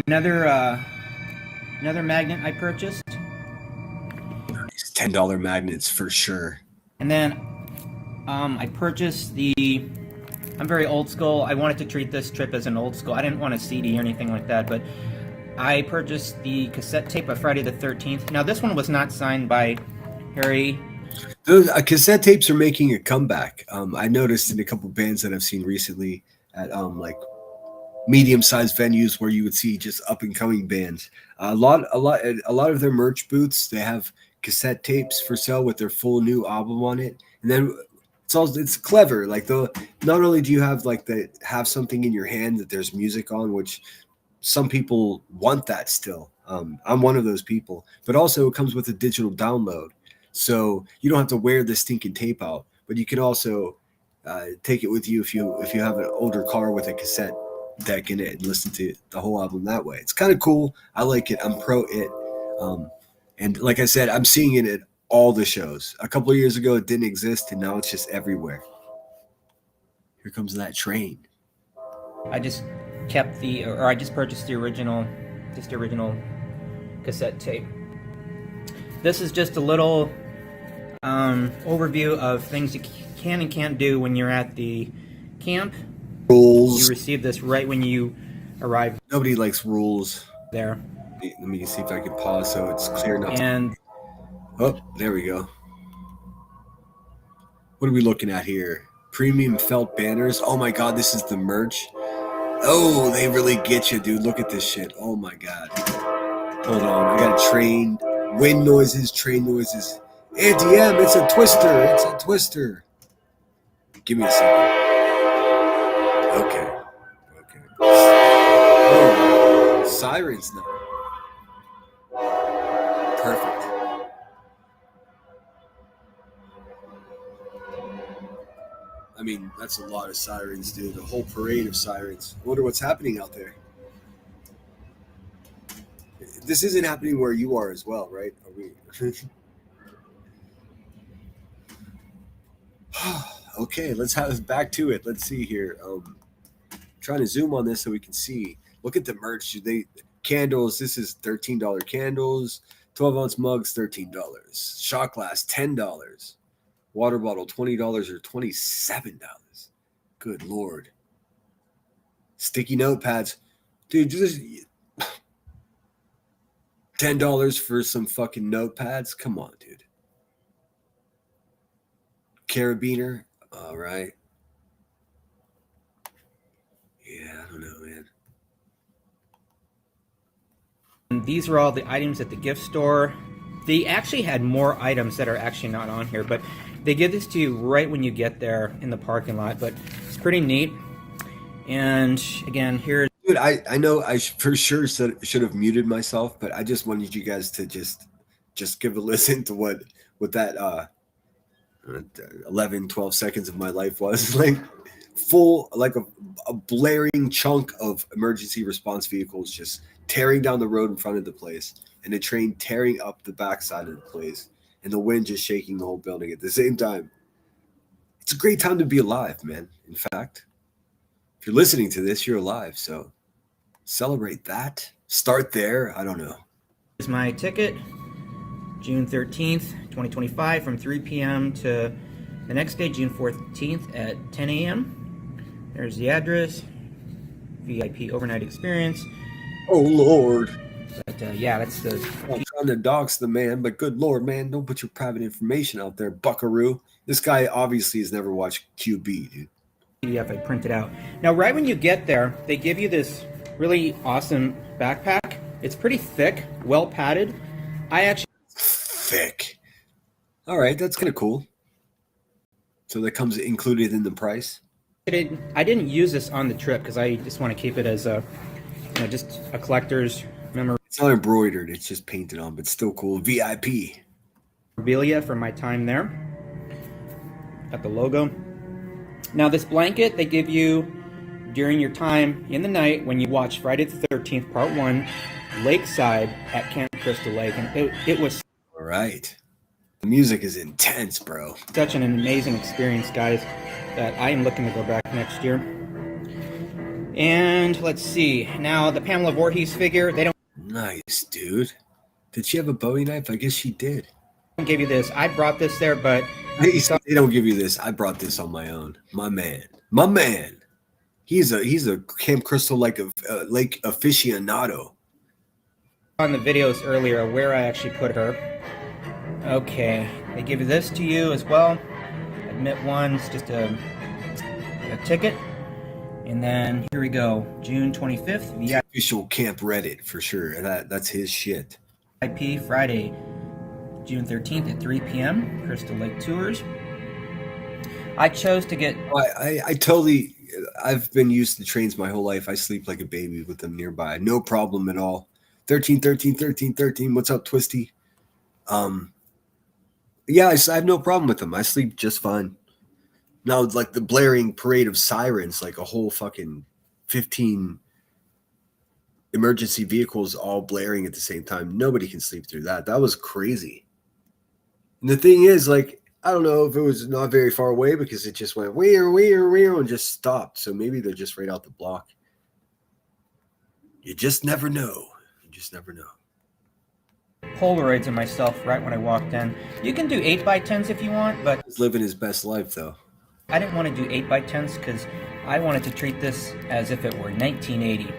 Another magnet I purchased. These $10 magnets for sure. And then I purchased I'm very old school. I wanted to treat this trip as an old school. I didn't want a CD or anything like that, but I purchased the cassette tape of Friday the 13th. Now, this one was not signed by Harry. Those cassette tapes are making a comeback. I noticed in a couple bands that I've seen recently at like medium-sized venues where you would see just up-and-coming bands. A lot of their merch booths, they have cassette tapes for sale with their full new album on it, and then it's clever. Like not only do you have have something in your hand that there's music on, which some people want that still. I'm one of those people, but also it comes with a digital download, so you don't have to wear the stinking tape out. But you can also take it with you if you have an older car with a cassette deck in it and listen to the whole album that way. It's kind of cool. I like it. I'm pro it. And like I said, I'm seeing it at all the shows. A couple of years ago, it didn't exist, and now it's just everywhere. Here comes that train. I just I just purchased the original cassette tape. This is just a little overview of things you can and can't do when you're at the camp. Rules. You receive this right when you arrive. Nobody likes rules. There. Let me see if I can pause so it's clear enough. And oh, there we go. What are we looking at here? Premium felt banners. Oh my god, this is the merch. Oh, they really get you, dude. Look at this shit. Oh my god. Hold on, I got a train. Wind noises, train noises. Auntie M, it's a twister. It's a twister. Give me a second. Okay. Oh, sirens now. Perfect. I mean, that's a lot of sirens, dude. A whole parade of sirens. I wonder what's happening out there. This isn't happening where you are as well, right? Are we? Okay, let's have back to it. Let's see here. Trying to zoom on this so we can see. Look at the merch. Candles. This is $13 candles. 12-ounce mugs, $13. Shot glass, $10. Water bottle, $20 or $27. Good Lord. Sticky notepads. Dude, just $10 for some fucking notepads? Come on, dude. Carabiner. All right. Yeah, I don't know, man. These are all the items at the gift store. They actually had more items that are actually not on here, but they give this to you right when you get there in the parking lot, but it's pretty neat. And again, here... Dude, I know I for sure should have muted myself, but I just wanted you guys to just give a listen to what that 11, 12 seconds of my life was. Like full, like a blaring chunk of emergency response vehicles just tearing down the road in front of the place, and a train tearing up the backside of the place, and the wind just shaking the whole building at the same time. It's a great time to be alive, man. In fact, if you're listening to this, you're alive. So celebrate that. Start there. I don't know. Here's my ticket. June 13th, 2025 from 3 p.m. to the next day, June 14th at 10 a.m. There's the address. VIP overnight experience. Oh, Lord. But yeah, that's the... I'm trying to dox the man, but good Lord, man, don't put your private information out there, buckaroo. This guy obviously has never watched QB, dude. PDF I printed out. Now, right when you get there, they give you this really awesome backpack. It's pretty thick, well padded. Thick. All right, that's kind of cool. So that comes included in the price? I didn't use this on the trip because I just want to keep it as a, just a collector's memory. It's not embroidered, it's just painted on, but still cool. VIP. Memorabilia from my time there. Got the logo. Now this blanket they give you during your time in the night when you watch Friday the 13th Part 1 Lakeside at Camp Crystal Lake, and it was... All right. The music is intense, bro. Such an amazing experience, guys, that I am looking to go back next year. And let's see. Now the Pamela Voorhees figure, they don't... Nice, dude. Did she have a Bowie knife? I guess she did. I don't give you this. I brought this there, but... They don't give you this. I brought this on my own. My man. He's a Camp Crystal Lake aficionado. On the videos earlier where I actually put her. Okay, they give you this to you as well. Admit one's just a ticket. And then here we go, June 25th. VIP official Camp Reddit for sure. That's his shit. VIP Friday, June 13th at 3 p.m. Crystal Lake Tours. I chose to get... I've been used to trains my whole life. I sleep like a baby with them nearby. No problem at all. 13. What's up, Twisty? Yeah, I have no problem with them. I sleep just fine. Now, like the blaring parade of sirens, like a whole fucking 15 emergency vehicles all blaring at the same time. Nobody can sleep through that. That was crazy. And the thing is, like, I don't know if it was not very far away because it just went wee and just stopped. So maybe they're just right out the block. You just never know. Polaroids of myself right when I walked in. You can do 8x10s if you want, but... He's living his best life, though. I didn't want to do 8x10s because I wanted to treat this as if it were 1980.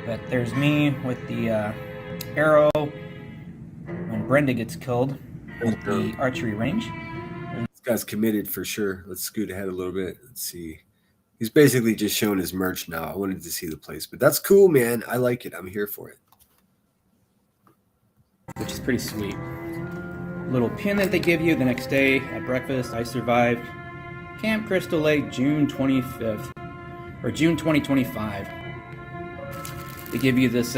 But there's me with the arrow when Brenda gets killed at the archery range. This guy's committed for sure. Let's scoot ahead a little bit. Let's see. He's basically just showing his merch now. I wanted to see the place, but that's cool, man. I like it. I'm here for it. Which is pretty sweet. Little pin that they give you the next day at breakfast. I survived Camp Crystal Lake June 25th, or June 2025. They give you this.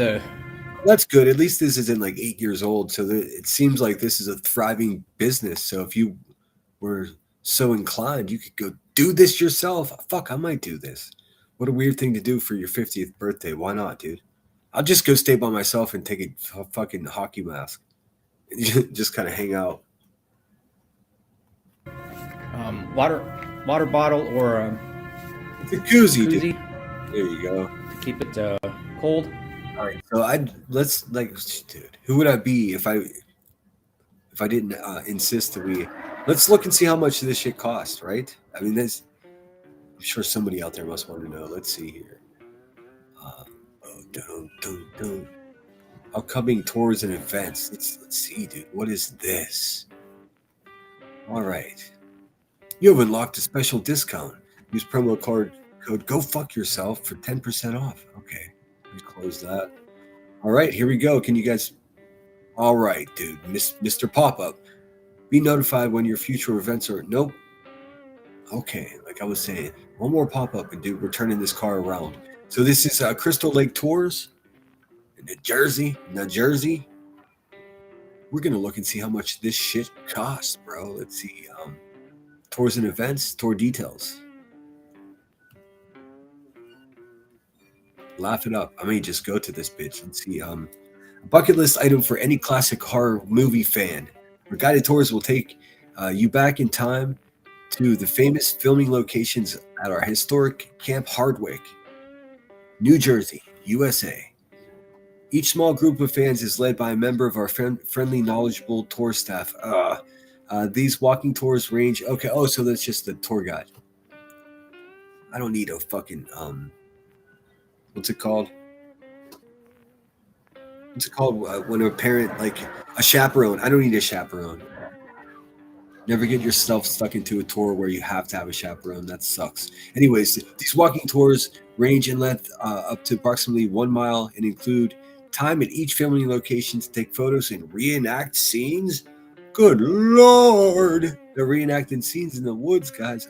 That's good. At least this isn't like 8 years old, so it seems like this is a thriving business. So if you were so inclined, you could go do this yourself. Fuck, I might do this. What a weird thing to do for your 50th birthday. Why not, dude? I'll just go stay by myself and take a fucking hockey mask. Just kind of hang out. Water bottle or it's a koozie. Dude. There you go. To keep it cold. All right. So dude, who would I be if I didn't insist that we let's look and see how much this shit costs, right? I mean, I'm sure somebody out there must want to know. Let's see here. Upcoming tours and events. Let's see, dude. What is this? All right. You have unlocked a special discount. Use promo code Go Fuck Yourself for 10% off. Okay. Let me close that. All right, here we go. Can you guys? All right, dude. Mr. Pop-Up. Be notified when your future events are. Nope. Okay, like I was saying, one more pop-up and dude, we're turning this car around. So this is Crystal Lake Tours in New Jersey. We're gonna look and see how much this shit costs, bro. Let's see. Tours and events, tour details. Laugh it up. I may just go to this bitch. Let's see. A bucket list item for any classic horror movie fan. Our guided tours will take you back in time to the famous filming locations at our historic Camp Hardwick, New Jersey, USA. Each small group of fans is led by a member of our friendly, knowledgeable tour staff. These walking tours range. Okay, so that's just the tour guide. I don't need a fucking what's it called? What's it called when a parent, like a chaperone? I don't need a chaperone. Never get yourself stuck into a tour where you have to have a chaperone. That sucks. Anyways, these walking tours range in length up to approximately 1 mile and include time at each filming location to take photos and reenact scenes. Good Lord. They're reenacting scenes in the woods, guys.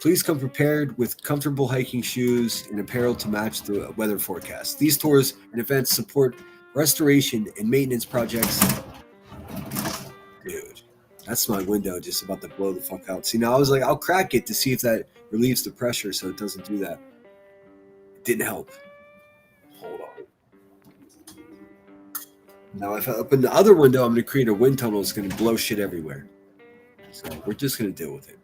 Please come prepared with comfortable hiking shoes and apparel to match the weather forecast. These tours and events support restoration and maintenance projects. Dude, that's my window just about to blow the fuck out. See, now I was like, I'll crack it to see if that relieves the pressure so it doesn't do that. It didn't help. Hold on. Now if I open the other window, I'm going to create a wind tunnel that's going to blow shit everywhere. So we're just going to deal with it.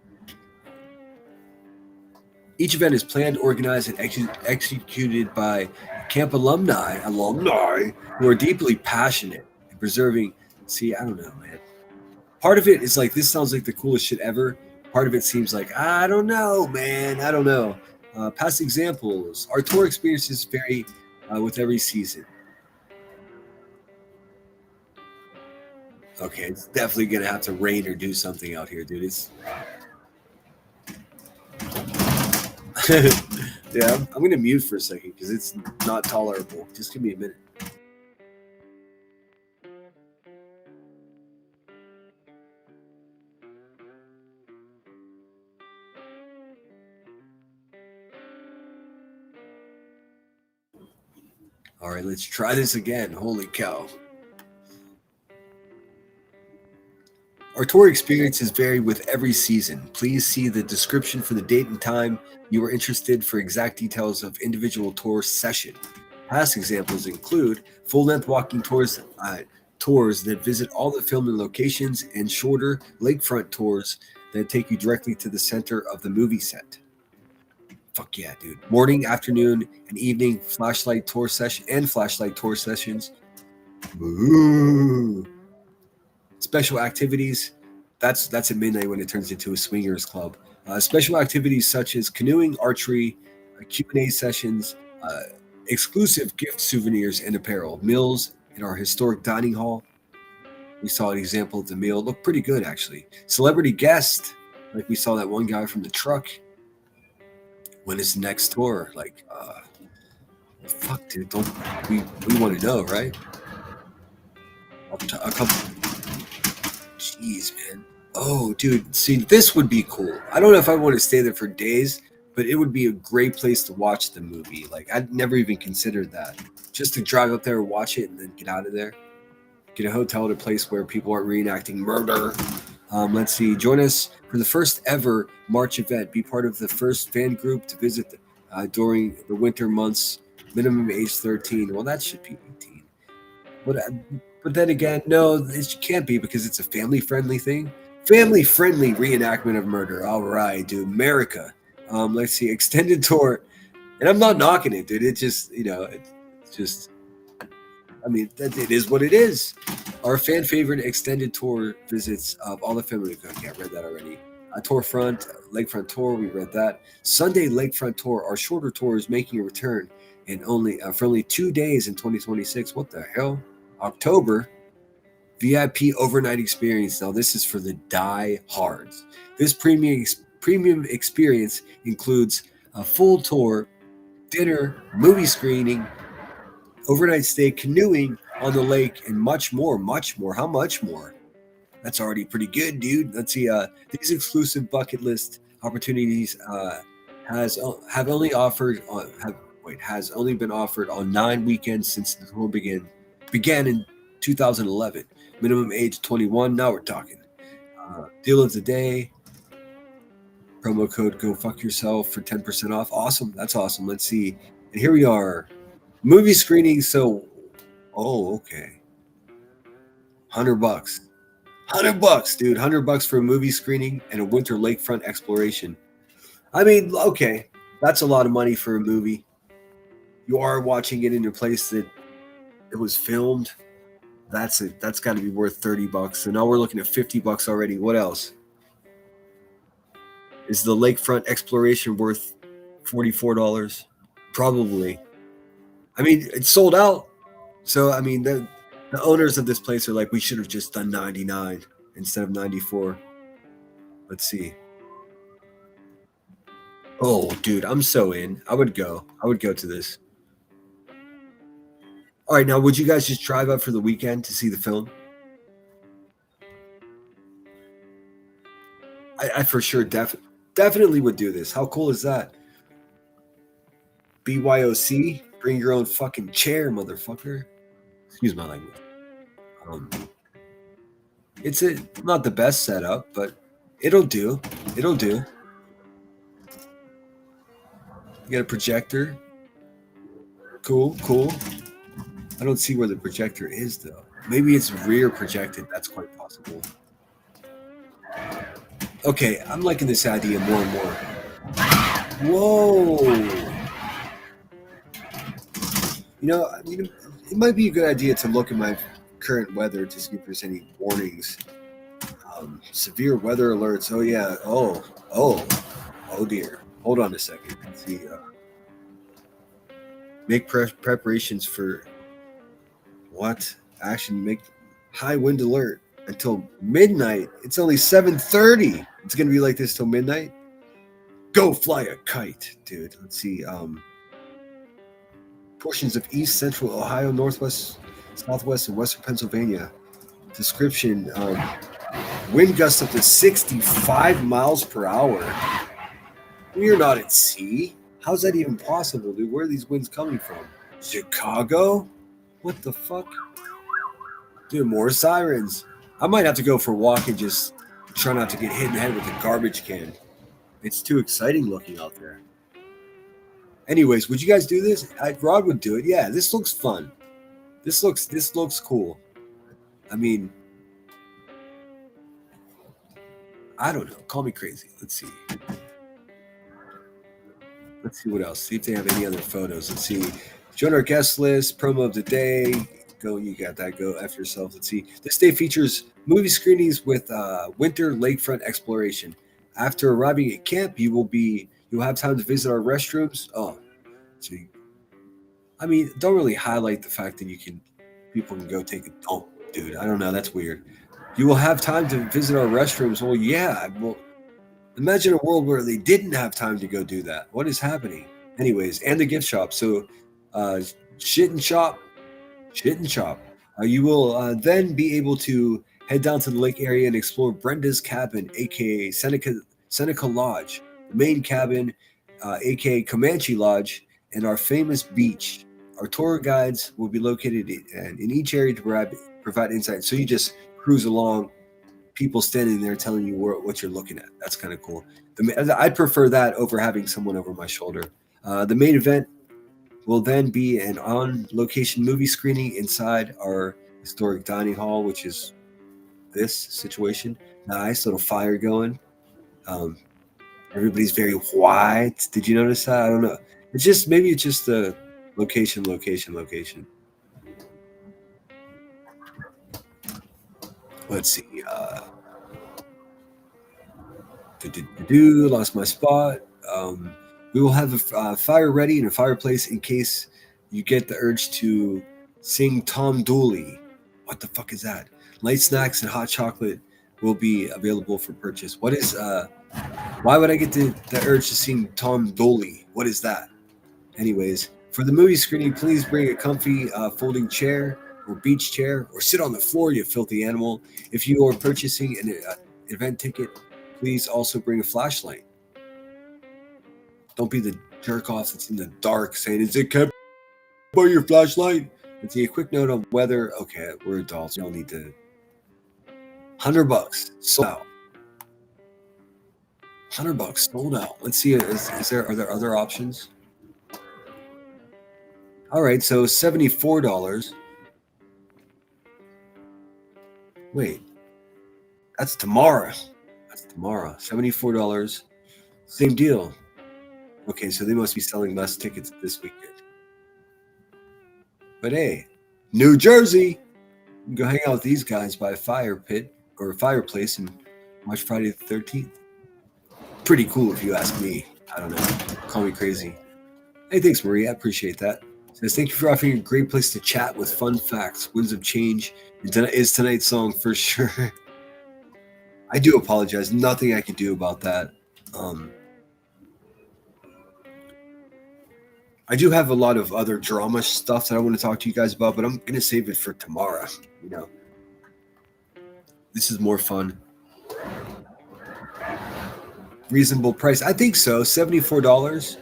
Each event is planned, organized, and executed by camp alumni who are deeply passionate in preserving. See, I don't know, man. Part of it is like, this sounds like the coolest shit ever. Part of it seems like, I don't know, man. I don't know. Past examples. Our tour experiences vary with every season. Okay, it's definitely going to have to rain or do something out here, dude. It's... yeah, I'm going to mute for a second because it's not tolerable. Just give me a minute. All right, let's try this again. Holy cow. Our tour experiences vary with every season. Please see the description for the date and time you are interested for exact details of individual tour session. Past examples include full-length walking tours that visit all the filming locations and shorter lakefront tours that take you directly to the center of the movie set. Fuck yeah, dude. Morning, afternoon, and evening flashlight tour sessions. Ooh. Special activities, that's at midnight when it turns into a swingers club. Special activities such as canoeing, archery, Q&A sessions, exclusive gift souvenirs and apparel, meals in our historic dining hall, We saw an example of the meal. It looked pretty good, actually. Celebrity guest, like we saw that one guy from the truck. When is the next tour? Like, fuck, dude, don't we want to know, right? A couple. Jeez, man. Oh, dude, see, this would be cool. I don't know if I want to stay there for days, but it would be a great place to watch the movie. Like, I'd never even considered that. Just to drive up there, watch it, and then get out of there. Get a hotel at a place where people aren't reenacting murder. Let's see. Join us for the first ever March event. Be part of the first fan group to visit during the winter months. Minimum age 13. Well, that should be 18. But then again, no, it can't be because it's a family-friendly thing. Family-friendly reenactment of murder. All right, dude. America. Let's see. Extended tour. And I'm not knocking it, dude. It just, it's just... I mean, it is what it is. Our fan favorite extended tour visits of all the family. Okay, I read that already. Lakefront tour, we read that. Sunday Lakefront tour, our shorter tour is making a return and for only 2 days in 2026. What the hell? October. VIP overnight experience. Now, this is for the die-hards. This premium experience includes a full tour, dinner, movie screening, overnight stay, canoeing on the lake, and much more. How much more? That's already pretty good, dude. Let's see. These exclusive bucket list opportunities has only been offered on 9 weekends since the tour began in 2011. Minimum age 21. Now we're talking. Deal of the day. Promo code Go Fuck Yourself for 10% off. Awesome. That's awesome. Let's see. And here we are. Movie screening, okay. $100. $100, dude. $100 for a movie screening and a winter lakefront exploration. I mean, okay. That's a lot of money for a movie. You are watching it in a place that it was filmed. That's got to be worth $30. So now we're looking at $50 already. What else? Is the lakefront exploration worth $44? Probably. I mean, it's sold out. So, I mean, the owners of this place are like, we should have just done 99 instead of 94. Let's see. Oh, dude, I'm so in. I would go to this. All right, now, would you guys just drive up for the weekend to see the film? I for sure definitely would do this. How cool is that? BYOC? Bring your own fucking chair, motherfucker. Excuse my language. It's not the best setup, but it'll do. It'll do. You got a projector. Cool. I don't see where the projector is, though. Maybe it's rear projected. That's quite possible. Okay, I'm liking this idea more and more. Whoa. It might be a good idea to look at my current weather to see if there's any warnings. Severe weather alerts. Oh, yeah. Oh, dear. Hold on a second. Let's see. Make preparations for what? Action. Make high wind alert until midnight. It's only 7:30. It's going to be like this till midnight. Go fly a kite, dude. Let's see. Portions of east, central Ohio, northwest, southwest, and western Pennsylvania. Description, wind gusts up to 65 miles per hour. We're not at sea. How's that even possible, dude? Where are these winds coming from? Chicago? What the fuck? Dude, more sirens. I might have to go for a walk and just try not to get hit in the head with a garbage can. It's too exciting looking out there. Anyways, would you guys do this? Rod would do it. Yeah, this looks fun. This looks cool. I mean, I don't know. Call me crazy. Let's see. Let's see what else. See if they have any other photos. Let's see. Join our guest list. Promo of the day. Go. You got that. Go after yourself. Let's see. This day features movie screenings with winter lakefront exploration. After arriving at camp, you'll have time to visit our restrooms. Oh, gee. I mean, don't really highlight the fact that people can go take a dump dude, I don't know. That's weird. You will have time to visit our restrooms. Well, yeah. Well, imagine a world where they didn't have time to go do that. What is happening? Anyways, and the gift shop. So, shit and shop. You will then be able to head down to the lake area and explore Brenda's cabin, aka Seneca Lodge, the main cabin, aka Comanche Lodge, and our famous beach. Our tour guides will be located in each area to provide insight. So you just cruise along, people standing there telling you what you're looking at. That's kind of cool. I'd prefer that over having someone over my shoulder. The main event will then be an on-location movie screening inside our historic dining hall, which is this situation. Nice little fire going. Everybody's very white. Did you notice that? I don't know. Maybe it's just the location. Let's see. Lost my spot. We will have a fire ready and a fireplace in case you get the urge to sing Tom Dooley. What the fuck is that? Light snacks and hot chocolate will be available for purchase. What is why would I get the urge to sing Tom Dooley? What is that? Anyways, for the movie screening, please bring a comfy folding chair or beach chair, or sit on the floor, you filthy animal. If you are purchasing an event ticket, please also bring a flashlight. Don't be the jerk off that's in the dark saying, "Is it kept by your flashlight?" And see a quick note on weather. Okay, we're adults. We don't need to. $100 sold out. $100 sold out. Let's see. Are there other options? All right, so $74. Wait, that's tomorrow. $74. Same deal. Okay, so they must be selling less tickets this weekend. But hey, New Jersey, you can go hang out with these guys by a fire pit or a fireplace and watch Friday the 13th. Pretty cool if you ask me. I don't know. Call me crazy. Hey, thanks, Maria. I appreciate that. Says, thank you for offering a great place to chat with fun facts. Winds of Change is tonight's song for sure. I do apologize. Nothing I can do about that. I do have a lot of other drama stuff that I want to talk to you guys about, but I'm going to save it for tomorrow. You know, this is more fun. Reasonable price. I think so. $74.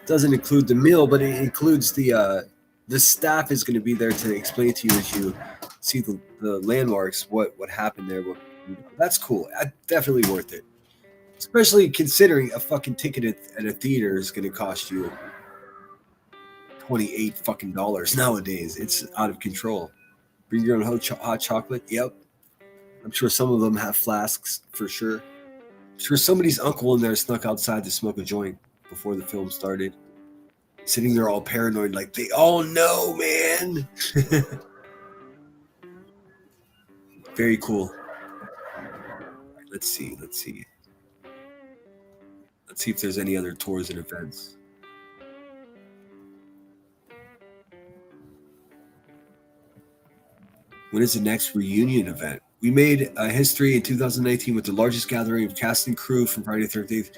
Doesn't include the meal, but it includes the staff is going to be there to explain to you as you see the landmarks, what happened there. That's cool. Definitely worth it. Especially considering a fucking ticket at a theater is going to cost you $28 fucking nowadays. It's out of control. Bring your own hot chocolate. Yep. I'm sure some of them have flasks for sure. I'm sure somebody's uncle in there snuck outside to smoke a joint before the film started. Sitting there all paranoid like they all know, man. Very cool. Let's see. Let's see if there's any other tours and events. When is the next reunion event? We made a history in 2019 with the largest gathering of cast and crew from Friday the 13th.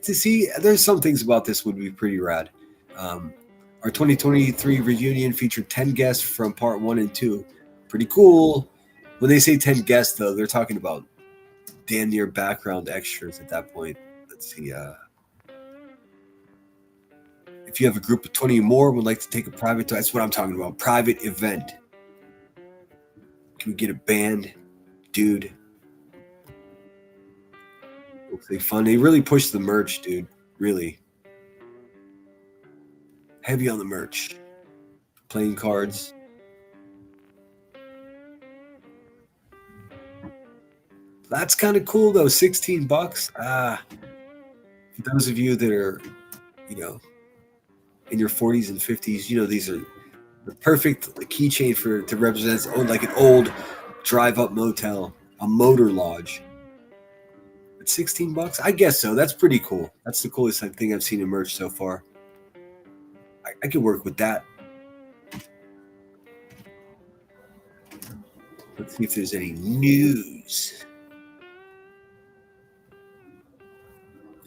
To see, there's some things about this would be pretty rad. Our 2023 reunion featured 10 guests from part 1 and 2. Pretty cool. When they say 10 guests, though, they're talking about damn near background extras at that point. Let's see. If you have a group of 20 or more would like to take a private, that's what I'm talking about. Private event. Can we get a band? Dude. Looks like fun. They really push the merch, dude. Really. Heavy on the merch. Playing cards. That's kind of cool, though. $16. For those of you that are, you know, in your 40s and 50s, you know, these are the perfect keychain to represent like an old drive-up motel, a motor lodge. But $16? I guess so. That's pretty cool. That's the coolest thing I've seen in merch so far. I could work with that. Let's see if there's any news.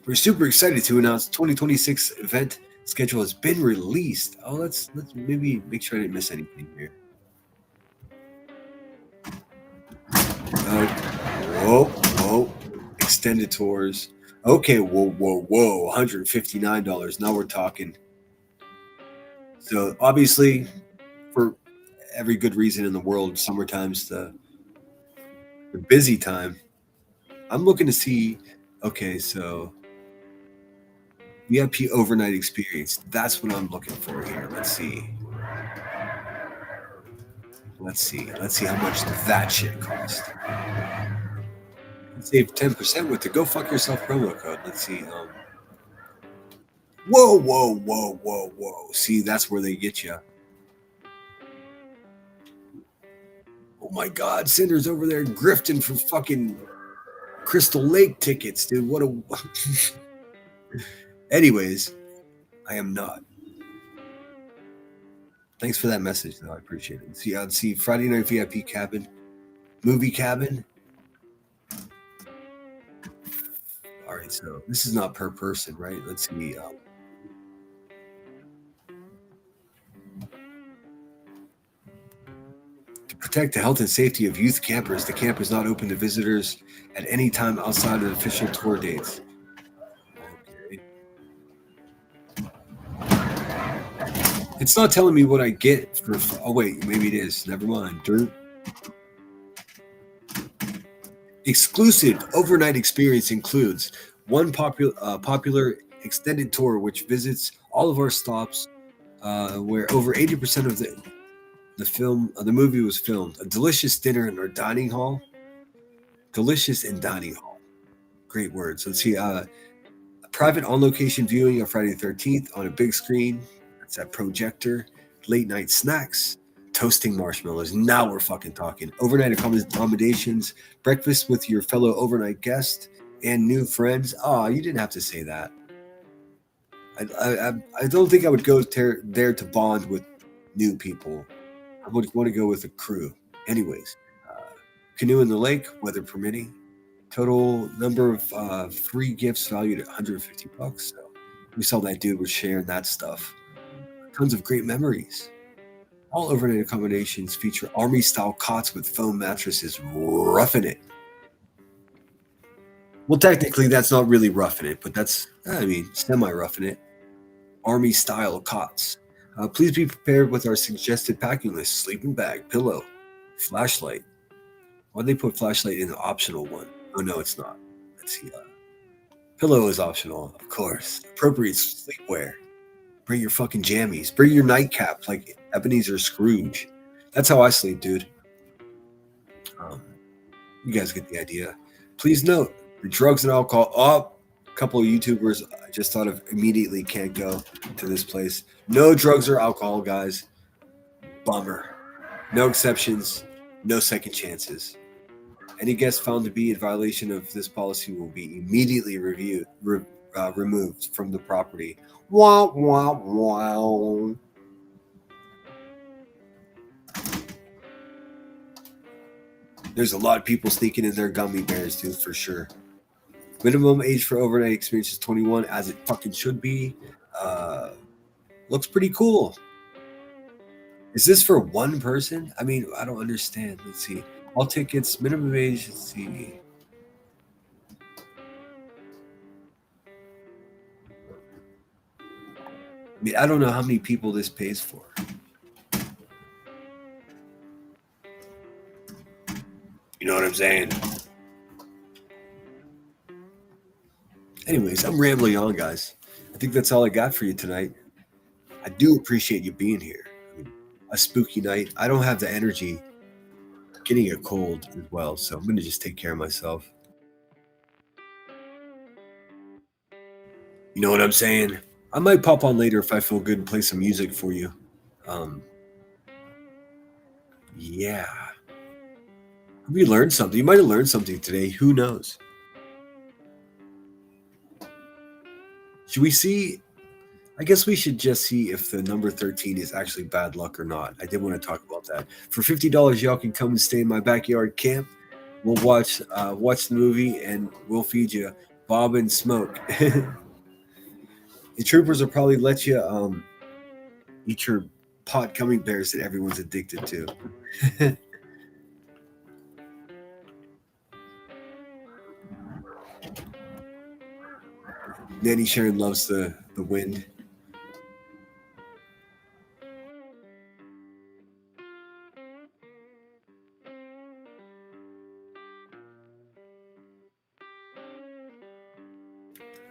We're super excited to announce 2026 event schedule has been released. Oh, let's maybe make sure I didn't miss anything here. Whoa. Extended tours. Okay, whoa. $159. Now we're talking. So obviously, for every good reason in the world, summertime's the busy time. I'm looking to see, okay, so VIP overnight experience. That's what I'm looking for here. Let's see. Let's see how much that shit cost. Save 10% with the Go Fuck Yourself promo code. Let's see. Whoa. See, that's where they get you. Oh my God, Cinder's over there grifting for fucking Crystal Lake tickets, dude. What a... Anyways, I am not. Thanks for that message, though. I appreciate it. See, I'd see Friday night VIP cabin, movie cabin. All right, so this is not per person, right? Let's see. To protect the health and safety of youth campers, the camp is not open to visitors at any time outside of official tour dates. It's not telling me what I get for... Oh, wait. Maybe it is. Never mind. Dirt. Exclusive overnight experience includes one popular extended tour which visits all of our stops where over 80% of the movie was filmed. A delicious dinner in our dining hall. Delicious and dining hall. Great words. Let's see. A private on-location viewing of Friday the 13th on a big screen. It's that projector, late night snacks, toasting marshmallows. Now we're fucking talking. Overnight accommodations, breakfast with your fellow overnight guest and new friends. Oh, you didn't have to say that. I don't think I would go there to bond with new people. I would want to go with a crew. Anyways, canoe in the lake, weather permitting. Total number of free gifts valued at $150. So we saw that dude was sharing that stuff. Tons of great memories. All overnight accommodations feature army-style cots with foam mattresses. Roughing it. Well, technically, that's not really roughing it, but that's, semi-roughing it. Army-style cots. Please be prepared with our suggested packing list. Sleeping bag, pillow, flashlight. Why'd they put flashlight in the optional one? Oh, no, it's not. Let's see. Pillow is optional, of course. Appropriate sleepwear. Bring your fucking jammies. Bring your nightcap like Ebenezer Scrooge. That's how I sleep, dude. You guys get the idea. Please note, the drugs and alcohol. Oh, a couple of YouTubers I just thought of immediately can't go to this place. No drugs or alcohol, guys. Bummer. No exceptions. No second chances. Any guest found to be in violation of this policy will be immediately removed from the property. Wow. There's a lot of people sneaking in their gummy bears, dude, for sure. Minimum age for overnight experience is 21, as it fucking should be. Looks pretty cool. Is this for one person? I mean, I don't understand. Let's see. All tickets, minimum age, let's see. I mean, I don't know how many people this pays for. You know what I'm saying? Anyways, I'm rambling on, guys. I think that's all I got for you tonight. I do appreciate you being here. I mean, a spooky night. I don't have the energy. Getting a cold as well, so I'm going to just take care of myself. You know what I'm saying? I might pop on later if I feel good and play some music for you. Yeah. We learned something. You might have learned something today. Who knows? Should we see? I guess we should just see if the number 13 is actually bad luck or not. I did want to talk about that. For $50, y'all can come and stay in my backyard camp. We'll watch the movie and we'll feed you Bob and Smoke. The troopers will probably let you eat your pot gummy bears that everyone's addicted to. Nanny Sharon loves the wind.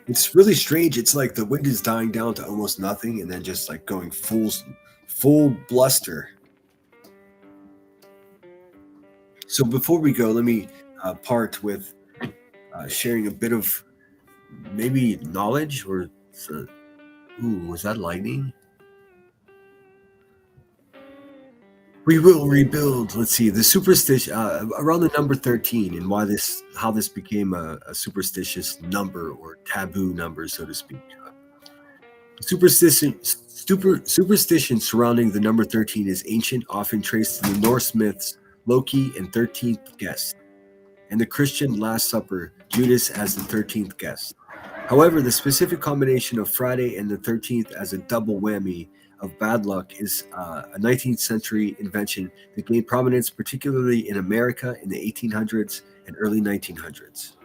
It's really strange. It's like the wind is dying down to almost nothing and then just like going full bluster. So before we go, let me part with sharing a bit of maybe knowledge or was that lightning? We will rebuild. Let's see the superstition around the number 13 and how this became a superstitious number or taboo number, so to speak. Superstition surrounding the number 13 is ancient, often traced to the Norse myths Loki and 13th guest, and the Christian Last Supper, Judas as the 13th guest. However, the specific combination of Friday and the 13th as a double whammy of bad luck is a 19th century invention that gained prominence particularly in America in the 1800s and early 1900s.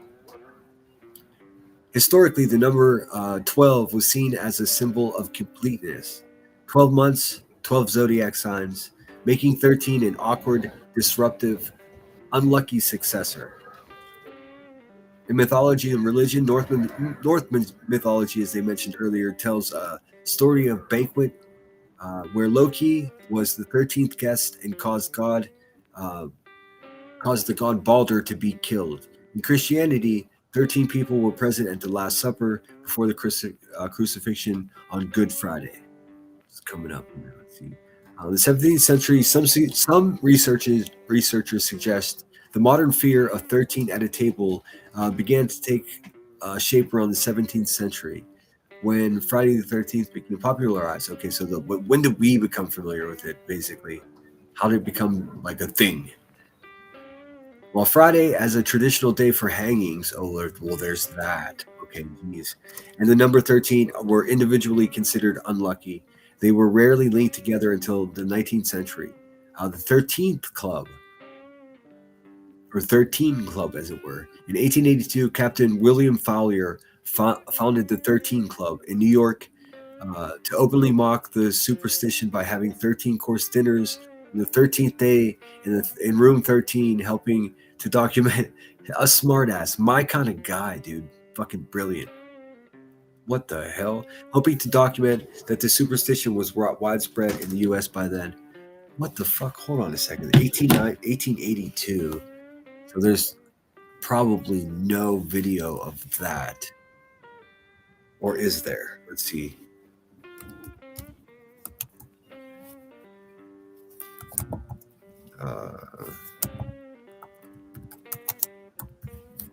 Historically, the number 12 was seen as a symbol of completeness. 12 months, 12 zodiac signs, making 13 an awkward, disruptive, unlucky successor. In mythology and religion, Northman mythology, as they mentioned earlier, tells a story of banquet where Loki was the 13th guest and caused the god Balder to be killed. In Christianity, 13 people were present at the Last Supper before the crucifixion on Good Friday. It's coming up. Let's see. The 17th century, some researchers suggest the modern fear of 13 at a table began to take shape around the 17th century, when Friday the 13th became popularized. Okay, so when did we become familiar with it, basically? How did it become like a thing? Well, Friday as a traditional day for hangings, well, there's that. Okay, geez. And the number 13 were individually considered unlucky. They were rarely linked together until the 19th century. The 13th Club, or 13 Club as it were. In 1882, Captain William Fowler founded the 13 Club in New York to openly mock the superstition by having 13-course dinners on the 13th day in room 13, helping to document a smartass, my kind of guy, dude. Fucking brilliant. What the hell? Hoping to document that the superstition was widespread in the U.S. by then. What the fuck? Hold on a second. 1882. So there's probably no video of that. Or is there? Let's see.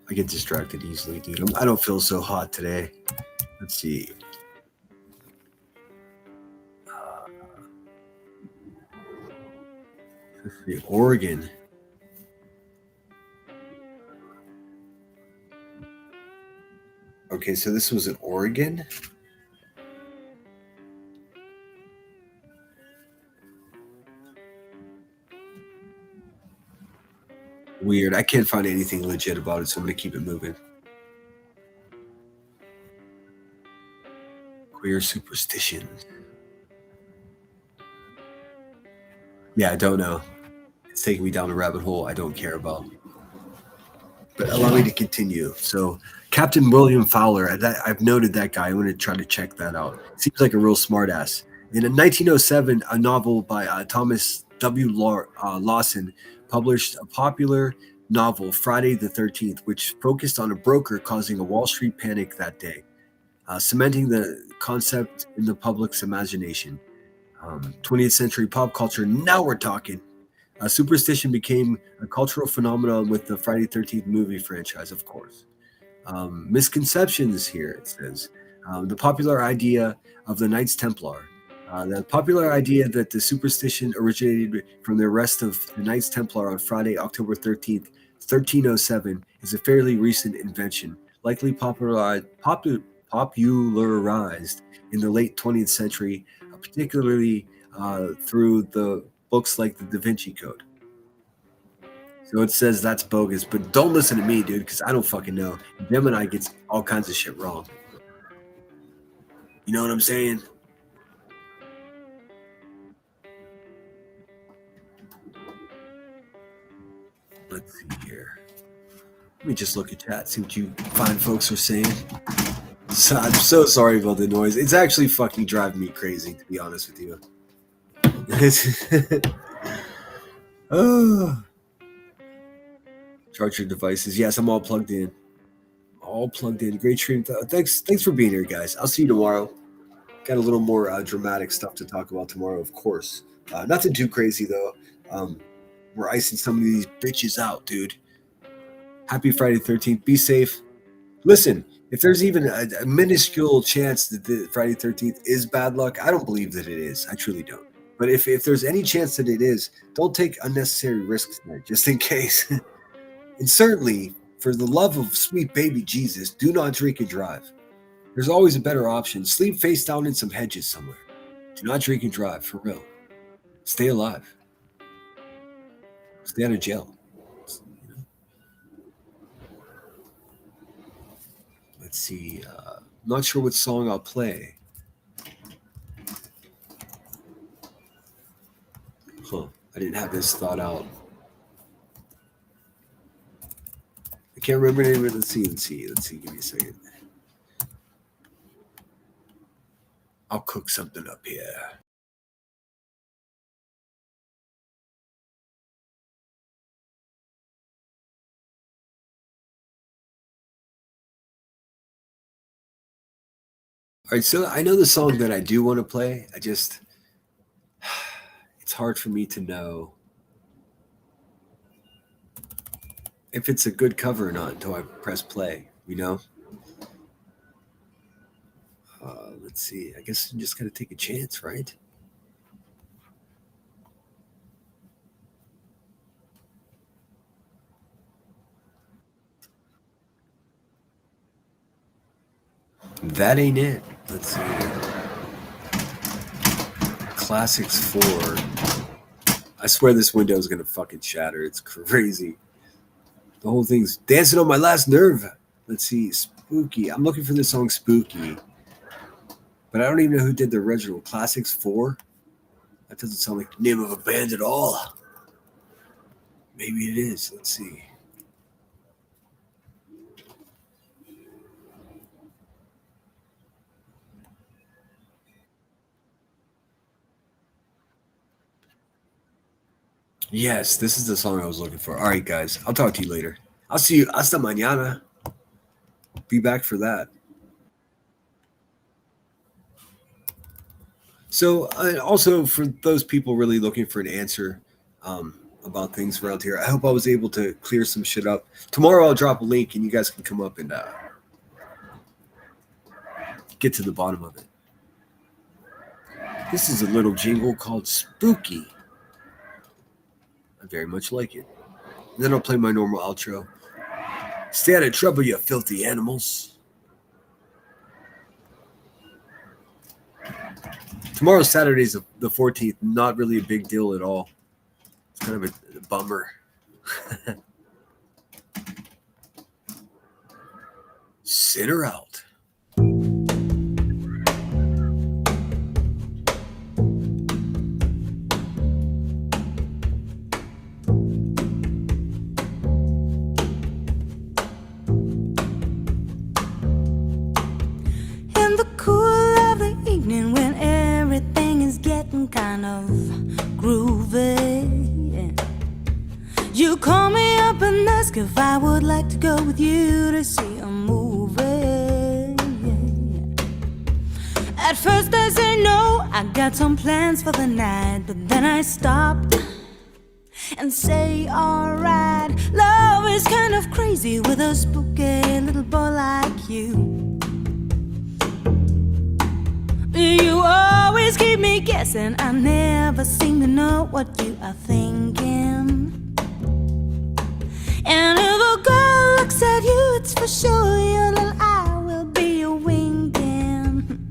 I get distracted easily, dude. I don't feel so hot today. Let's see. Let's see. Oregon. Okay, so this was in Oregon. Weird. I can't find anything legit about it, so I'm going to keep it moving. Queer superstitions. Yeah, I don't know. It's taking me down a rabbit hole I don't care about. But allow me to continue. So, Captain William Fowler, I've noted that guy. I'm going to try to check that out. Seems like a real smartass. In 1907, a novel by Thomas W. Lawson published a popular novel, Friday the 13th, which focused on a broker causing a Wall Street panic that day, cementing the concept in the public's imagination. 20th century pop culture, now we're talking. Superstition became a cultural phenomenon with the Friday the 13th movie franchise, of course. Misconceptions here, it says. The popular idea of the Knights Templar. The popular idea that the superstition originated from the arrest of the Knights Templar on Friday, October 13th, 1307, is a fairly recent invention, likely popularized in the late 20th century, particularly through the books like the Da Vinci Code. So it says that's bogus, but don't listen to me, dude, because I don't fucking know. Gemini gets all kinds of shit wrong. You know what I'm saying? Let's see here. Let me just look at chat, see what you fine folks are saying. So, I'm so sorry about the noise. It's actually fucking driving me crazy, to be honest with you. Oh. Charge your devices. Yes, I'm all plugged in. All plugged in. Great stream. Thanks for being here, guys. I'll see you tomorrow. Got a little more dramatic stuff to talk about tomorrow, of course. Nothing too crazy, though. We're icing some of these bitches out, dude. Happy Friday 13th. Be safe. Listen, if there's even a minuscule chance that the Friday 13th is bad luck, I don't believe that it is. I truly don't. But if there's any chance that it is, don't take unnecessary risks tonight, just in case. And certainly, for the love of sweet baby Jesus, do not drink and drive. There's always a better option. Sleep face down in some hedges somewhere. Do not drink and drive, for real. Stay alive. Stay out of jail. Let's see. Not sure what song I'll play. I didn't have this thought out. I can't remember the name of it. Let's see. Give me a second. I'll cook something up here. All right, so I know the song that I do want to play. It's hard for me to know if it's a good cover or not until I press play, you know? Let's see. I guess you just got to take a chance, right? That ain't it. Let's see. Classics 4. I swear this window is going to fucking shatter. It's crazy. The whole thing's dancing on my last nerve. Let's see. Spooky. I'm looking for the song Spooky. But I don't even know who did the original. Classics 4? That doesn't sound like the name of a band at all. Maybe it is. Let's see. Yes, this is the song I was looking for. All right, guys. I'll talk to you later. I'll see you hasta mañana. Be back for that. So, also for those people really looking for an answer about things around here, I hope I was able to clear some shit up. Tomorrow I'll drop a link and you guys can come up and get to the bottom of it. This is a little jingle called Spooky. I very much like it. And then I'll play my normal outro. Stay out of trouble, you filthy animals. Tomorrow's Saturday's the 14th. Not really a big deal at all. It's kind of a bummer. Sit her out. Kind of groovy. You call me up and ask if I would like to go with you to see a movie. At first I say no, I got some plans for the night, but then I stop and say alright. Love is kind of crazy with a spooky little boy like you. You always keep me guessing. I never seem to know what you are thinking. And if a girl looks at you, it's for sure your little eye will be a winking.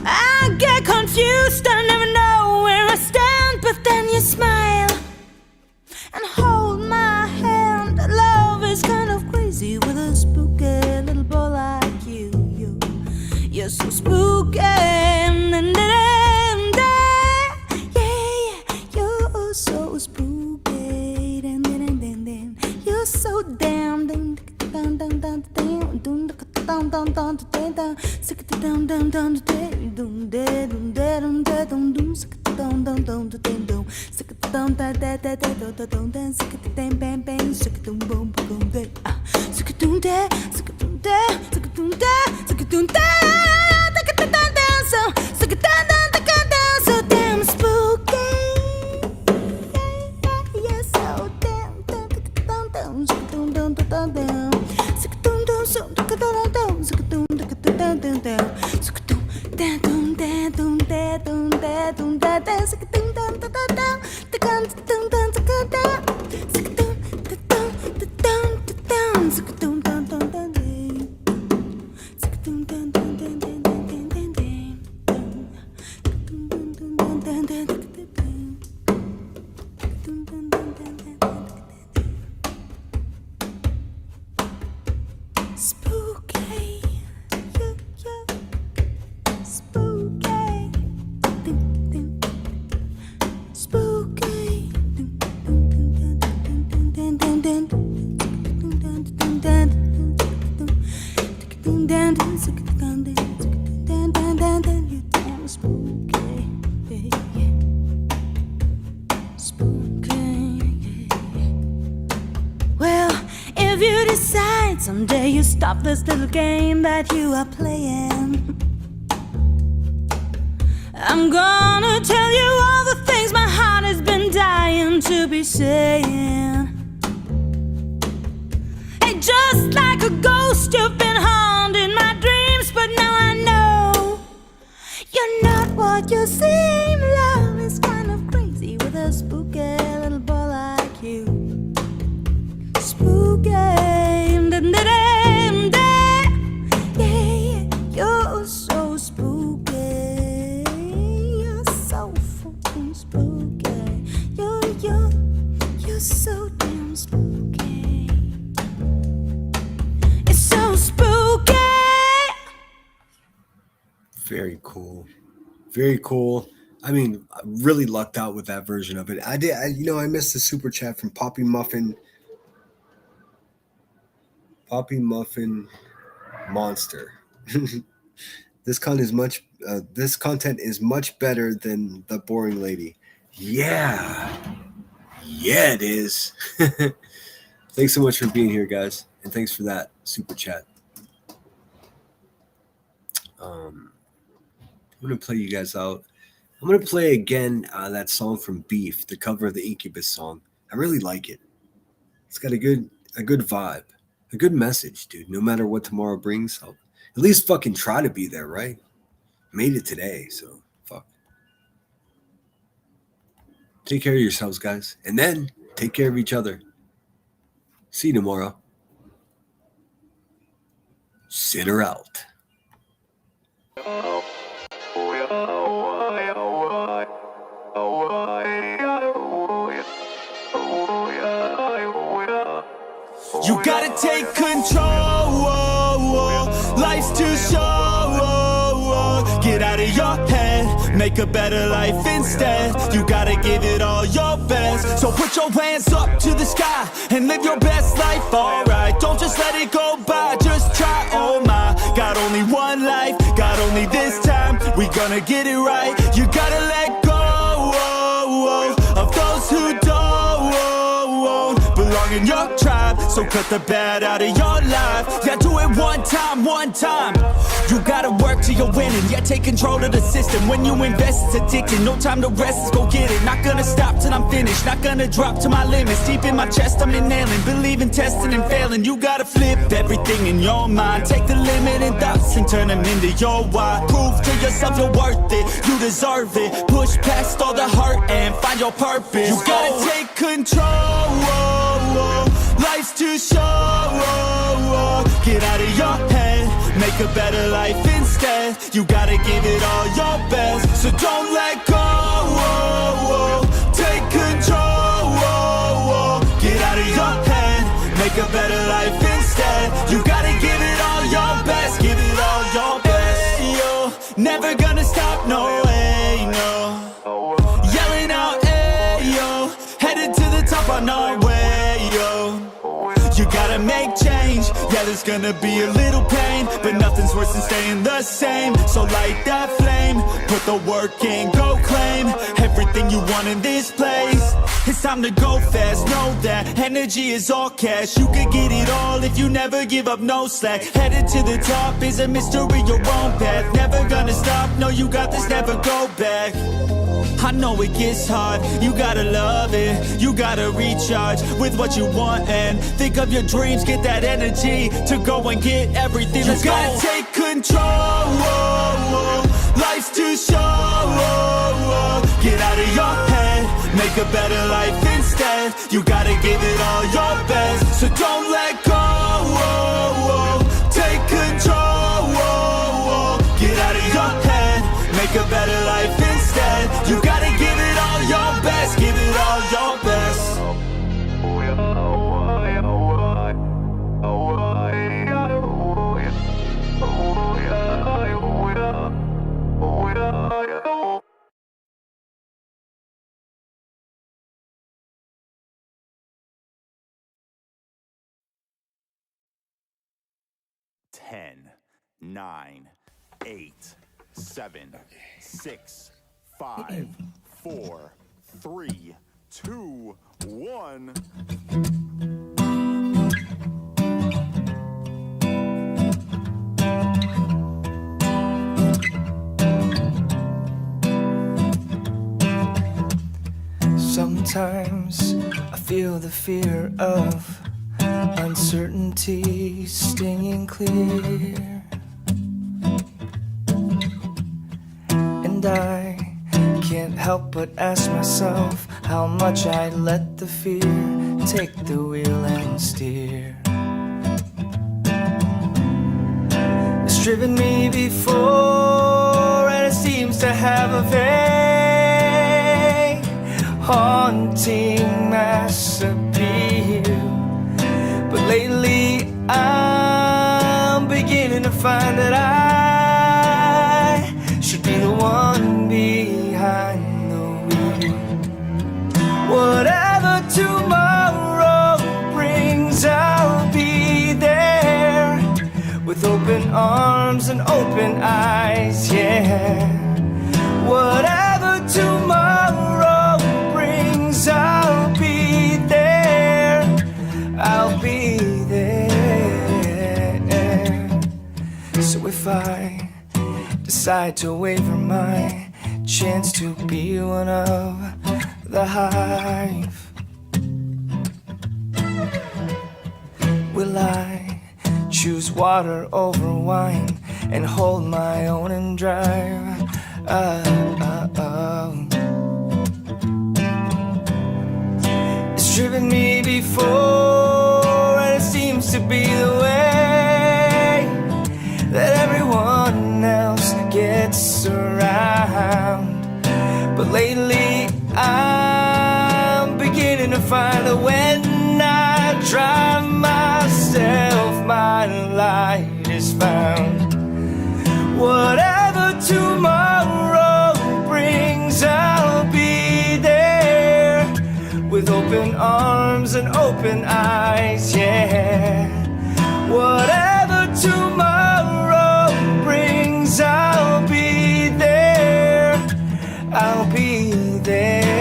I get confused, I never know where I stand, but then you smile and hold my hand. Love is kind of crazy with a spooky little boy like you. You're so spooky. Yeah, you're so spooky. You're so damn. So damn spooky. You're so damn. Spooky, spooky, spooky. Well, if you decide someday you stop this little game that you are playing, I'm gonna tell you all the things my heart has been dying to be saying. Hey, just like a ghost, you've been haunting my dreams, but now I know you're not what you seem. Love is kind of crazy with a spooky little boy like you. Spooky. Yeah, you're so spooky. You're so fucking spooky. You're so damn spooky. It's so spooky. Very cool. Very cool. I mean, I really lucked out with that version of it. I missed the super chat from Poppy Muffin Monster. This content is much better than The Boring Lady. Yeah, it is. Thanks so much for being here, guys, and thanks for that super chat. I'm gonna play you guys out. I'm gonna play again that song from Beef, the cover of the Incubus song. I really like it. It's got a good vibe, a good message, dude. No matter what tomorrow brings, I'll at least fucking try to be there, right? Made it today, so fuck. Take care of yourselves, guys, and then take care of each other. See you tomorrow. Sit her out. You gotta take control. Life's too short. Get out of your head, make a better life instead. You gotta give it all your best. So put your hands up to the sky and live your best life, alright. Don't just let it go by, just try, oh my. Got only one life, got only this time. We gonna get it right. You gotta let go of those who don't belong in your tribe. survive. So cut the bad out of your life. Yeah, do it one time, one time. You gotta work till you're winning. Yeah, take control of the system. When you invest, it's addicting. No time to rest, let's go get it. Not gonna stop till I'm finished. Not gonna drop to my limits. Deep in my chest, I'm inhaling. Believe in testing and failing. You gotta flip everything in your mind. Take the limiting thoughts and turn them into your why. Prove to yourself you're worth it. You deserve it. Push past all the hurt and find your purpose. You gotta take control. Life's too short. Get out of your head. Make a better life instead. You gotta give it all your best. So don't let go. Take control. Get out of your head. Make a better life instead. You gotta give it all your best. Give it all your best. Hey, yo, never gonna stop, no way, no. Yelling out, hey, yo. Headed to the top on our way, yo. You gotta make change. Yeah, there's gonna be a little pain, but nothing's worse than staying the same. So light that flame, put the work in, go claim everything you want in this place. It's time to go fast, know that energy is all cash. You could get it all if you never give up, no slack. Headed to the top is a mystery, your own path. Never gonna stop, no, you got this, never go back. I know it gets hard, you gotta love it. You gotta recharge with what you want and think of your dreams. Get that energy to go and get everything. Let's go. You gotta take control. Life's too short. Get out of your head. Make a better life instead. You gotta give it all your best. So don't let go. Take control. Get out of your head. Make a better life instead. You gotta give it all your best. Give it all your best. Ten, 9, 8, 7, 6, 5, 4, 3, 2, 1. Sometimes I feel the fear of uncertainty stinging clear, and I can't help but ask myself how much I let the fear take the wheel and steer. It's driven me before, and it seems to have a vague, haunting mass appeal. But lately I'm beginning to find that I should be the one behind the wheel. Whatever tomorrow brings, I'll be there with open arms and open eyes, yeah. Whatever tomorrow brings, I'll be there. I'll be there. So if I decide to waver my chance to be one of the hive, will I choose water over wine and hold my own and drive? It's driven me before, and it seems to be the way that everyone else gets around. But lately I'm beginning to find that when I drive myself, my light is found. Whatever tomorrow brings, I'll be there with open arms and open eyes, yeah. Whatever tomorrow brings, I'll be there. I'll be there.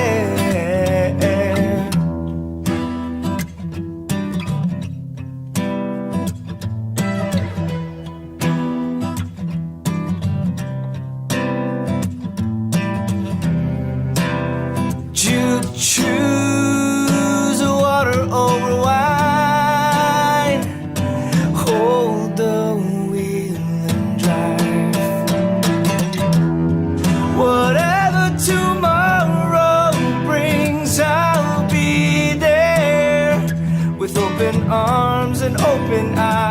open eyes.